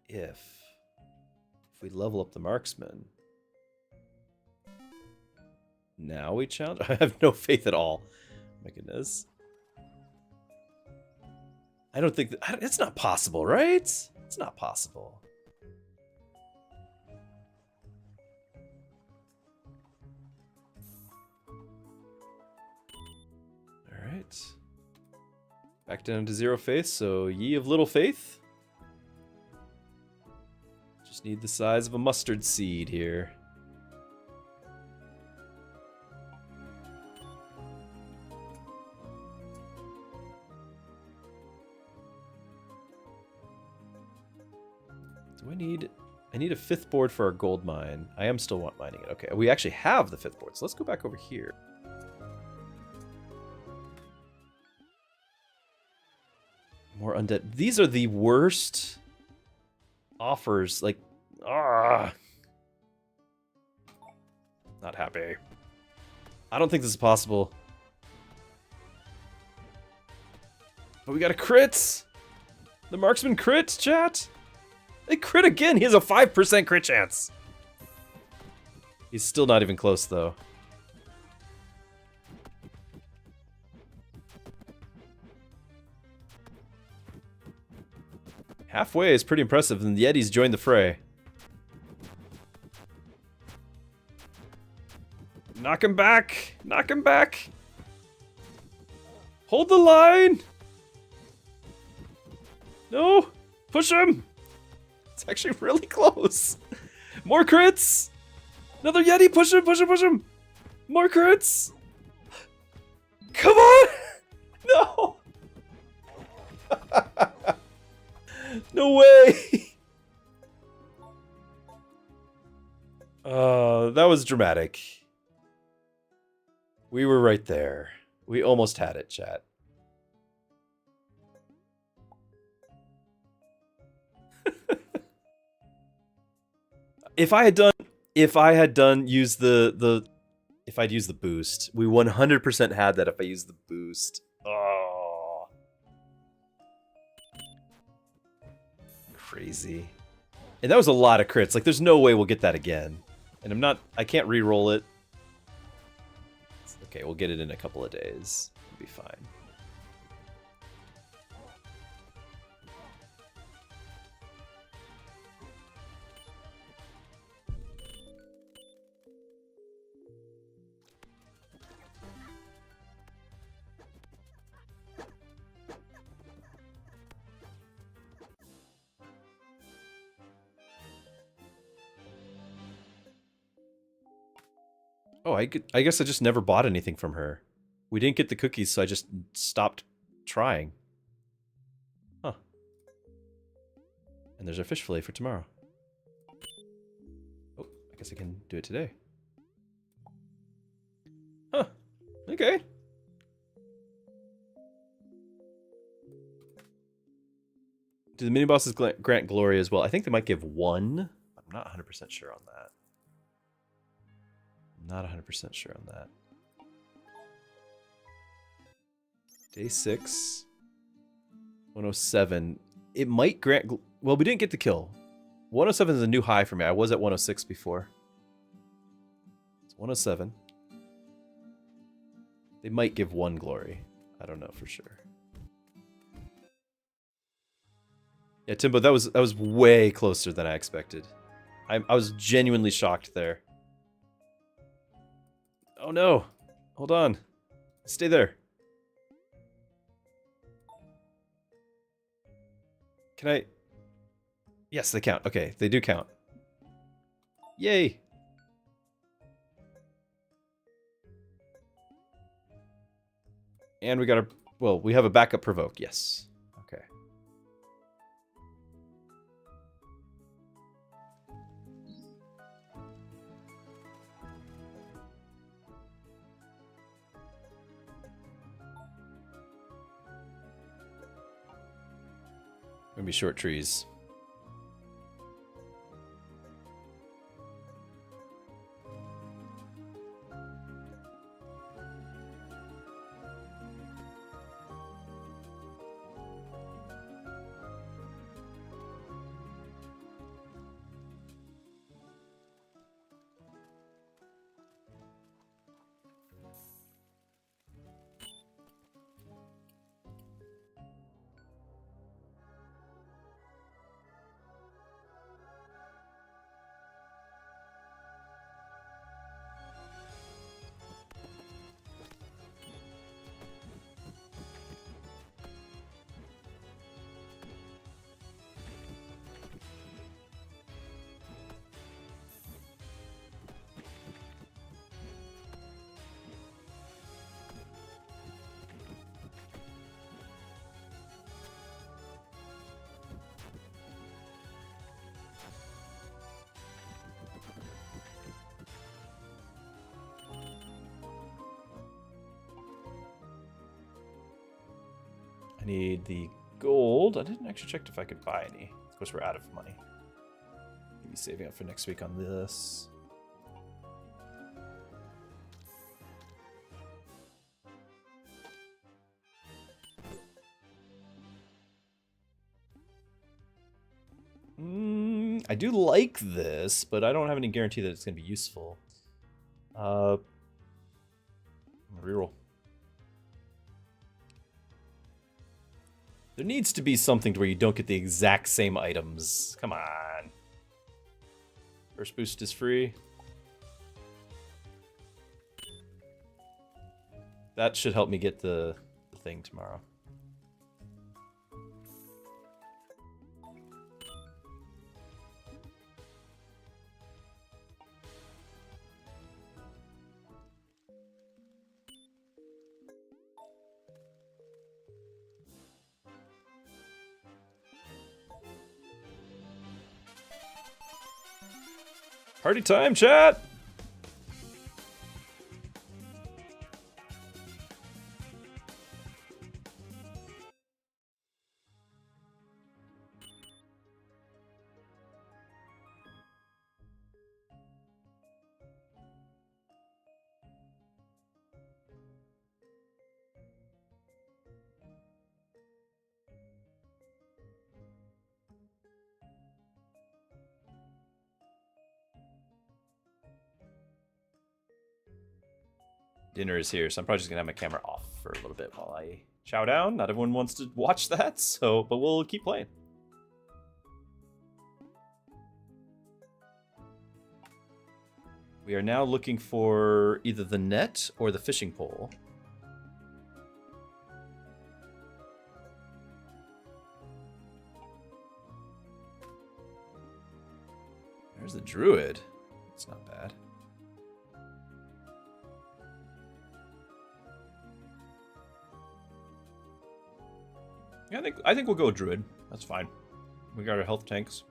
If we level up the marksman. Now we challenge? I have no faith at all. My goodness. I don't think that... It's not possible, right? It's not possible. Alright. Back down to 0 faith, so ye of little faith. Just need the size of a mustard seed here. Do I need... I need a 5th board for our gold mine. I am still mining it. Okay, we actually have the 5th board, so let's go back over here. More undead. These are the worst offers. Like, ah. Not happy. I don't think this is possible. But we got a crit! The marksman crit, chat! They crit again! He has a 5% crit chance! He's still not even close, though. Halfway is pretty impressive, and the Yetis joined the fray. Knock him back! Knock him back! Hold the line! No! Push him! It's actually really close. More crits! Another Yeti! Push him! Push him! Push him! More crits! Come on! No! No way! That was dramatic. We were right there. We almost had it, chat. If I'd used the boost, we 100% had that if I used the boost. Oh. Crazy. And that was a lot of crits. Like, there's no way we'll get that again. And I can't re-roll it. Okay, we'll get it in a couple of days. It'll be fine. Oh, I guess I just never bought anything from her. We didn't get the cookies, so I just stopped trying. Huh. And there's our fish fillet for tomorrow. Oh, I guess I can do it today. Huh. Okay. Do the mini-bosses grant glory as well? I think they might give one. I'm not 100% sure on that. Not 100% sure on that. Day 6. 107. It might grant... Well, we didn't get the kill. 107 is a new high for me. I was at 106 before. It's 107. They might give one glory. I don't know for sure. Yeah, Timbo, that was way closer than I expected. I was genuinely shocked there. Oh no! Hold on. Stay there. Can I... Yes, they count. Okay, they do count. Yay! And we got a... Well, we have a backup provoke, yes. Okay. Gonna be short trees. Need the gold. I didn't actually check if I could buy any. Of course, we're out of money. Maybe saving up for next week on this. I do like this, but I don't have any guarantee that it's going to be useful. Reroll. There needs to be something to where you don't get the exact same items. Come on. First boost is free. That should help me get the thing tomorrow. Party time, chat! Dinner is here, so I'm probably just gonna have my camera off for a little bit while I chow down. Not everyone wants to watch that, so but we'll keep playing. We are now looking for either the net or the fishing pole. There's the druid. It's not bad. Yeah, I think we'll go druid. That's fine. We got our health tanks.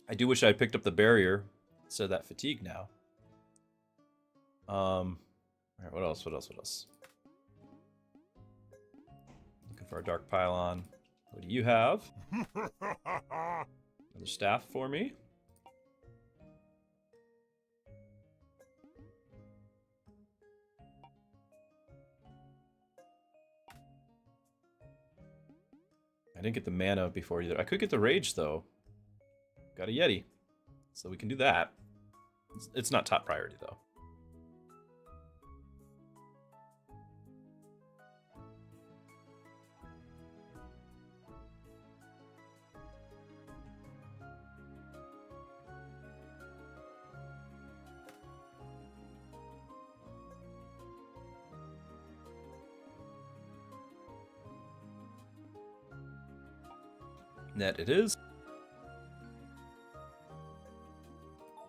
I do wish I had picked up the barrier instead of that fatigue now. Alright, what else? What else? Looking for a dark pylon. What do you have? Another staff for me. I didn't get the mana before either. I could get the rage though. Got a Yeti. So we can do that. It's not top priority though. Net it is.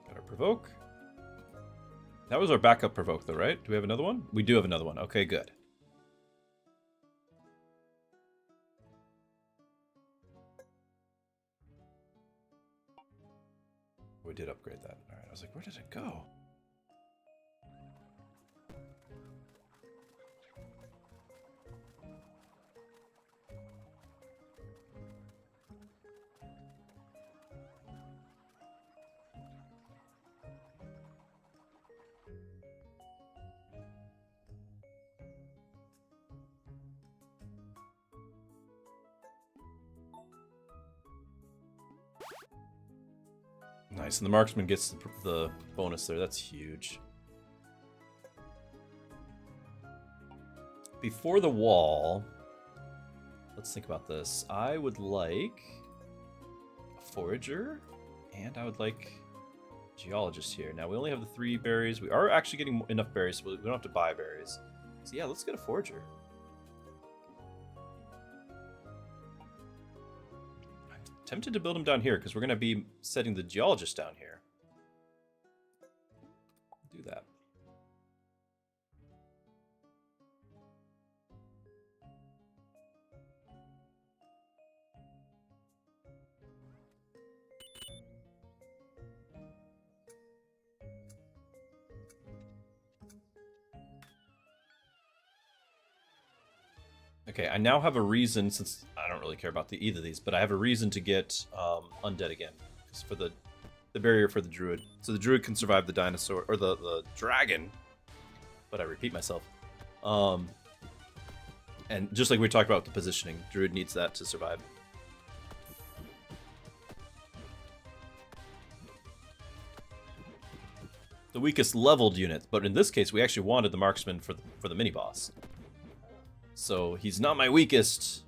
Got our provoke. That was our backup provoke though, right? Do we have another one? We do have another one. Okay, good. We did upgrade that. All right, I was like, where did it go? Nice, and the marksman gets the bonus there. That's huge. Before the wall, let's think about this. I would like a forager, and I would like a geologist here. Now, we only have the 3 berries. We are actually getting enough berries, so we don't have to buy berries. So yeah, let's get a forager. Tempted to build him down here because we're going to be setting the geologist down here. Do that. Okay, I now have a reason, since I don't really care about either of these, but I have a reason to get Undead again. Because for the barrier for the Druid. So the Druid can survive the dinosaur, or the dragon. But I repeat myself. And just like we talked about the positioning, Druid needs that to survive. The weakest leveled unit, but in this case we actually wanted the marksman for the mini boss. So he's not my weakest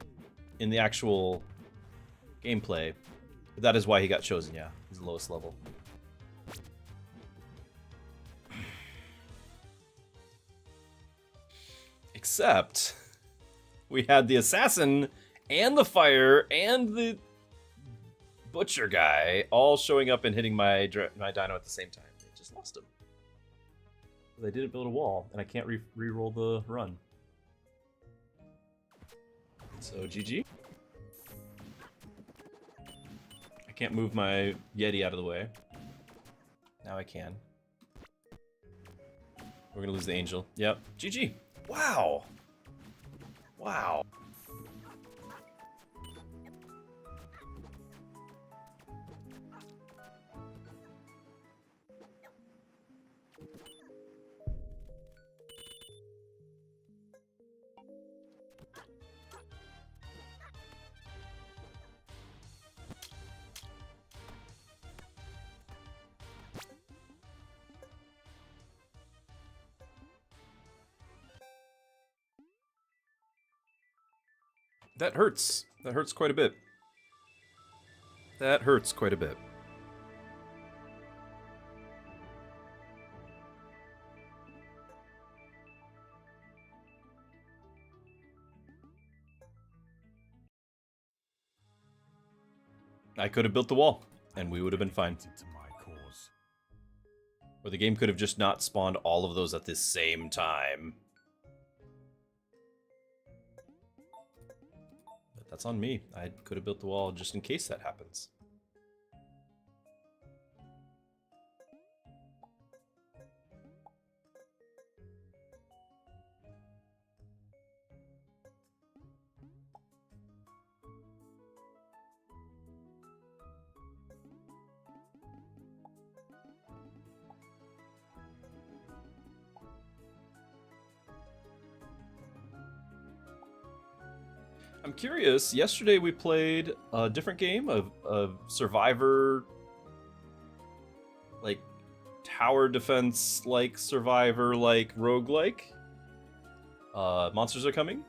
in the actual gameplay, but that is why he got chosen. Yeah, he's the lowest level. Except we had the assassin and the fire and the butcher guy all showing up and hitting my dino at the same time. I just lost him. They didn't build a wall, and I can't re-roll the run. So GG. I can't move my Yeti out of the way. Now I can. We're gonna lose the angel. Yep. GG. Wow. Wow. That hurts. That hurts quite a bit. That hurts quite a bit. I could have built the wall, and we would have been fine. Or the game could have just not spawned all of those at the same time. That's on me. I could have built the wall just in case that happens. I'm curious, yesterday we played a different game of Survivor, like tower defense, like Survivor, like roguelike. Monsters are coming,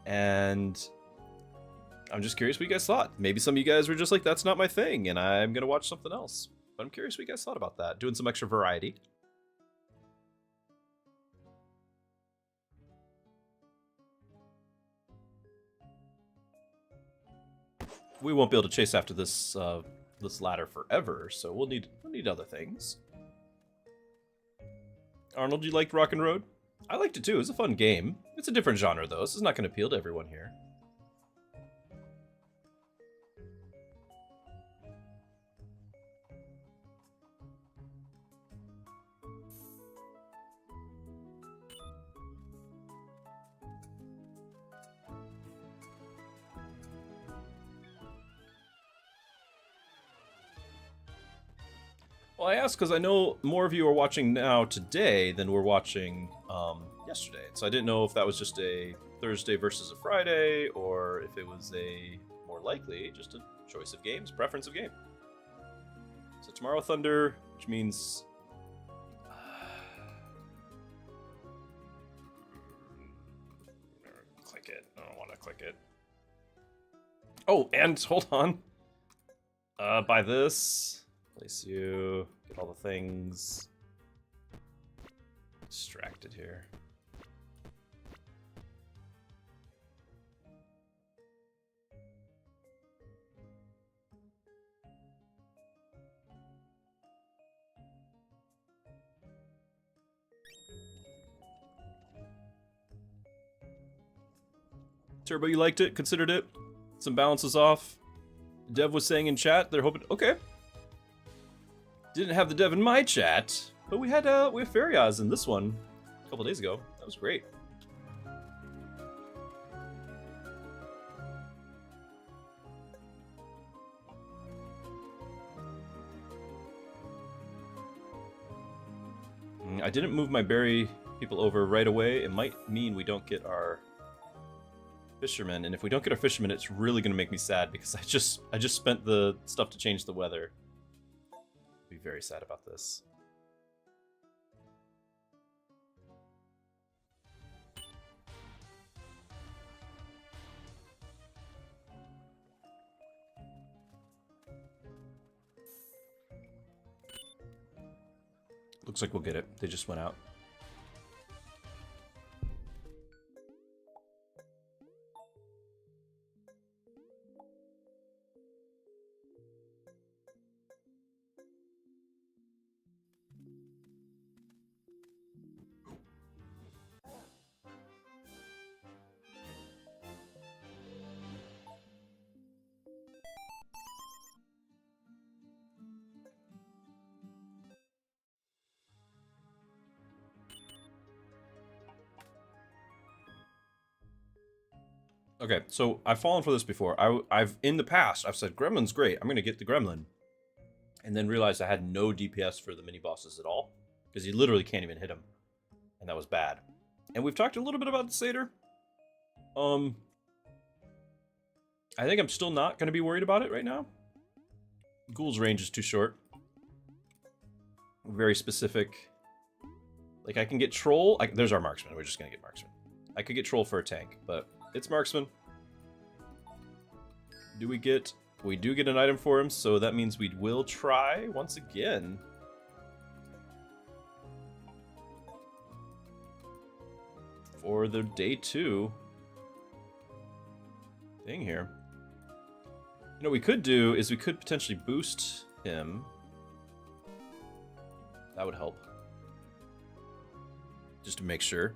and I'm just curious what you guys thought. Maybe some of you guys were just like, that's not my thing, and I'm gonna watch something else. But I'm curious what you guys thought about that, doing some extra variety. We won't be able to chase after this this ladder forever, so we'll need other things. Arnold, you liked Rock and Road? I liked it too. It was a fun game. It's a different genre though. This is not going to appeal to everyone here. Well, I asked because I know more of you are watching now today than were watching yesterday. So I didn't know if that was just a Thursday versus a Friday, or if it was a more likely just a choice of games, preference of game. So tomorrow Thunder, which means click it. I don't want to click it. Oh, and hold on. Buy this. Place you, get all the things. Distracted here. Turbo, you liked it? Considered it? Some balances off? Dev was saying in chat they're hoping. Okay. Didn't have the dev in my chat, but we had Fariaz in this one a couple days ago. That was great. I didn't move my berry people over right away. It might mean we don't get our fishermen, and if we don't get our fishermen, it's really going to make me sad because I just spent the stuff to change the weather. I'll be very sad about this. Looks like we'll get it. They just went out. Okay, so I've fallen for this before. I've in the past, I've said Gremlin's great. I'm gonna get the Gremlin, and then realized I had no DPS for the mini bosses at all because you literally can't even hit him, and that was bad. And we've talked a little bit about the Satyr. I think I'm still not gonna be worried about it right now. Ghoul's range is too short. Very specific. Like I can get Troll. There's our Marksman. We're just gonna get Marksman. I could get Troll for a tank, but it's Marksman. Do we get... We do get an item for him, so that means we will try once again. For the day 2 thing here. You know what we could do is we could potentially boost him. That would help. Just to make sure.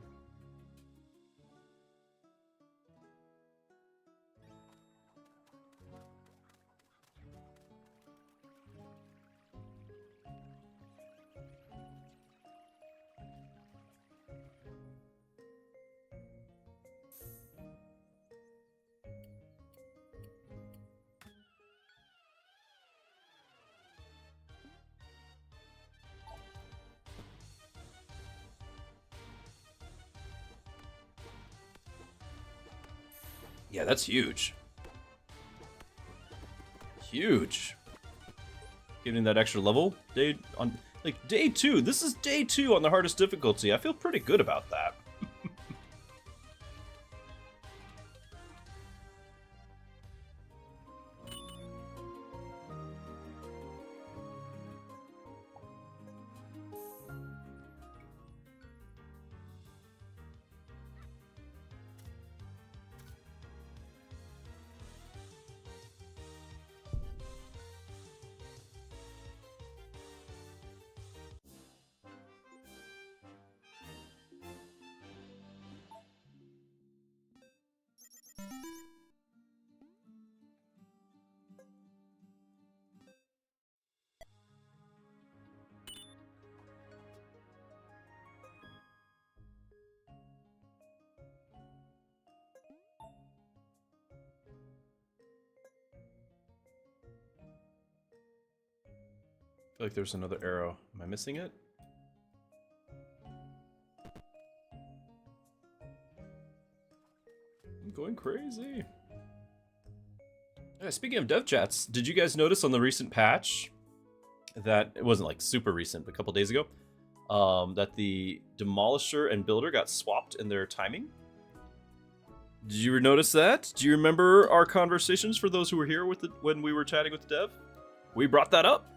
Yeah, that's huge. Huge. Getting that extra level day on like day 2. This is day 2 on the hardest difficulty. I feel pretty good about that. I feel like there's another arrow. Am I missing it? I'm going crazy. Yeah, speaking of dev chats, did you guys notice on the recent patch that it wasn't like super recent, but a couple days ago, that the Demolisher and Builder got swapped in their timing? Did you notice that? Do you remember our conversations for those who were here with when we were chatting with the dev? We brought that up.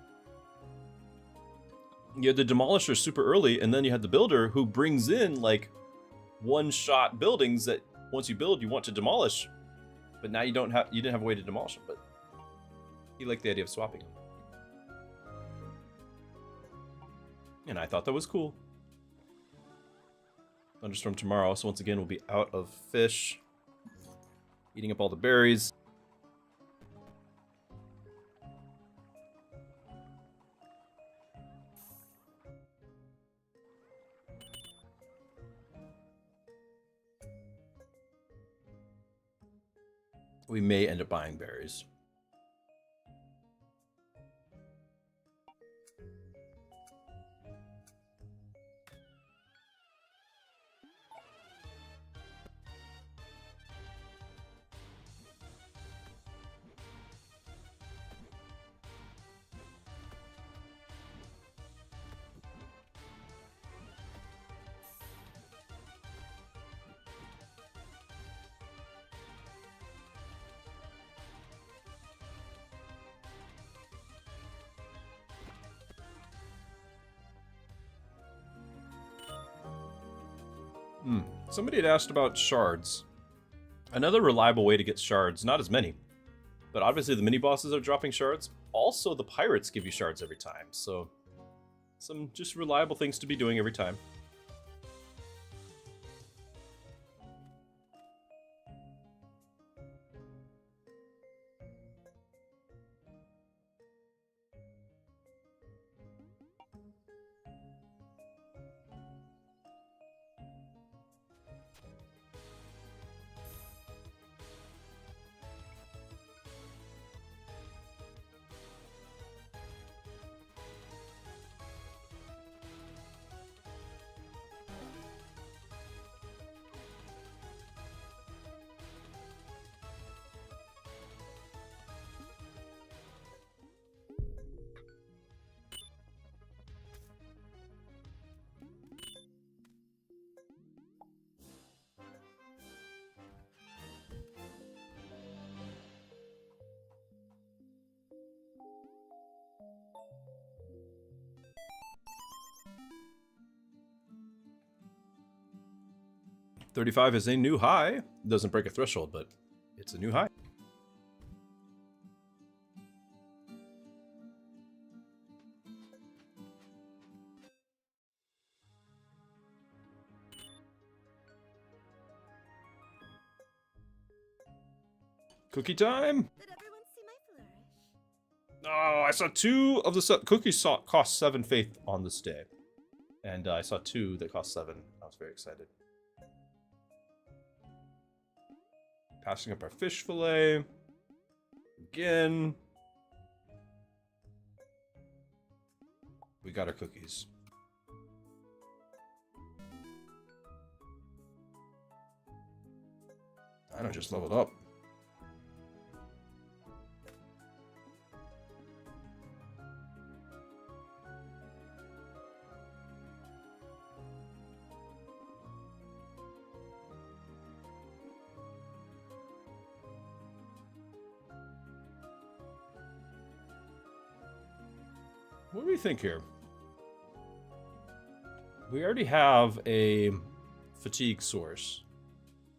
You had the Demolisher super early, and then you had the Builder who brings in like one-shot buildings that once you build, you want to demolish, but now you didn't have a way to demolish them. But he liked the idea of swapping them, and I thought that was cool. Thunderstorm tomorrow, so once again we'll be out of fish, eating up all the berries. We may end up buying berries. Somebody had asked about shards. Another reliable way to get shards, not as many, but obviously the mini-bosses are dropping shards. Also, the pirates give you shards every time, so some just reliable things to be doing every time. $35 is a new high. It doesn't break a threshold, but it's a new high. Cookie time! Did everyone see my flourish? Oh, I saw 2 of the cookies cost 7 faith on this day. And I saw 2 that cost 7. I was very excited. Passing up our fish fillet. Again. We got our cookies. I just leveled up. What do we think here? We already have a fatigue source,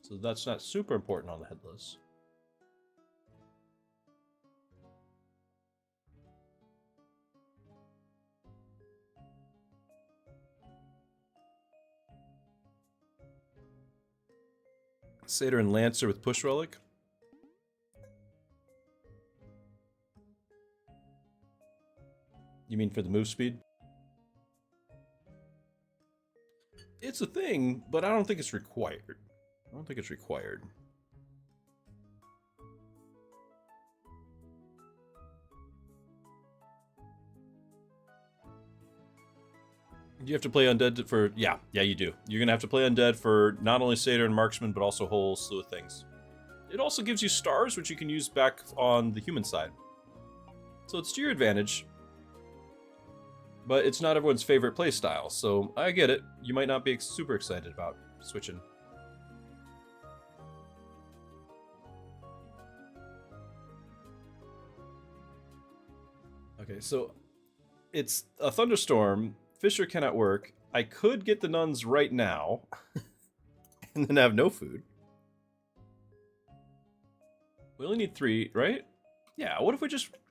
so that's not super important on the headless. Satyr and Lancer with push relic. You mean for the move speed? It's a thing, but I don't think it's required. I don't think it's required. You have to play Undead for... Yeah, you do. You're going to have to play Undead for not only Satyr and Marksman, but also a whole slew of things. It also gives you stars, which you can use back on the human side. So it's to your advantage. But it's not everyone's favorite playstyle, so I get it. You might not be super excited about switching. Okay, so it's a thunderstorm. Fisher cannot work. I could get the nuns right now and then have no food. We only need 3, right? Yeah, what if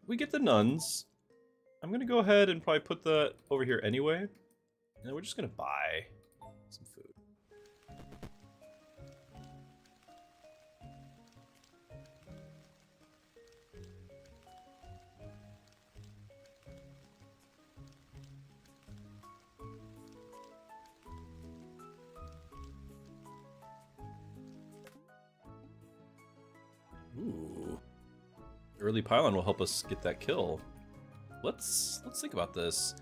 we get the nuns? I'm gonna go ahead and probably put that over here anyway. And then we're just gonna buy some food. Ooh. Early pylon will help us get that kill. Let's think about this,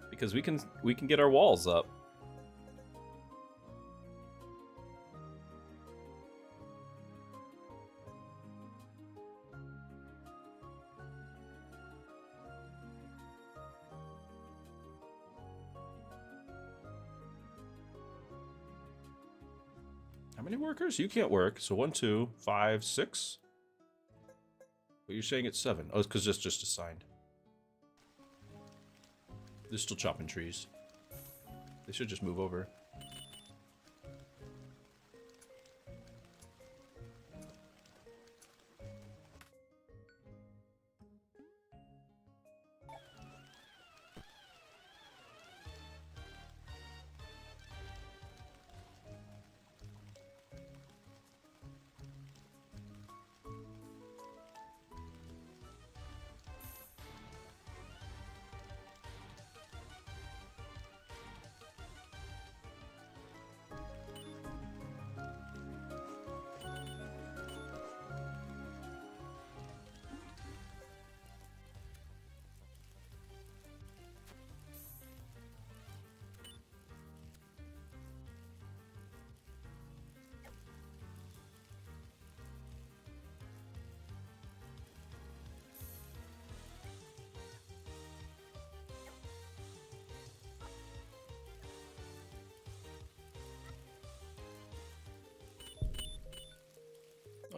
because we can get our walls up. How many workers? You can't work. So 1, 2, 5, 6. But you're saying it's 7. Oh, it's because it's just assigned. They're still chopping trees. They should just move over.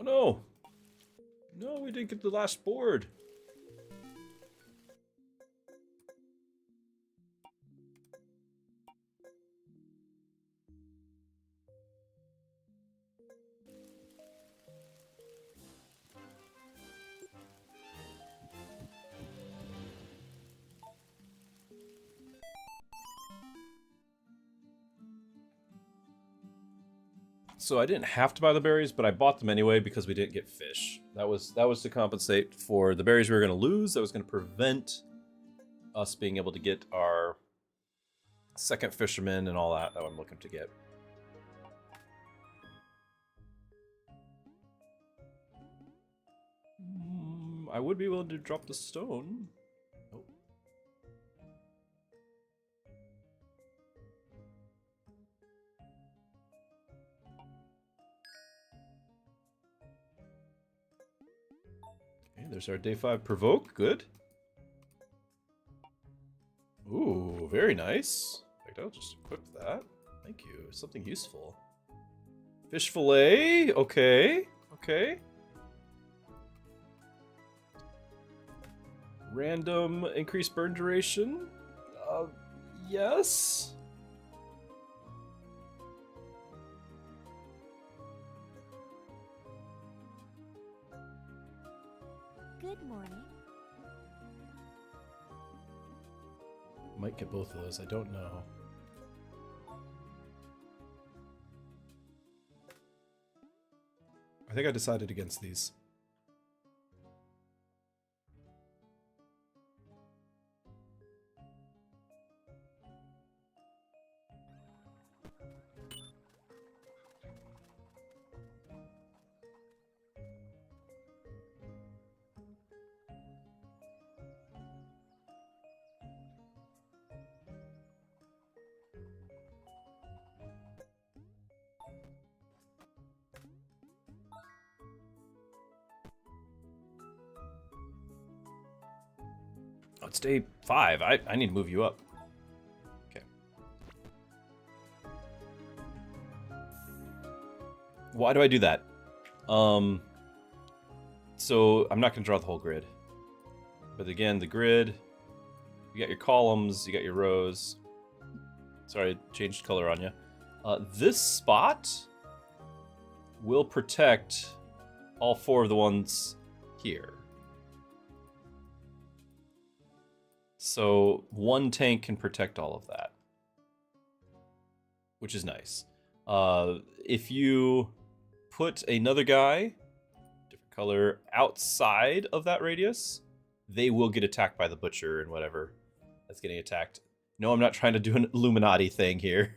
no. No, we didn't get the last board. So I didn't have to buy the berries, but I bought them anyway because we didn't get fish. That was to compensate for the berries we were going to lose. That was going to prevent us being able to get our second fisherman and all that I'm looking to get. I would be willing to drop the stone. Oh. Okay, there's our day 5 provoke. Good. Ooh, very nice. In fact, I'll just equip that. Thank you. Something useful. Fish fillet. Okay. Okay. Random increased burn duration. Yes. Good morning. Might get both of those. I don't know. I think I decided against these. Oh, it's day 5. I need to move you up. Okay. Why do I do that? So I'm not going to draw the whole grid. But again, the grid, you got your columns, you got your rows. Sorry, I changed color on you. This spot will protect all 4 of the ones here. So 1 tank can protect all of that, which is nice. If you put another guy, different color, outside of that radius, they will get attacked by the butcher and whatever that's getting attacked. No, I'm not trying to do an Illuminati thing here.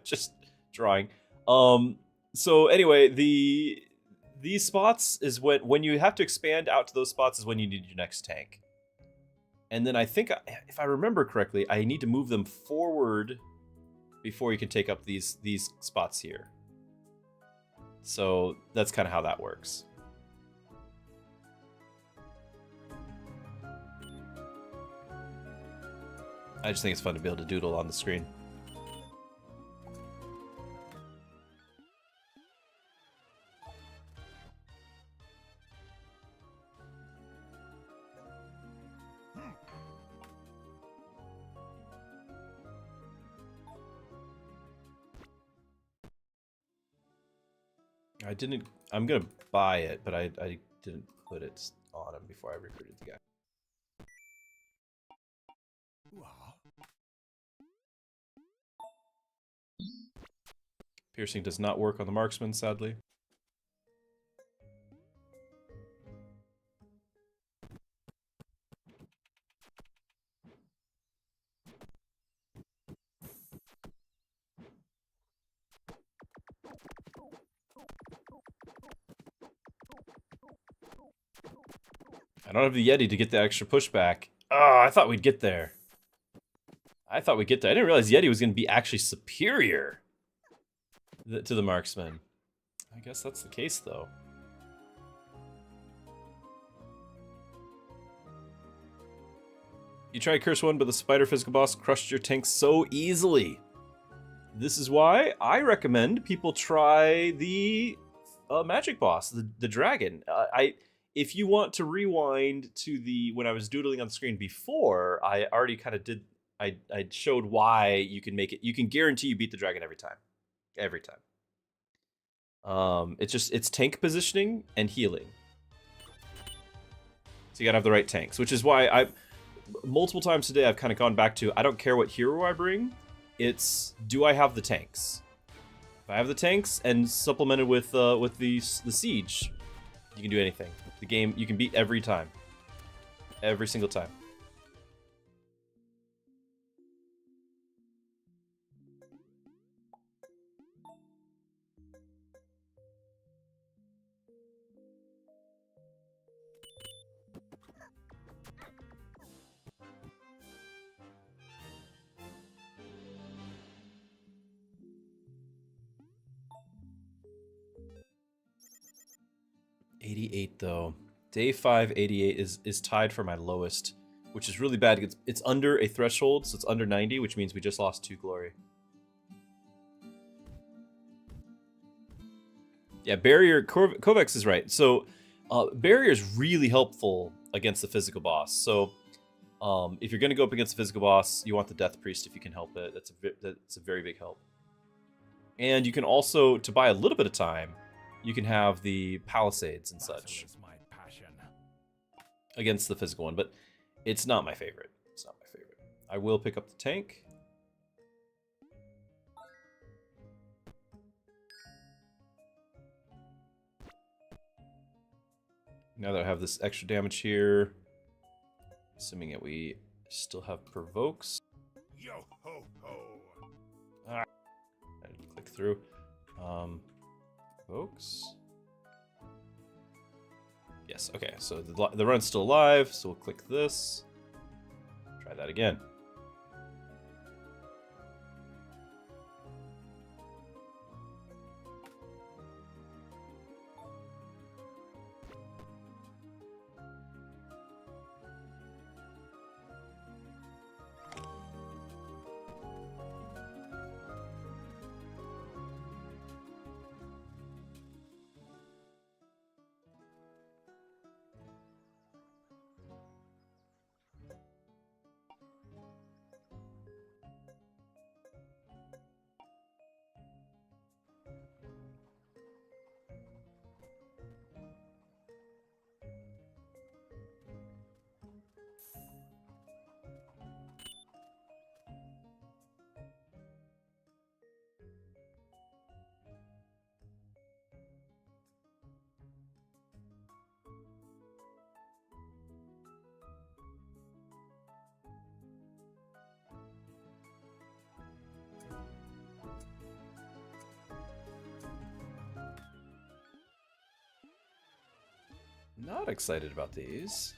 Just drawing. So anyway, these spots is when you have to expand out to those spots is when you need your next tank. And then I think, if I remember correctly, I need to move them forward before you can take up these spots here. So that's kind of how that works. I just think it's fun to be able to doodle on the screen. I'm gonna buy it, but I didn't put it on him before I recruited the guy. Piercing does not work on the marksman, sadly. I don't have the Yeti to get the extra pushback. Oh, I thought we'd get there. I didn't realize Yeti was going to be actually superior to the marksman. I guess that's the case, though. You tried Curse 1, but the Spider Physical Boss crushed your tank so easily. This is why I recommend people try the magic boss, the dragon. If you want to rewind to the when I was doodling on the screen before, I already kind of did. I showed why you can make it. You can guarantee you beat the dragon every time, every time. It's tank positioning and healing. So you gotta have the right tanks, which is why I multiple times today I've kind of gone back to I don't care what hero I bring. It's do I have the tanks? If I have the tanks and supplemented with the siege, you can do anything. The game you can beat every time, every single time. $88 though. Day 5, 88 is tied for my lowest, which is really bad. It's under a threshold, so it's under 90, which means we just lost 2 glory. Yeah, barrier. Kovacs is right. So barrier is really helpful against the physical boss. So if you're going to go up against the physical boss, you want the Death Priest if you can help it. That's a very big help. And you can also, to buy a little bit of time, you can have the Palisades and such against the physical one, but it's not my favorite. It's not my favorite. I will pick up the tank. Now that I have this extra damage here, assuming that we still have provokes. Yo ho ho. I didn't click through. Provokes. Yes, okay, so the run's still alive, so we'll click this. Try that again. Not excited about these.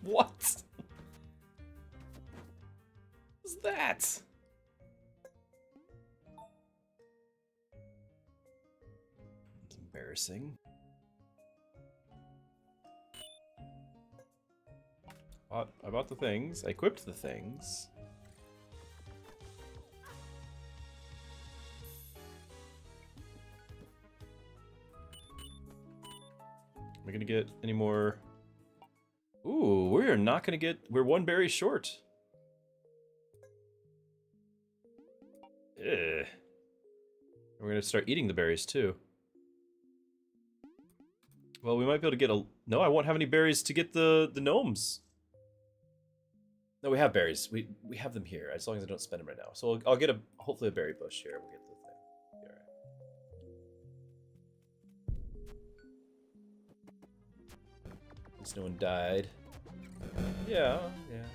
What? What's that? It's embarrassing. I bought the things. I equipped the things. Am I gonna get any more? Ooh, we're not gonna get. We're 1 berry short. Ugh. We're gonna start eating the berries too. Well, we might be able to get a. No, I won't have any berries to get the gnomes. No, we have berries. We have them here as long as I don't spend them right now. So I'll get hopefully a berry bush here. We'll get the thing. All right. At least no one died. Yeah, yeah.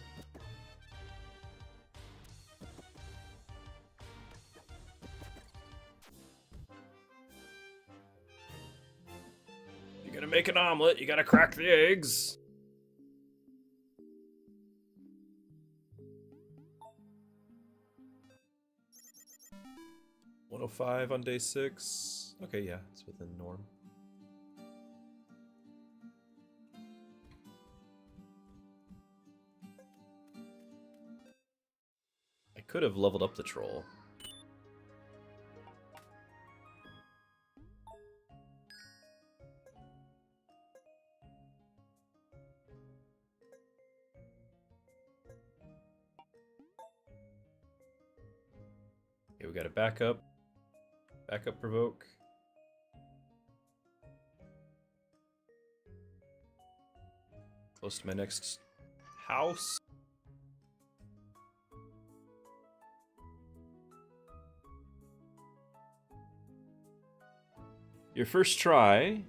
Gonna make an omelet, you gotta crack the eggs. $105 on day 6. Okay, yeah, it's within norm. I could have leveled up the troll. Okay, we got a backup. Backup provoke. Close to my next house. Your first try,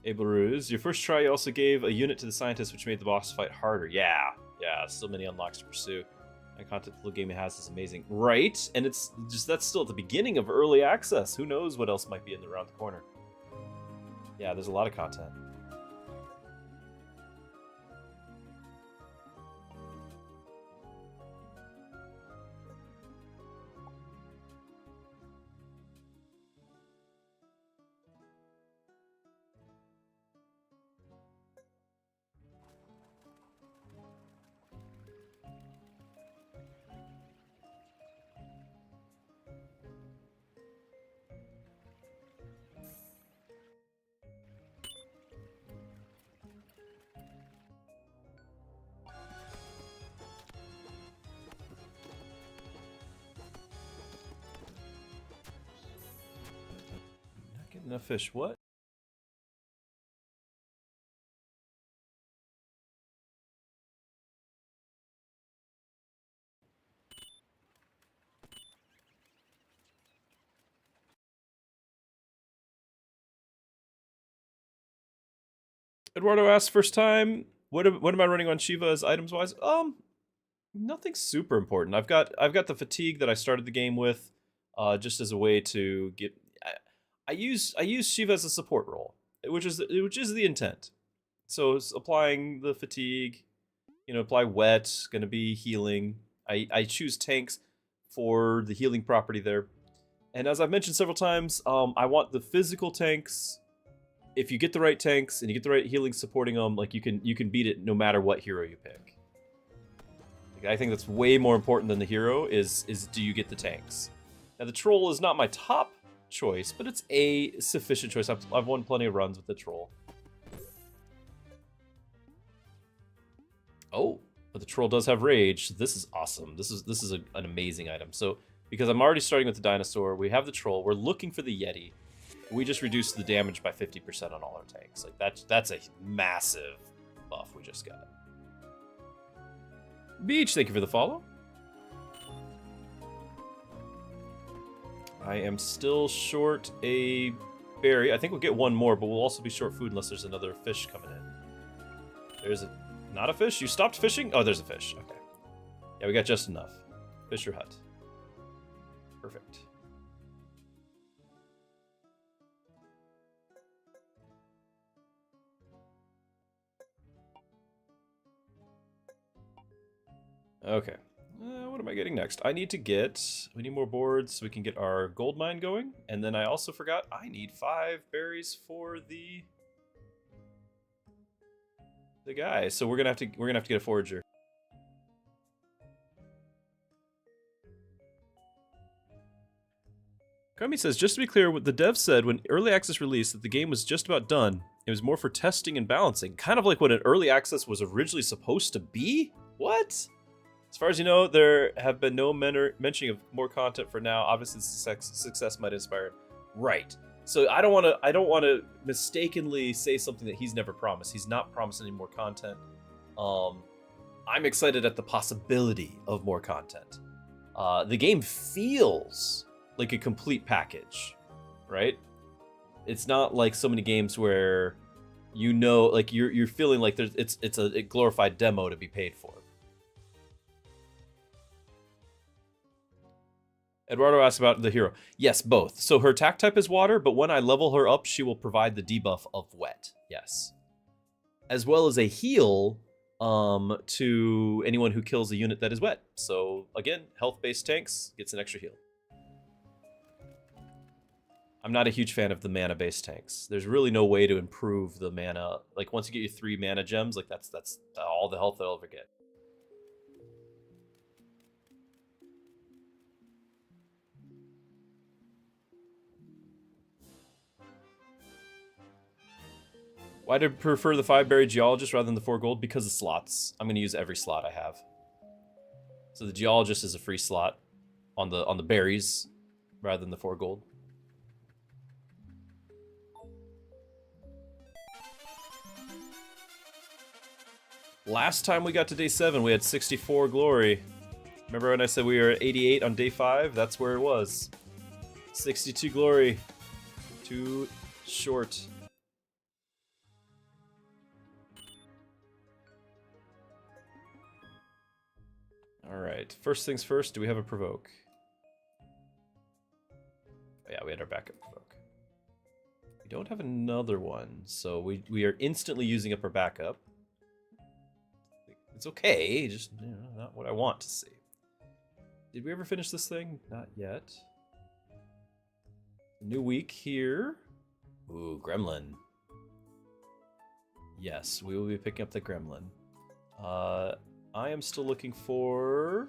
Abelruz, your first try you also gave a unit to the scientist, which made the boss fight harder. Yeah, still many unlocks to pursue. And content the game has is amazing. Right, and it's just, that's still at the beginning of early access. Who knows what else might be around the corner. Yeah, there's a lot of content. Enough fish, what? Eduardo asks, first time, what am I running on Shiva as items wise? Nothing super important. I've got the fatigue that I started the game with, just as a way to get. I use Shiva as a support role, which is the intent. So it's applying the fatigue, apply wet, gonna be healing. I choose tanks for the healing property there. And as I've mentioned several times, I want the physical tanks. If you get the right tanks and you get the right healing supporting them, like you can beat it no matter what hero you pick. Like, I think that's way more important than the hero is do you get the tanks. Now the troll is not my top choice, but it's a sufficient choice. I've won plenty of runs with the troll. Oh, but the troll does have rage. This is awesome. This is an amazing item. So because I'm already starting with the dinosaur, we have the troll. We're looking for the yeti. We just reduced the damage by 50% on all our tanks. Like that's a massive buff we just got. Beach, thank you for the follow. I am still short a berry. I think we'll get one more, but we'll also be short food unless there's another fish coming in. There's not a fish? You stopped fishing? Oh, there's a fish. Okay. Yeah, we got just enough. Fisher hut. Perfect. Okay. What am I getting next? We need more boards so we can get our gold mine going. And then I also forgot I need 5 berries for the guy. So we're gonna have to get a forager. Kami says, just to be clear, what the dev said when early access released that the game was just about done. It was more for testing and balancing, kind of like what an early access was originally supposed to be. What? As far as you know, there have been no mentioning of more content for now. Obviously, success might inspire it. Right. So I don't want to mistakenly say something that he's never promised. He's not promised any more content. I'm excited at the possibility of more content. The game feels like a complete package, right? It's not like so many games where like you're feeling like it's a glorified demo to be paid for. Eduardo asked about the hero. Yes, both. So her attack type is water, but when I level her up, she will provide the debuff of wet. Yes. As well as a heal to anyone who kills a unit that is wet. So again, health-based tanks gets an extra heal. I'm not a huge fan of the mana-based tanks. There's really no way to improve the mana. Like once you get your 3 mana gems, like that's all the health they'll ever get. Why do I prefer the 5-berry geologist rather than the 4 gold? Because of slots. I'm going to use every slot I have. So the geologist is a free slot on the berries rather than the 4 gold. Last time we got to day 7, we had 64 glory. Remember when I said we were at 88 on day 5? That's where it was. 62 glory. Too short. Alright, first things first, do we have a provoke? Oh, yeah, we had our backup provoke. We don't have another one, so we are instantly using up our backup. It's okay, just not what I want to see. Did we ever finish this thing? Not yet. New week here. Ooh, gremlin. Yes, we will be picking up the gremlin. I am still looking for...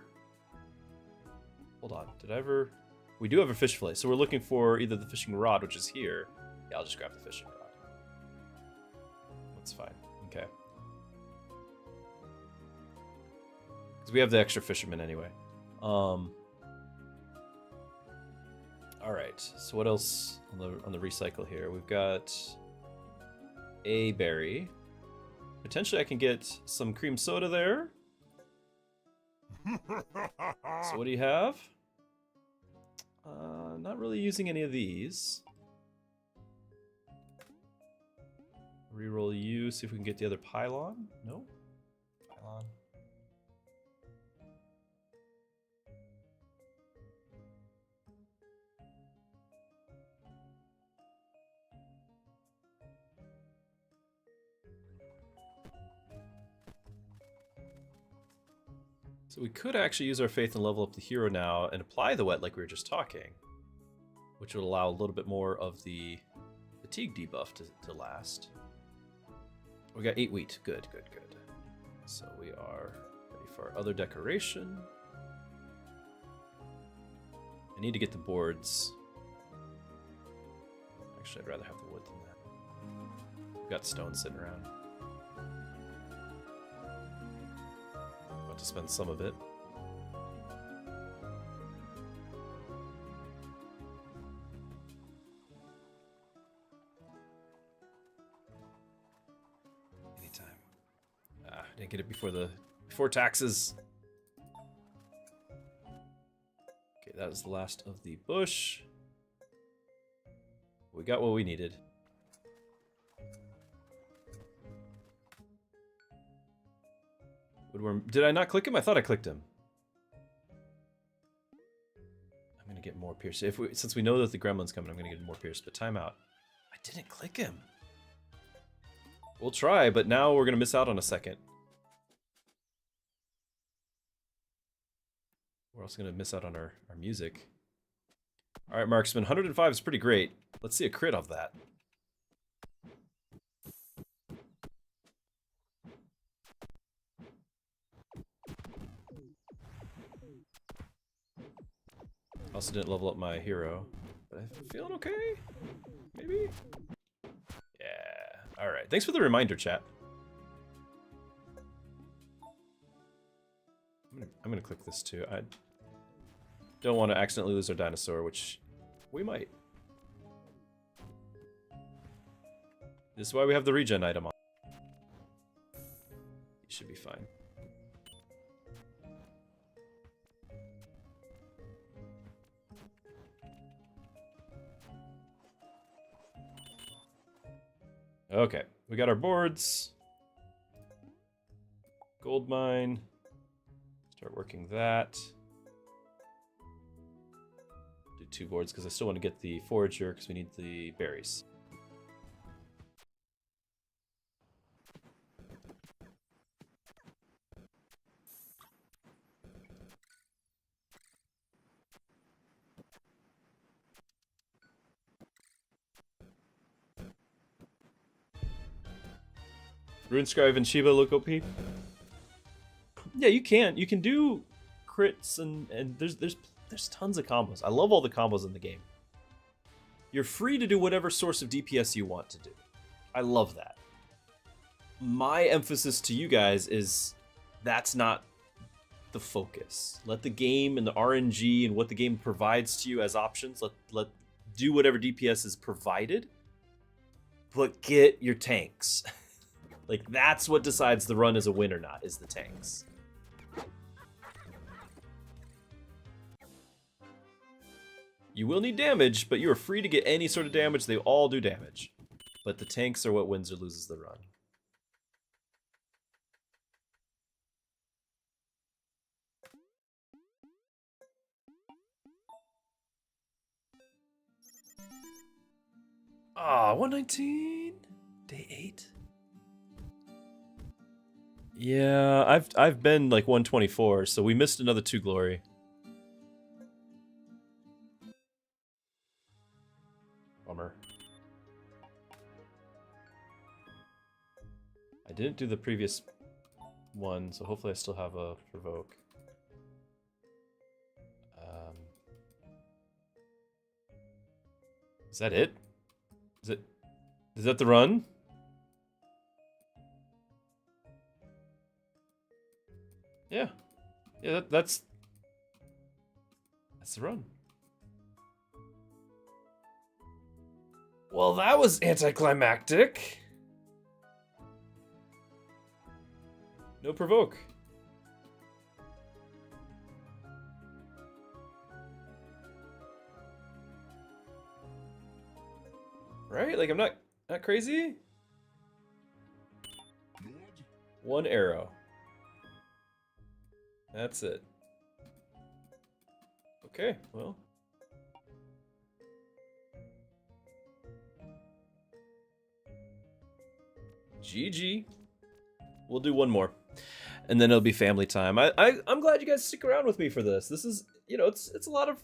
Hold on, did I ever... We do have a fish fillet, so we're looking for either the fishing rod, which is here. Yeah, I'll just grab the fishing rod. That's fine, okay. Because we have the extra fisherman anyway. Alright, so what else on the recycle here? We've got a berry. Potentially I can get some cream soda there. So what do you have? Not really using any of these. Reroll you, see if we can get the other pylon. No? Pylon. So we could actually use our faith and level up the hero now and apply the wet like we were just talking, which would allow a little bit more of the fatigue debuff to last. We got 8 wheat. Good, good, good. So we are ready for our other decoration. I need to get the boards. Actually, I'd rather have the wood than that. We've got stone sitting around. To spend some of it. Anytime. Didn't get it before taxes. Okay, that is the last of the bush. We got what we needed. Did I not click him? I thought I clicked him. I'm gonna get more pierce. Since we know that the gremlin's coming, I'm gonna get more pierce. But timeout. I didn't click him. We'll try, but now we're gonna miss out on a second. We're also gonna miss out on our music. All right, marksman. 105 is pretty great. Let's see a crit of that. Also didn't level up my hero, but I'm feeling okay. Maybe. Yeah. All right. Thanks for the reminder, chat. I'm gonna click this too. I don't want to accidentally lose our dinosaur, which we might. This is why we have the regen item on. You should be fine. Okay, we got our boards. Gold mine. Start working that. Do 2 boards because I still want to get the forager because we need the berries. Runescribe and Shiva look OP. Yeah, you can. You can do crits and there's tons of combos. I love all the combos in the game. You're free to do whatever source of DPS you want to do. I love that. My emphasis to you guys is that's not the focus. Let the game and the RNG and what the game provides to you as options, let do whatever DPS is provided, but get your tanks. Like, that's what decides the run is a win or not, is the tanks. You will need damage, but you are free to get any sort of damage. They all do damage. But the tanks are what wins or loses the run. Ah, 119? Day 8? Yeah, I've been like 124, so we missed another 2 glory. Bummer. I didn't do the previous one, so hopefully I still have a provoke. Is that it? Is that the run? Yeah. Yeah, that's the run. Well, that was anticlimactic. No provoke. Right? Like, I'm not crazy? 1 arrow. That's it. Okay, well. GG. We'll do one more. And then it'll be family time. I'm glad you guys stick around with me for this. This is, you know, it's a lot of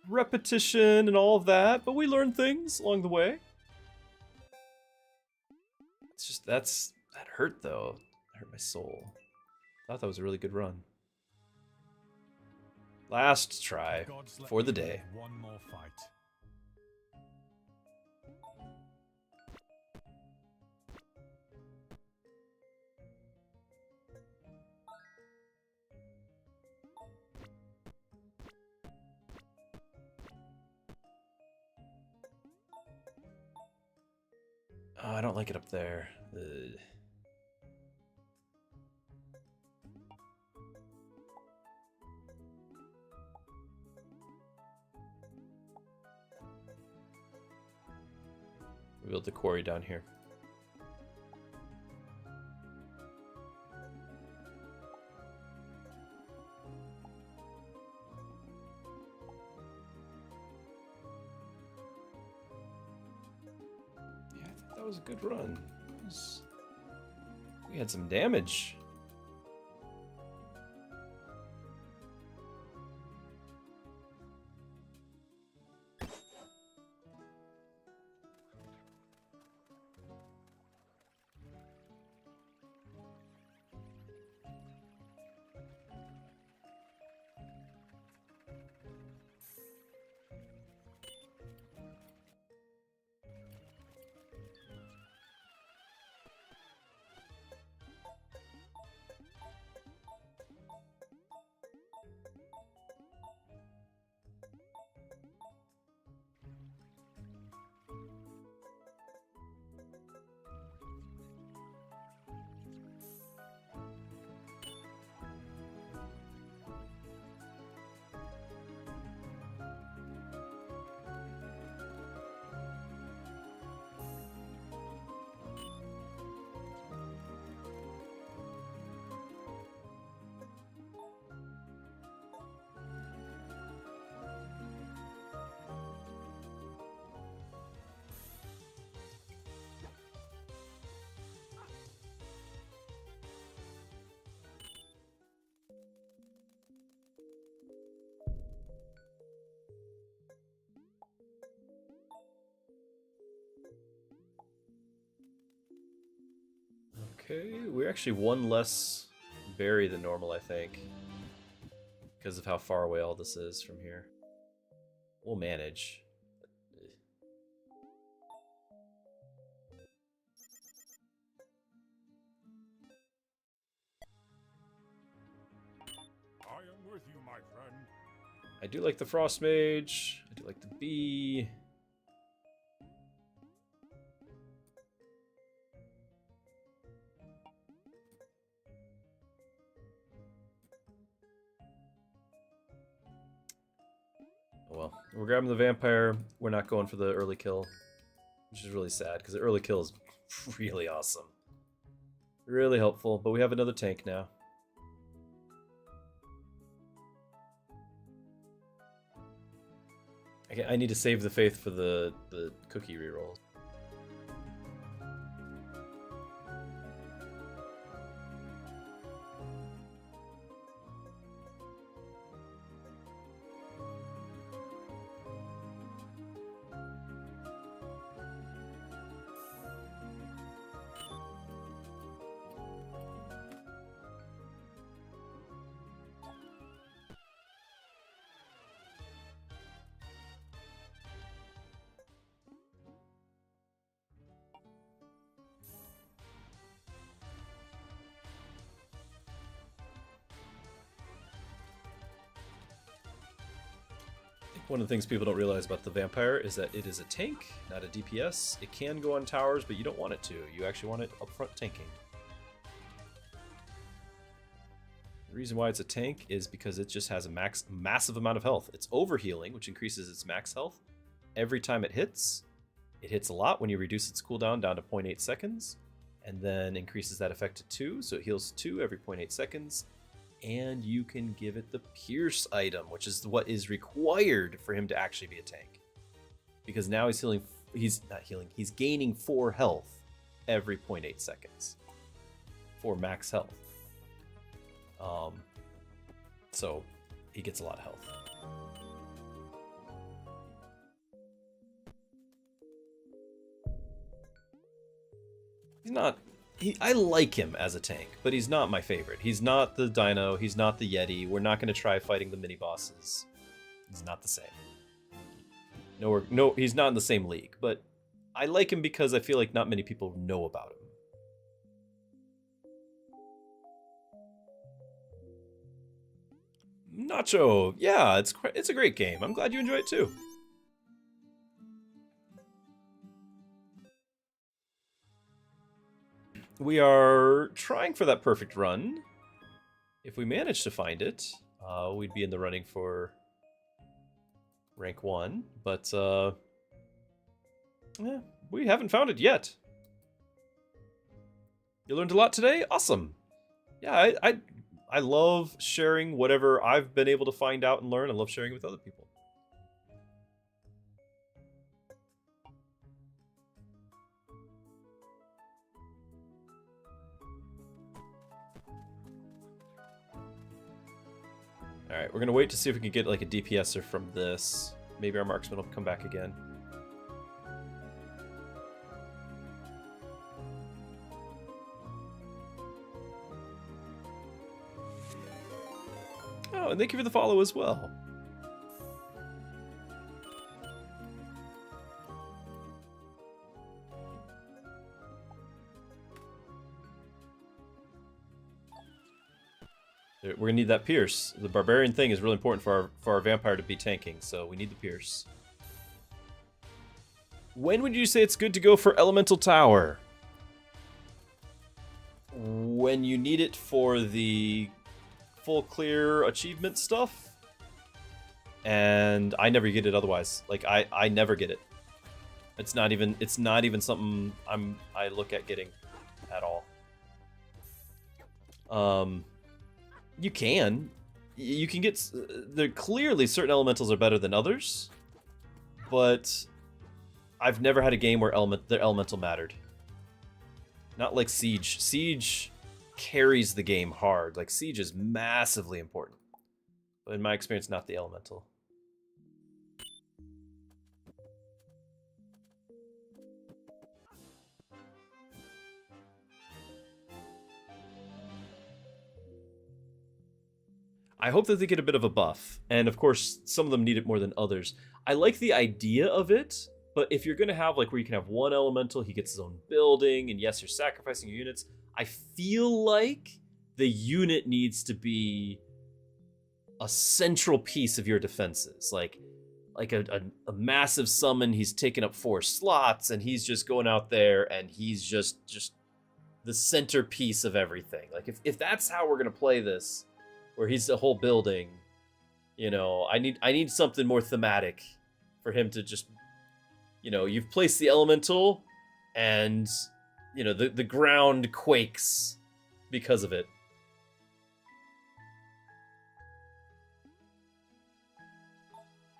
repetition and all of that, but we learn things along the way. It's just, that hurt though. That hurt my soul. I thought that was a really good run. Last try for the day. One more fight. Oh, I don't like it up there. Ugh. We built the quarry down here. Yeah, I thought that was a good run. We had some damage. Okay, we're actually one less berry than normal, I think. Because of how far away all this is from here. We'll manage. I am with you, my friend. I do like the Frost Mage. I do like the Bee. Oh well, we're grabbing the Vampire. We're not going for the early kill, which is really sad because the early kill is really awesome. Really helpful, but we have another tank now. I need to save the faith for the cookie rerolls. One of the things people don't realize about the Vampire is that it is a tank, not a DPS. It can go on towers, but you don't want it to. You actually want it up front tanking. The reason why it's a tank is because it just has a massive amount of health. It's overhealing, which increases its max health every time it hits. It hits a lot when you reduce its cooldown down to 0.8 seconds, and then increases that effect to 2, so it heals 2 every 0.8 seconds. And you can give it the Pierce item, which is what is required for him to actually be a tank. Because now he's gaining 4 health every 0.8 seconds. 4 max health. So he gets a lot of health. He's not... I like him as a tank, but he's not my favorite. He's not the Dino, he's not the Yeti. We're not going to try fighting the mini-bosses. He's not the same. No, he's not in the same league, but I like him because I feel like not many people know about him. Nacho, yeah, it's a great game. I'm glad you enjoy it too. We are trying for that perfect run. If we manage to find it, we'd be in the running for rank 1. But we haven't found it yet. You learned a lot today? Awesome. Yeah, I love sharing whatever I've been able to find out and learn. I love sharing it with other people. Alright, we're gonna wait to see if we can get like a DPSer from this. Maybe our marksman will come back again. Oh, and thank you for the follow as well. We're gonna need that Pierce. The Barbarian thing is really important for our Vampire to be tanking, so we need the Pierce. When would you say it's good to go for Elemental Tower? When you need it for the full clear achievement stuff, and I never get it otherwise. Like I never get it. It's not even something I look at getting at all. You can get there. Clearly, certain elementals are better than others, but I've never had a game where the elemental mattered. Not like Siege. Siege carries the game hard. Like Siege is massively important, but in my experience, not the elemental. I hope that they get a bit of a buff. And of course, some of them need it more than others. I like the idea of it, but if you're going to have like where you can have one elemental, he gets his own building, and yes, you're sacrificing your units. I feel like the unit needs to be a central piece of your defenses. Like a massive summon, he's taking up 4 slots, and he's just going out there, and he's just the centerpiece of everything. Like if that's how we're gonna play this, where he's the whole building, you know, I need something more thematic for him to just, you know, you've placed the elemental, and you know the ground quakes because of it.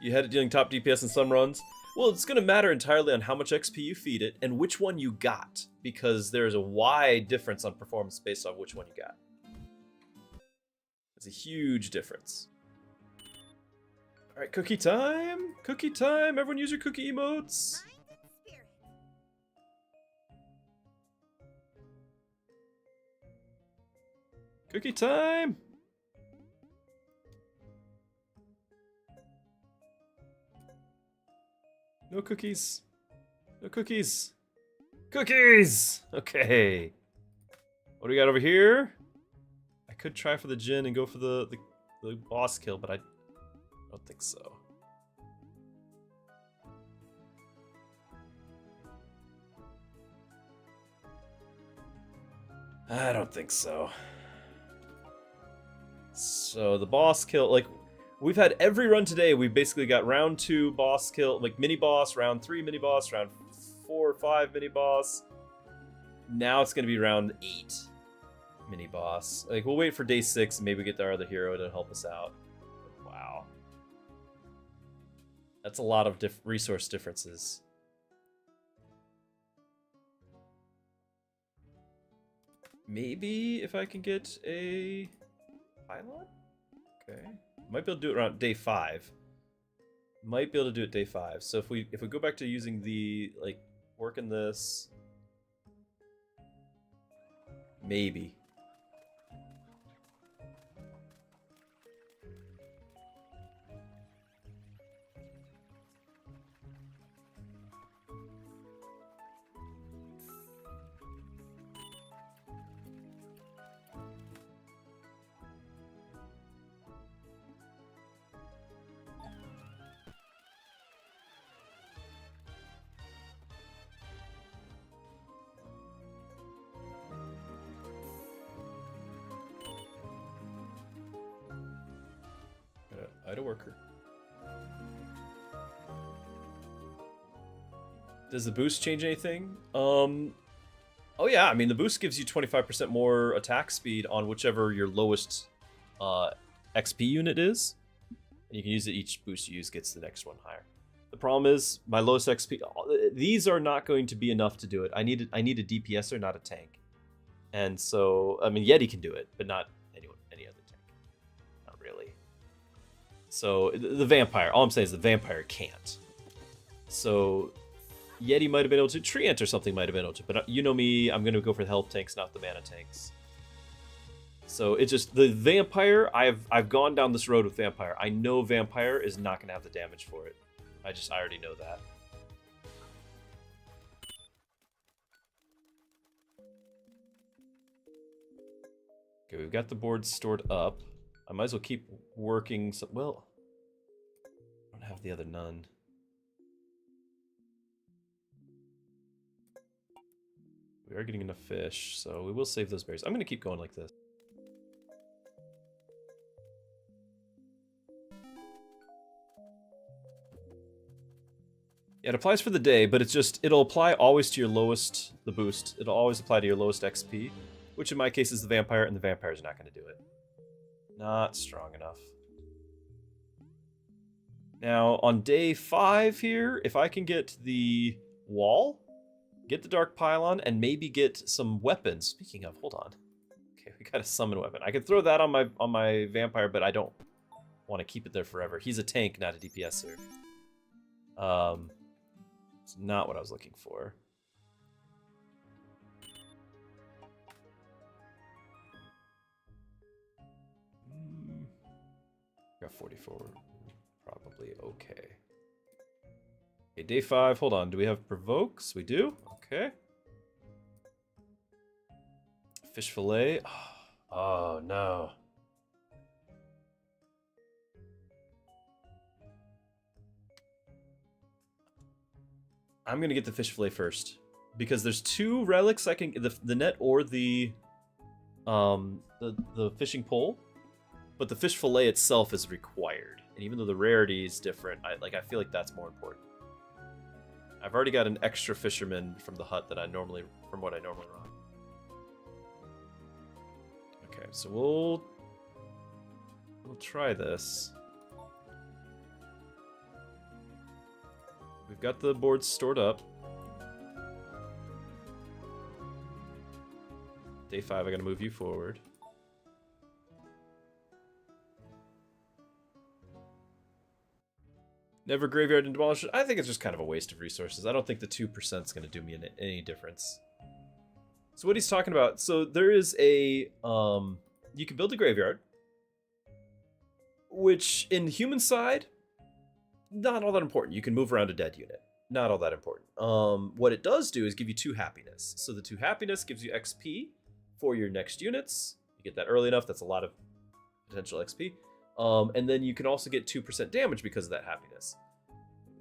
You had it dealing top DPS in some runs. Well, it's going to matter entirely on how much XP you feed it and which one you got, because there's a wide difference on performance based on which one you got. It's a huge difference. All right, cookie time! Cookie time! Everyone use your cookie emotes! Mind and spirit. Cookie time! No cookies. No cookies. Cookies! Okay. What do we got over here? I could try for the Jin and go for the boss kill, but I don't think so. I don't think so. So the boss kill, like, we've had every run today. We've basically got round 2 boss kill, like mini boss, round 3 mini boss, round 4 or 5 mini boss. Now it's gonna be round 8 mini boss. Like, we'll wait for day 6 and maybe get our other hero to help us out. Wow, that's a lot of resource differences. Maybe if I can get a pylon? Okay. Might be able to do it around day 5. Might be able to do it day 5. So if we go back to using the, like, working this, maybe. Idle worker. Does the boost change anything? Oh yeah, I mean the boost gives you 25% more attack speed on whichever your lowest XP unit is. And you can use it, each boost you use gets the next one higher. The problem is my lowest XP, these are not going to be enough to do it. I need a DPSer, not a tank. And so, I mean, Yeti can do it, but not any other tank. Not really. So the vampire, all I'm saying is the vampire can't. So Yeti might have been able to, Treant or something might have been able to, but you know me, I'm going to go for the health tanks, not the mana tanks. So it's just the vampire. I've gone down this road with vampire. I know vampire is not going to have the damage for it. I already know that. Okay, we've got the board stored up. I might as well keep working. Well, I don't have the other none. We are getting enough fish, so we will save those berries. I'm going to keep going like this. Yeah, it applies for the day, but it's just, it'll apply always to your lowest, the boost. It'll always apply to your lowest XP, which in my case is the vampire, and the vampire's not going to do it. Not strong enough. Now, on day 5 here, if I can get the wall, get the dark pylon, and maybe get some weapons. Speaking of, hold on. Okay, we got a summon weapon. I could throw that on my vampire, but I don't want to keep it there forever. He's a tank, not a DPSer. It's not what I was looking for. Got 44. Probably okay. Okay, day 5. Hold on. Do we have provokes? We do? Okay. Fish fillet. Oh, no. I'm going to get the fish fillet first. Because there's 2 relics I can... The net or the fishing pole. But the fish fillet itself is required. And even though the rarity is different, I feel like that's more important. I've already got an extra fisherman from the hut that from what I normally run. Okay, so we'll try this. We've got the boards stored up. Day 5, I gotta move you forward. Never graveyard and demolish it. I think it's just kind of a waste of resources. I don't think the 2% is going to do me any difference. So what he's talking about, so there is a, you can build a graveyard, which in human side, not all that important. You can move around a dead unit. Not all that important. What it does do is give you 2 happiness. So the 2 happiness gives you XP for your next units. You get that early enough, that's a lot of potential XP. And then you can also get 2% damage because of that happiness.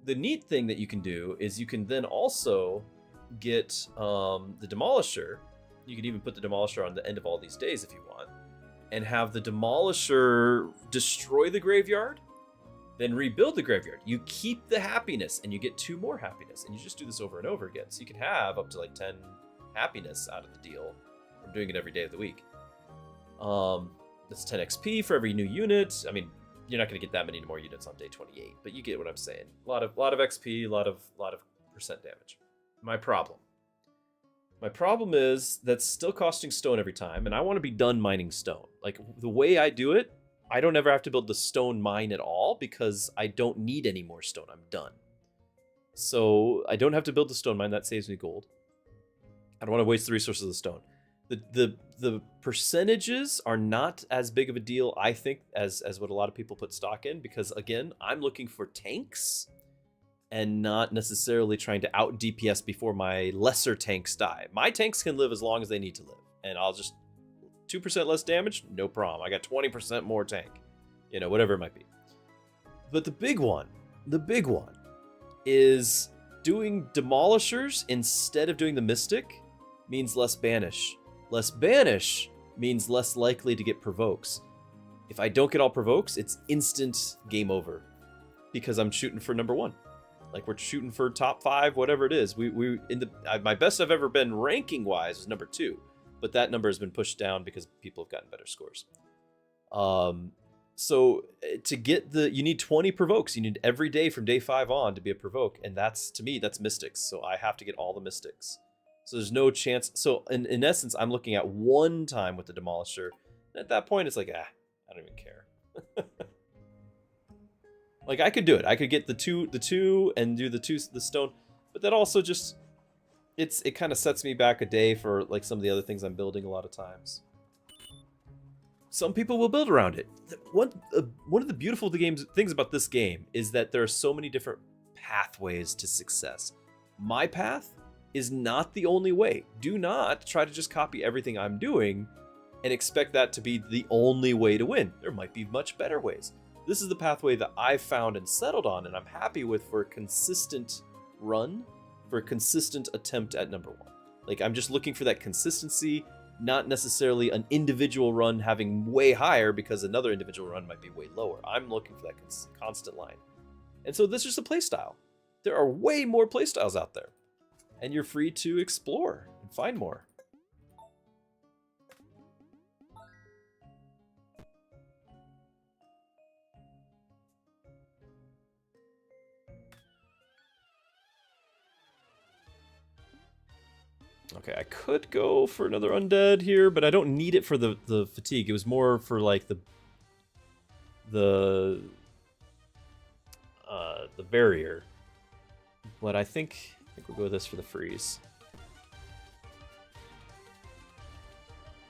The neat thing that you can do is you can then also get the Demolisher. You can even put the Demolisher on the end of all these days if you want. And have the Demolisher destroy the graveyard, then rebuild the graveyard. You keep the happiness and you get 2 more happiness. And you just do this over and over again. So you can have up to like 10 happiness out of the deal from doing it every day of the week. That's 10 XP for every new unit. I mean, you're not going to get that many more units on day 28, but you get what I'm saying. A lot of XP, a lot of percent damage. My problem is that's still costing stone every time, and I want to be done mining stone. Like the way I do it, I don't ever have to build the stone mine at all because I don't need any more stone. I'm done. So I don't have to build the stone mine. That saves me gold. I don't want to waste the resources of the stone. The percentages are not as big of a deal, I think, as what a lot of people put stock in, because again, I'm looking for tanks and not necessarily trying to out DPS before my lesser tanks die. My tanks can live as long as they need to live, and I'll just 2% less damage, no problem. I got 20% more tank, whatever it might be. But the big one is doing demolishers instead of doing the mystic means less banish. Less banish means less likely to get provokes. If I don't get all provokes, it's instant game over because I'm shooting for number 1. Like we're shooting for top 5, whatever it is. My best I've ever been ranking wise was number 2, but that number has been pushed down because people have gotten better scores. So to get you need 20 provokes. You need every day from day 5 on to be a provoke, and to me that's mystics. So I have to get all the mystics. So there's no chance. So in essence, I'm looking at 1 time with the Demolisher. At that point, it's like, I don't even care. Like I could do it. I could get the two and do the stone, but that also just it kind of sets me back a day for like some of the other things I'm building a lot of times. Some people will build around it. One of the beautiful things about this game is that there are so many different pathways to success. My path is not the only way. Do not try to just copy everything I'm doing and expect that to be the only way to win. There might be much better ways. This is the pathway that I've found and settled on and I'm happy with for a consistent run, for a consistent attempt at number 1. Like I'm just looking for that consistency, not necessarily an individual run having way higher because another individual run might be way lower. I'm looking for that constant line. And so this is a playstyle. There are way more playstyles out there. And you're free to explore and find more. Okay, I could go for another undead here, but I don't need it for the fatigue. It was more for like the barrier. But I think we'll go with this for the freeze.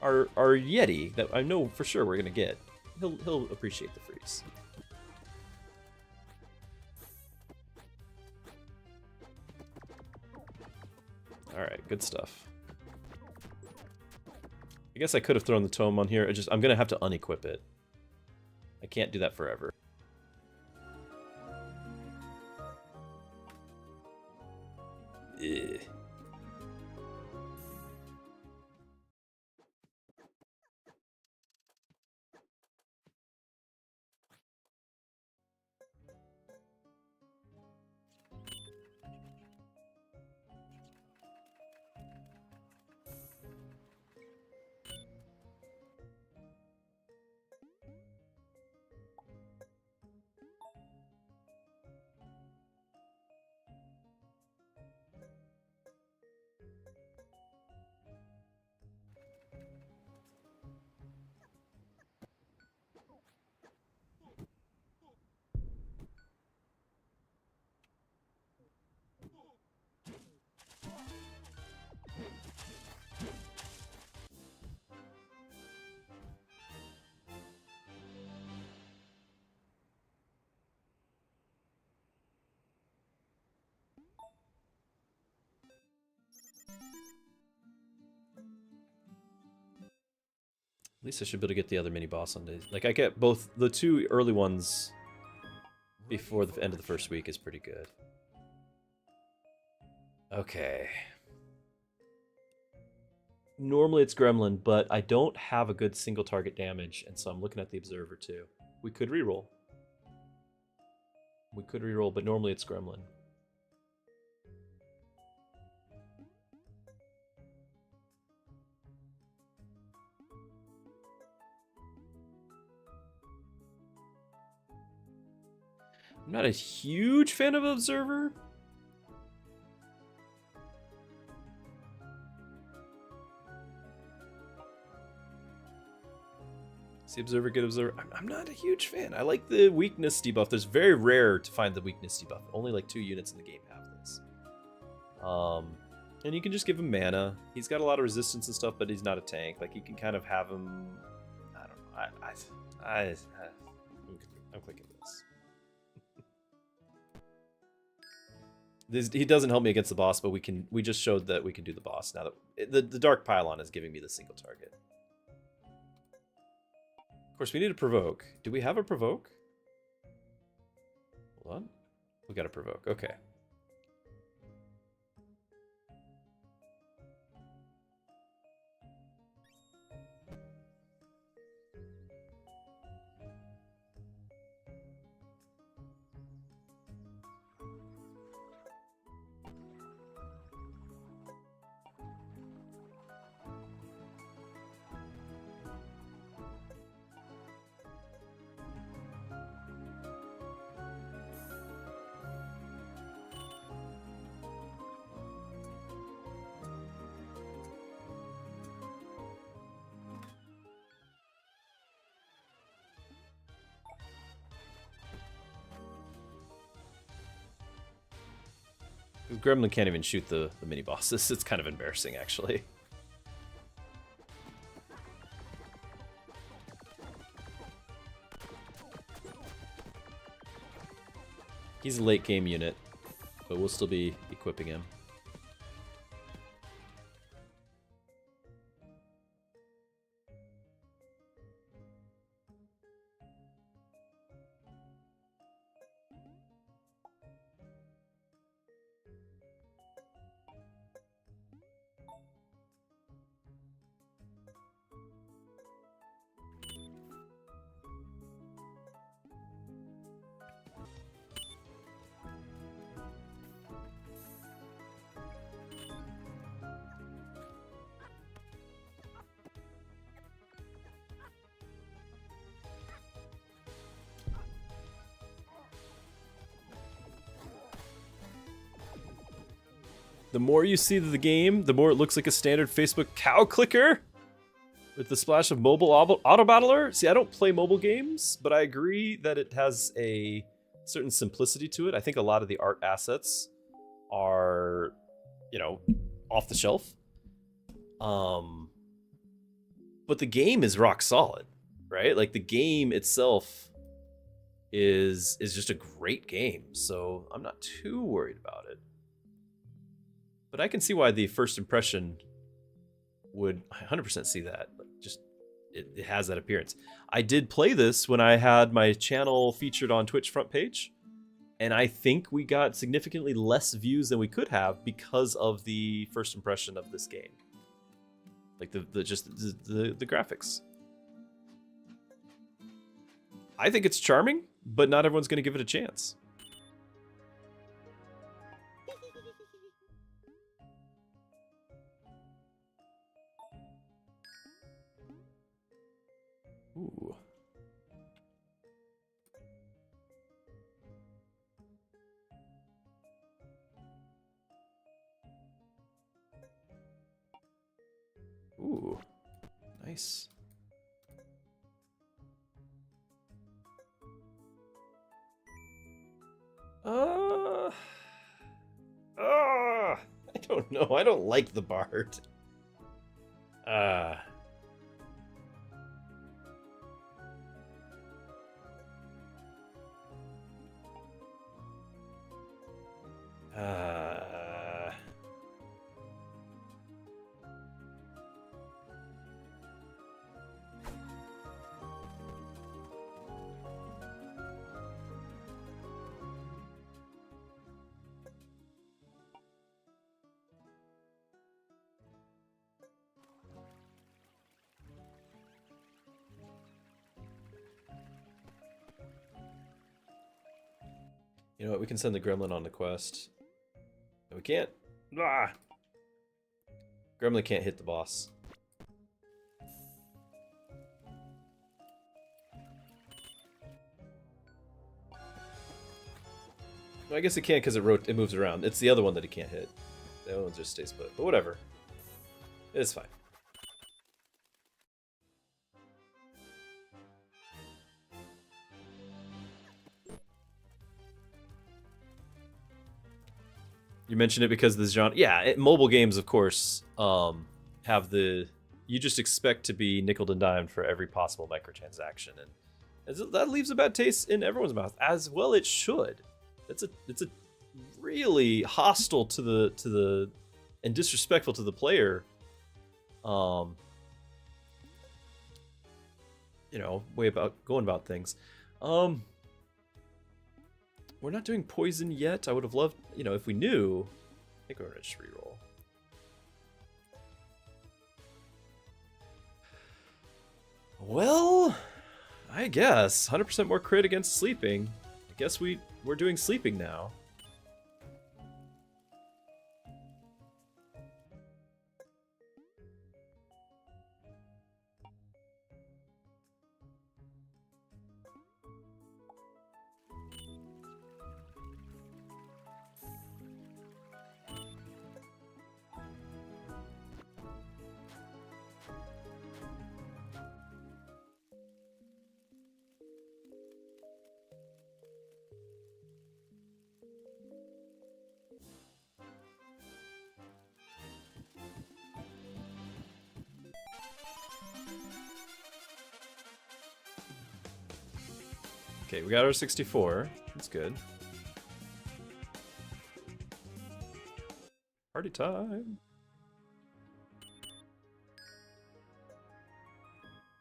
Our Yeti that I know for sure we're gonna get. He'll appreciate the freeze. Alright, good stuff. I guess I could have thrown the tome on here. I'm gonna have to unequip it. I can't do that forever. Ugh. At least I should be able to get the other mini boss on days. Like I get both the 2 early ones before the end of the first week is pretty good. Okay. Normally it's Gremlin, but I don't have a good single target damage, and so I'm looking at the Observer too. We could reroll. We could reroll, but normally it's Gremlin. I'm not a huge fan of Observer. See Observer, get Observer. I'm not a huge fan. I like the weakness debuff. There's very rare to find the weakness debuff. Only like 2 units in the game have this. And you can just give him mana. He's got a lot of resistance and stuff, but he's not a tank. Like you can kind of have him. I don't know. I'm clicking this. He doesn't help me against the boss, but we just showed that we can do the boss now that the Dark Pylon is giving me the single target. Of course, we need a provoke. Do we have a provoke? Hold on. We got a provoke. Okay. Gremlin can't even shoot the mini bosses. It's kind of embarrassing, actually. He's a late game unit, but we'll still be equipping him. The more you see the game, the more it looks like a standard Facebook cow clicker with the splash of mobile auto battler. See, I don't play mobile games, but I agree that it has a certain simplicity to it. I think a lot of the art assets are, you know, off the shelf. But the game is rock solid, right? Like the game itself is just a great game, so I'm not too worried about it. But I can see why the first impression would 100% see that. Just it has that appearance. I did play this when I had my channel featured on Twitch front page, and I think we got significantly less views than we could have because of the first impression of this game. Like the graphics. I think it's charming, but not everyone's going to give it a chance. Ooh. Ooh. Nice. I don't know. I don't like the Bard. You know what? We can send the gremlin on the quest. No, we can't. Ah! Gremlin can't hit the boss. Well, I guess it can't because it moves around. It's the other one that it can't hit. The other one just stays put. But whatever. It's fine. You mentioned it because of the genre. Yeah, mobile games, of course, have the... You just expect to be nickeled and dimed for every possible microtransaction, and that leaves a bad taste in everyone's mouth. As well, it should. It's a really hostile to the and disrespectful to the player. You know, way about going about things. We're not doing poison yet. I would have loved, you know, if we knew. I think we're gonna just reroll. Well, I guess 100% more crit against sleeping. I guess we're doing sleeping now. Okay, we got our 64. That's good. Party time.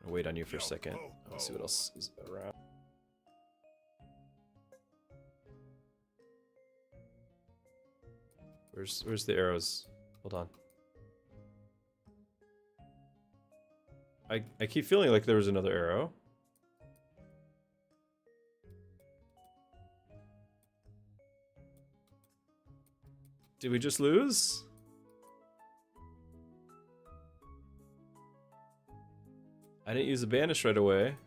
I'll wait on you for a second. I'll see what else is around. Where's the arrows? Hold on. I keep feeling like there was another arrow. Did we just lose? I didn't use the banish right away.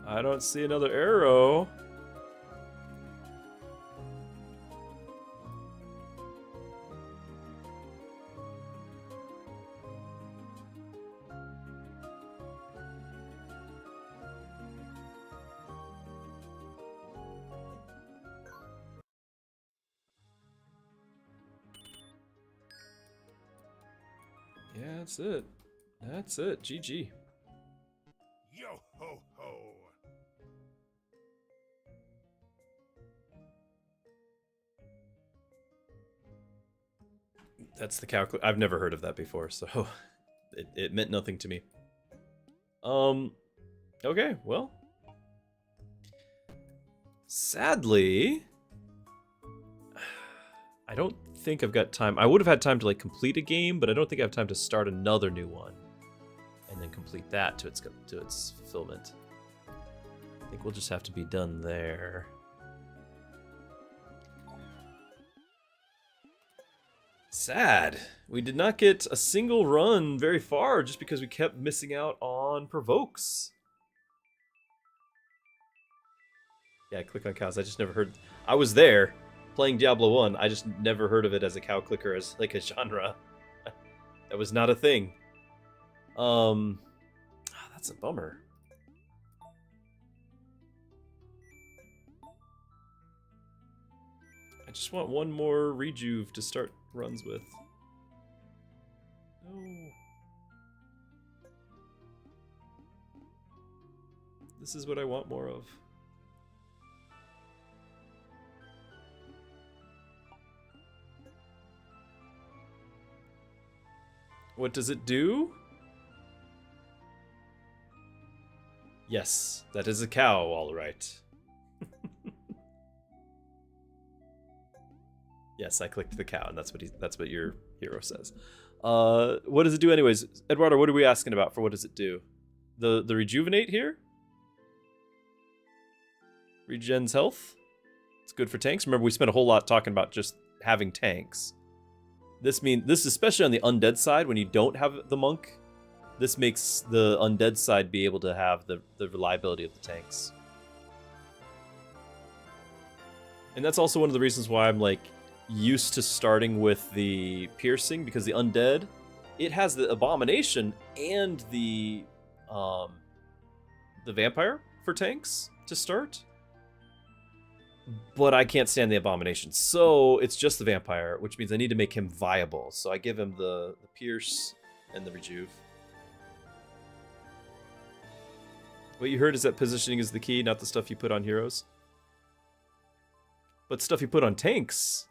I don't see another arrow. Yeah, that's it. That's it. GG. Yo ho ho. That's the calculator. I've never heard of that before, so it meant nothing to me. Okay, well. Sadly, I don't think I've got time. I would have had time to like complete a game, but I don't think I have time to start another new one and then complete that to its fulfillment. I think we'll just have to be done there. Sad. We did not get a single run very far just because we kept missing out on provokes. Yeah, click on cows. I just never heard. I was there playing Diablo 1. I just never heard of it as a cow clicker, as like a genre. That was not a thing. That's a bummer. I just want one more rejuve to start runs with. No. This is what I want more of. What does it do? Yes, that is a cow, all right. Yes, I clicked the cow, and that's what your hero says. What does it do anyways? Eduardo, what are we asking about for what does it do? The rejuvenate here? Regens health? It's good for tanks. Remember, we spent a whole lot talking about just having tanks. This especially on the undead side, when you don't have the monk, this makes the undead side be able to have the reliability of the tanks. And that's also one of the reasons why I'm like used to starting with the piercing, because the undead, it has the abomination and the vampire for tanks to start. But I can't stand the abomination, so it's just the vampire, which means I need to make him viable. So I give him the pierce and the rejuve. What you heard is that positioning is the key, not the stuff you put on heroes. But stuff you put on tanks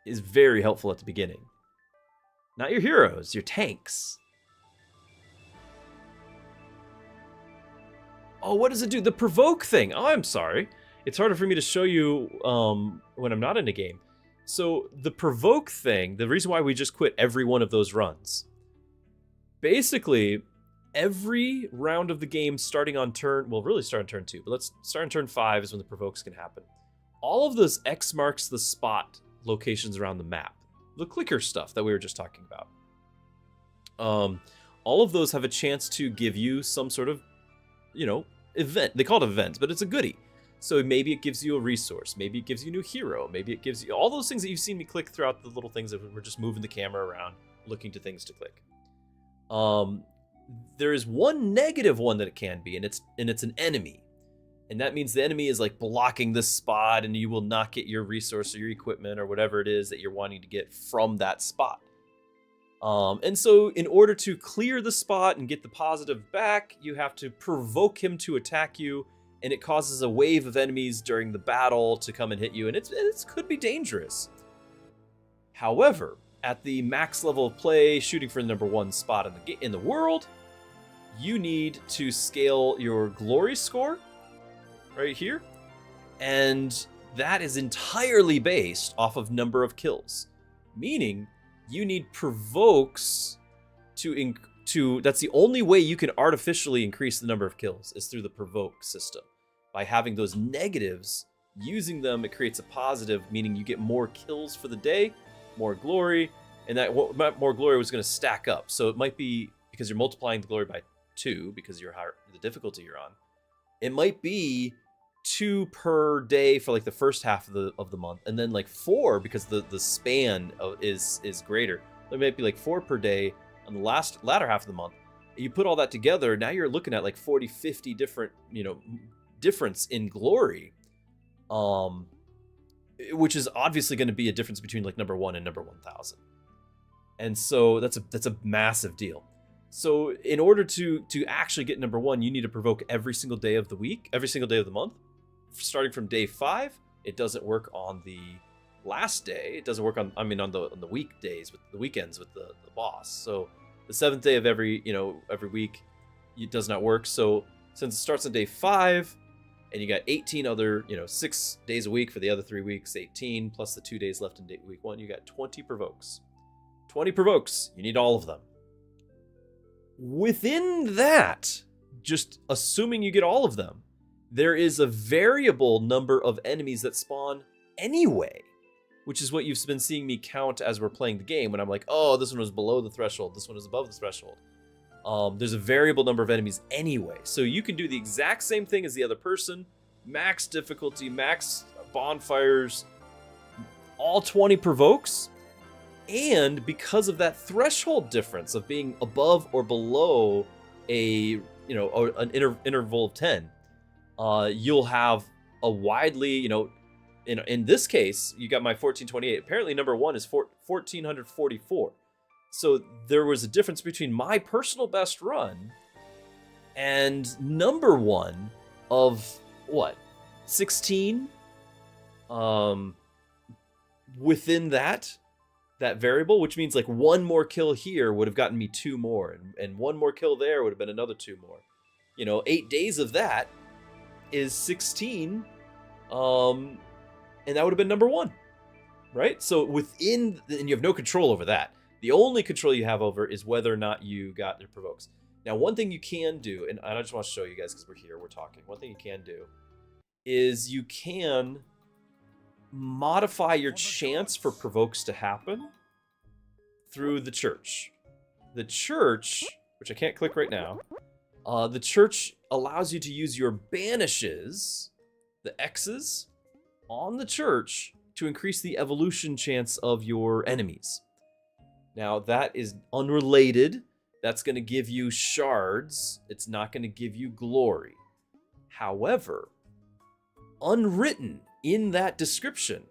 is very helpful at the beginning. Not your heroes, your tanks. Oh, what does it do? The provoke thing. Oh, I'm sorry. It's harder for me to show you when I'm not in a game. So the provoke thing, the reason why we just quit every one of those runs. Basically, every round of the game starting on turn, well, really start on turn 2, but let's start on turn 5 is when the provokes can happen. All of those X marks the spot locations around the map. The clicker stuff that we were just talking about. All of those have a chance to give you some sort of, event. They call it events, but it's a goodie. So maybe it gives you a resource. Maybe it gives you a new hero. Maybe it gives you all those things that you've seen me click throughout the little things that we're just moving the camera around, looking to things to click. There is one negative one that it can be, and it's an enemy. And that means the enemy is like blocking this spot, and you will not get your resource or your equipment or whatever it is that you're wanting to get from that spot. And so in order to clear the spot and get the positive back, you have to provoke him to attack you, and it causes a wave of enemies during the battle to come and hit you, and it could be dangerous. However, at the max level of play, shooting for the #1 spot in the world, you need to scale your glory score right here, and that is entirely based off of number of kills, meaning you need provokes to that's the only way you can artificially increase the number of kills is through the provoke system. By having those negatives, using them, it creates a positive, meaning you get more kills for the day, more glory, and that more glory was going to stack up. So it might be because you're multiplying the glory by 2 because you're higher, the difficulty you're on. It might be 2 per day for like the first half of the month, and then like 4 because the span is greater. It might be like 4 per day on the latter half of the month. You put all that together, now you're looking at like 40, 50 different, difference in glory, which is obviously going to be a difference between like #1 and #1000. And so that's a massive deal. So in order to actually get #1, you need to provoke every single day of the week, every single day of the month, starting from day 5. It doesn't work on the last day. It doesn't work on, I mean, on the weekdays, with the weekends with the boss. So the 7th day of every week, it does not work. So since it starts on day 5, and you got 18 other, 6 days a week for the other 3 weeks, 18 plus the 2 days left in week 1, you got 20 provokes. 20 provokes. You need all of them. Within that, just assuming you get all of them, there is a variable number of enemies that spawn anyway, which is what you've been seeing me count as we're playing the game, when I'm like, oh, this one was below the threshold, this one is above the threshold. There's a variable number of enemies anyway, so you can do the exact same thing as the other person, max difficulty, max bonfires, all 20 provokes, and because of that threshold difference of being above or below an interval of 10, you'll have a widely, in this case, you got my 1428. Apparently number 1 is 1444. So there was a difference between my personal best run and number 1 of what? 16? Within that variable, which means like one more kill here would have gotten me 2 more, and one more kill there would have been another 2 more. 8 days of that is 16, and that would have been number 1, right? So and you have no control over that. The only control you have over is whether or not you got your provokes. Now, one thing you can do, and I just want to show you guys because we're here, we're talking. One thing you can do is you can modify your chance for provokes to happen through the church. The church, which I can't click right now, the church allows you to use your banishes, the X's, on the church to increase the evolution chance of your enemies. Now, that is unrelated. That's going to give you shards. It's not going to give you glory. However, unwritten in that description,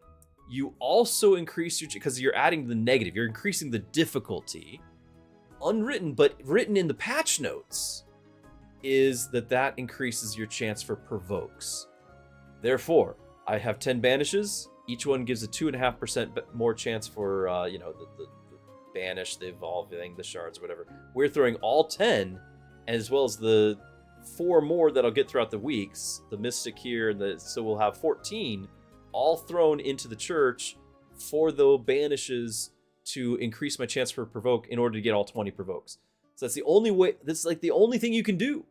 you also increase your, because you're adding the negative, you're increasing the difficulty. Unwritten, but written in the patch notes, is that increases your chance for provokes. Therefore, I have 10 banishes. Each one gives a 2.5% more chance for, the banish, the evolving, the shards, whatever. We're throwing all 10, as well as the 4 more that I'll get throughout the weeks. The mystic here, and so we'll have 14, all thrown into the church for the banishes to increase my chance for provoke in order to get all 20 provokes. So that's the only way. This is like the only thing you can do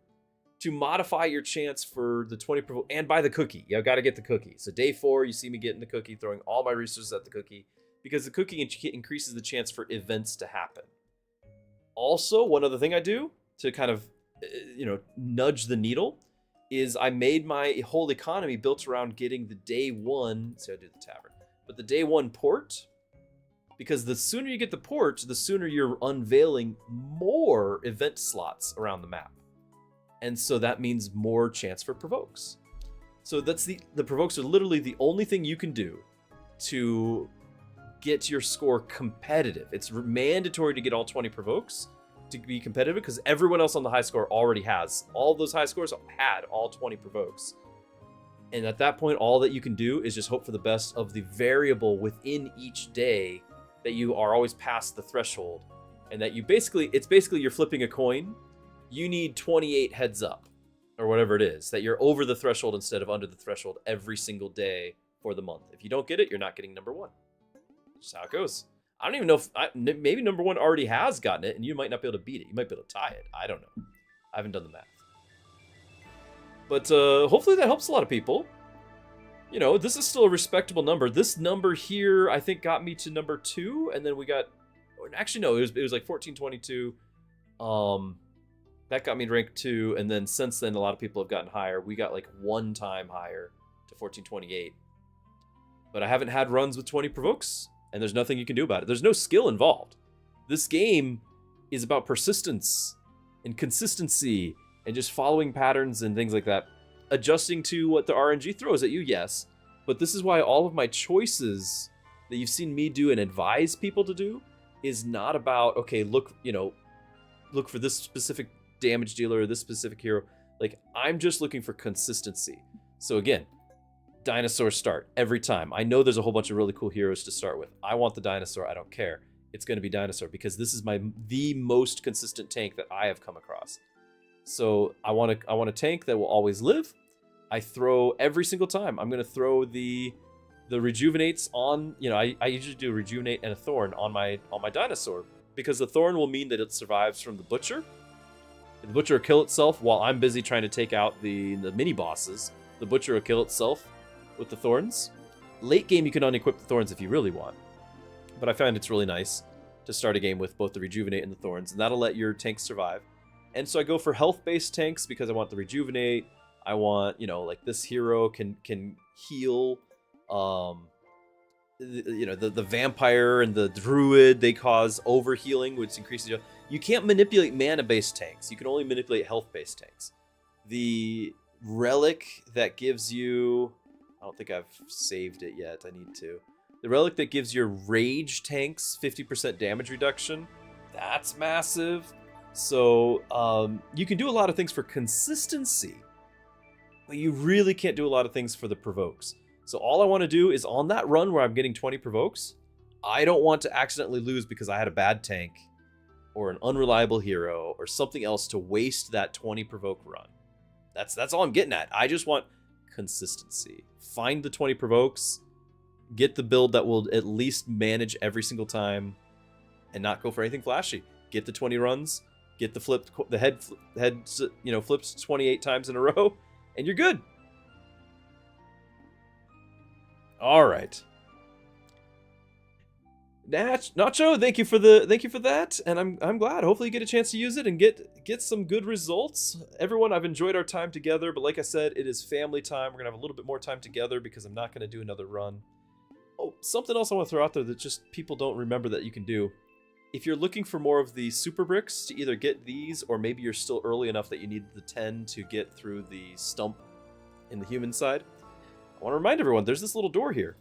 to modify your chance for the 20 provoke, and buy the cookie. You got to get the cookie. So day 4, you see me getting the cookie, throwing all my resources at the cookie, because the cookie increases the chance for events to happen. Also, one other thing I do to kind of, nudge the needle is I made my whole economy built around getting the day 1. See, I do the tavern, but the day 1 port, because the sooner you get the port, the sooner you're unveiling more event slots around the map. And so that means more chance for provokes. So that's the provokes are literally the only thing you can do to get your score competitive. It's mandatory to get all 20 provokes to be competitive, because everyone else on the high score already has. All those high scores had all 20 provokes. And at that point, all that you can do is just hope for the best of the variable within each day that you are always past the threshold. And that it's basically you're flipping a coin. You need 28 heads up, or whatever it is, that you're over the threshold instead of under the threshold every single day for the month. If you don't get it, you're not getting number 1. Just how it goes. I don't even know if maybe number 1 already has gotten it, and you might not be able to beat it. You might be able to tie it. I don't know. I haven't done the math. But hopefully that helps a lot of people. This is still a respectable number. This number here, I think, got me to number 2, and then we got. Actually, no, it was like 1422. That got me to rank 2, and then since then, a lot of people have gotten higher. We got like 1 time higher to 1428. But I haven't had runs with 20 provokes, and there's nothing you can do about it. There's no skill involved. This game is about persistence and consistency and just following patterns and things like that. Adjusting to what the RNG throws at you, yes. But this is why all of my choices that you've seen me do and advise people to do is not about, okay, look for this specific damage dealer or this specific hero. Like, I'm just looking for consistency. So again, Dinosaur start every time. I know there's a whole bunch of really cool heroes to start with. I want the dinosaur. I don't care. It's going to be dinosaur because this is the most consistent tank that I have come across. So I want a tank that will always live. I throw every single time. I'm going to throw the rejuvenates on. You know, I usually do a rejuvenate and a thorn on my dinosaur because the thorn will mean that it survives from the butcher. The butcher will kill itself while I'm busy trying to take out the mini bosses. The butcher will kill itself with the thorns. Late game, you can unequip the thorns if you really want. But I find it's really nice to start a game with both the rejuvenate and the thorns, and that'll let your tanks survive. And so I go for health-based tanks because I want the rejuvenate. I want, you know, like this hero can heal. The vampire and the druid, they cause overhealing, which increases your... You can't manipulate mana-based tanks. You can only manipulate health-based tanks. The relic that gives you... I don't think I've saved it yet. I need to. The relic that gives your rage tanks 50% damage reduction. That's massive. So you can do a lot of things for consistency, but you really can't do a lot of things for the provokes. So all I want to do is on that run where I'm getting 20 provokes, I don't want to accidentally lose because I had a bad tank or an unreliable hero or something else to waste that 20 provoke run. That's all I'm getting at. I just want consistency. Find the 20 provokes, get the build that will at least manage every single time and not go for anything flashy. Get the 20 runs, get the head flipped 28 times in a row, and you're good. All right. Nacho, thank you for that, and I'm glad. Hopefully you get a chance to use it and get some good results. Everyone, I've enjoyed our time together, but like I said, it is family time. We're gonna have a little bit more time together because I'm not gonna do another run. Oh, something else I want to throw out there that just people don't remember that you can do. If you're looking for more of the super bricks to either get these, or maybe you're still early enough that you need the 10 to get through the stump in the human side, I want to remind everyone there's this little door here.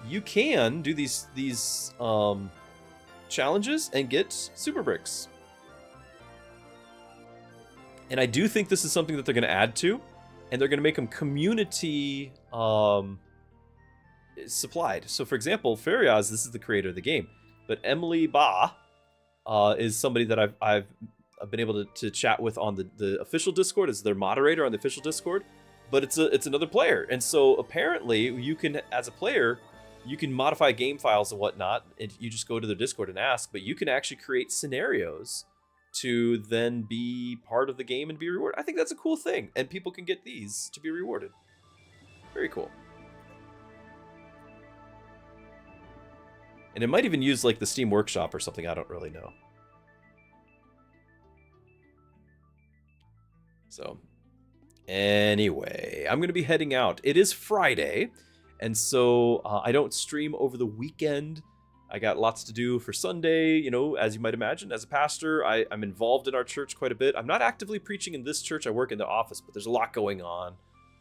You can do these challenges and get super bricks. And I do think this is something that they're going to add to, and they're going to make them community supplied. So for example, Fariaz, this is the creator of the game, but Emily Ba is somebody that I've been able to chat with on the official Discord, as their moderator on the official Discord, but it's another player. And so apparently you can, as a player, you can modify game files and whatnot, and you just go to their Discord and ask, but you can actually create scenarios to then be part of the game and be rewarded. I think that's a cool thing, and people can get these to be rewarded. Very cool. And it might even use like the Steam Workshop or something, I don't really know. So, anyway, I'm going to be heading out. It is Friday. And so I don't stream over the weekend. I got lots to do for Sunday, you know, as you might imagine. As a pastor, I'm involved in our church quite a bit. I'm not actively preaching in this church. I work in the office, but there's a lot going on.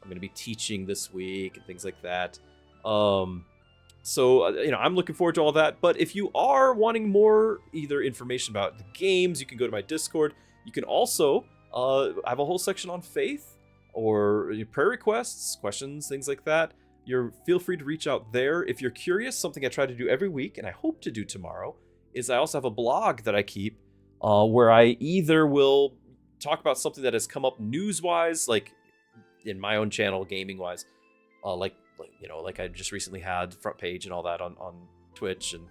I'm going to be teaching this week and things like that. So, you know, I'm looking forward to all that. But if you are wanting more either information about the games, you can go to my Discord. You can also I have a whole section on faith or prayer requests, questions, things like that. Feel free to reach out there. If you're curious, something I try to do every week, and I hope to do tomorrow, is I also have a blog that I keep where I either will talk about something that has come up news-wise, like in my own channel, gaming-wise, like I just recently had front page and all that on Twitch, and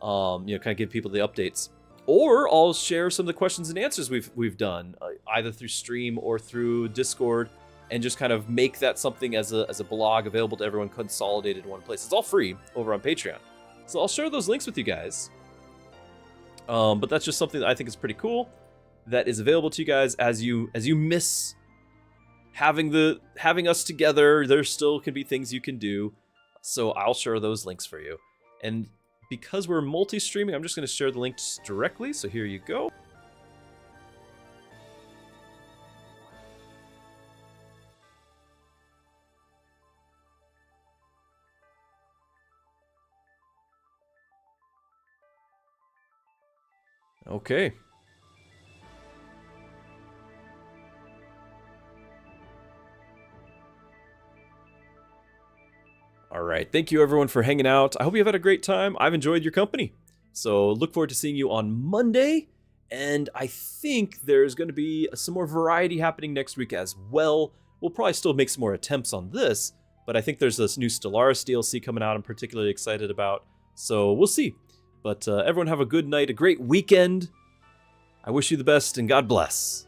kind of give people the updates. Or I'll share some of the questions and answers we've done, either through stream or through Discord, and just kind of make that something as a blog available to everyone, consolidated in one place. It's all free over on Patreon. So I'll share those links with you guys. But that's just something that I think is pretty cool that is available to you guys as you miss having us together. There still can be things you can do. So I'll share those links for you. And because we're multi-streaming, I'm just going to share the links directly. So here you go. Okay. right. Thank you, everyone, for hanging out. I hope you've had a great time. I've enjoyed your company. So look forward to seeing you on Monday. And I think there's going to be some more variety happening next week as well. We'll probably still make some more attempts on this, but I think there's this new Stellaris DLC coming out I'm particularly excited about. So we'll see. But everyone have a good night, a great weekend. I wish you the best, and God bless.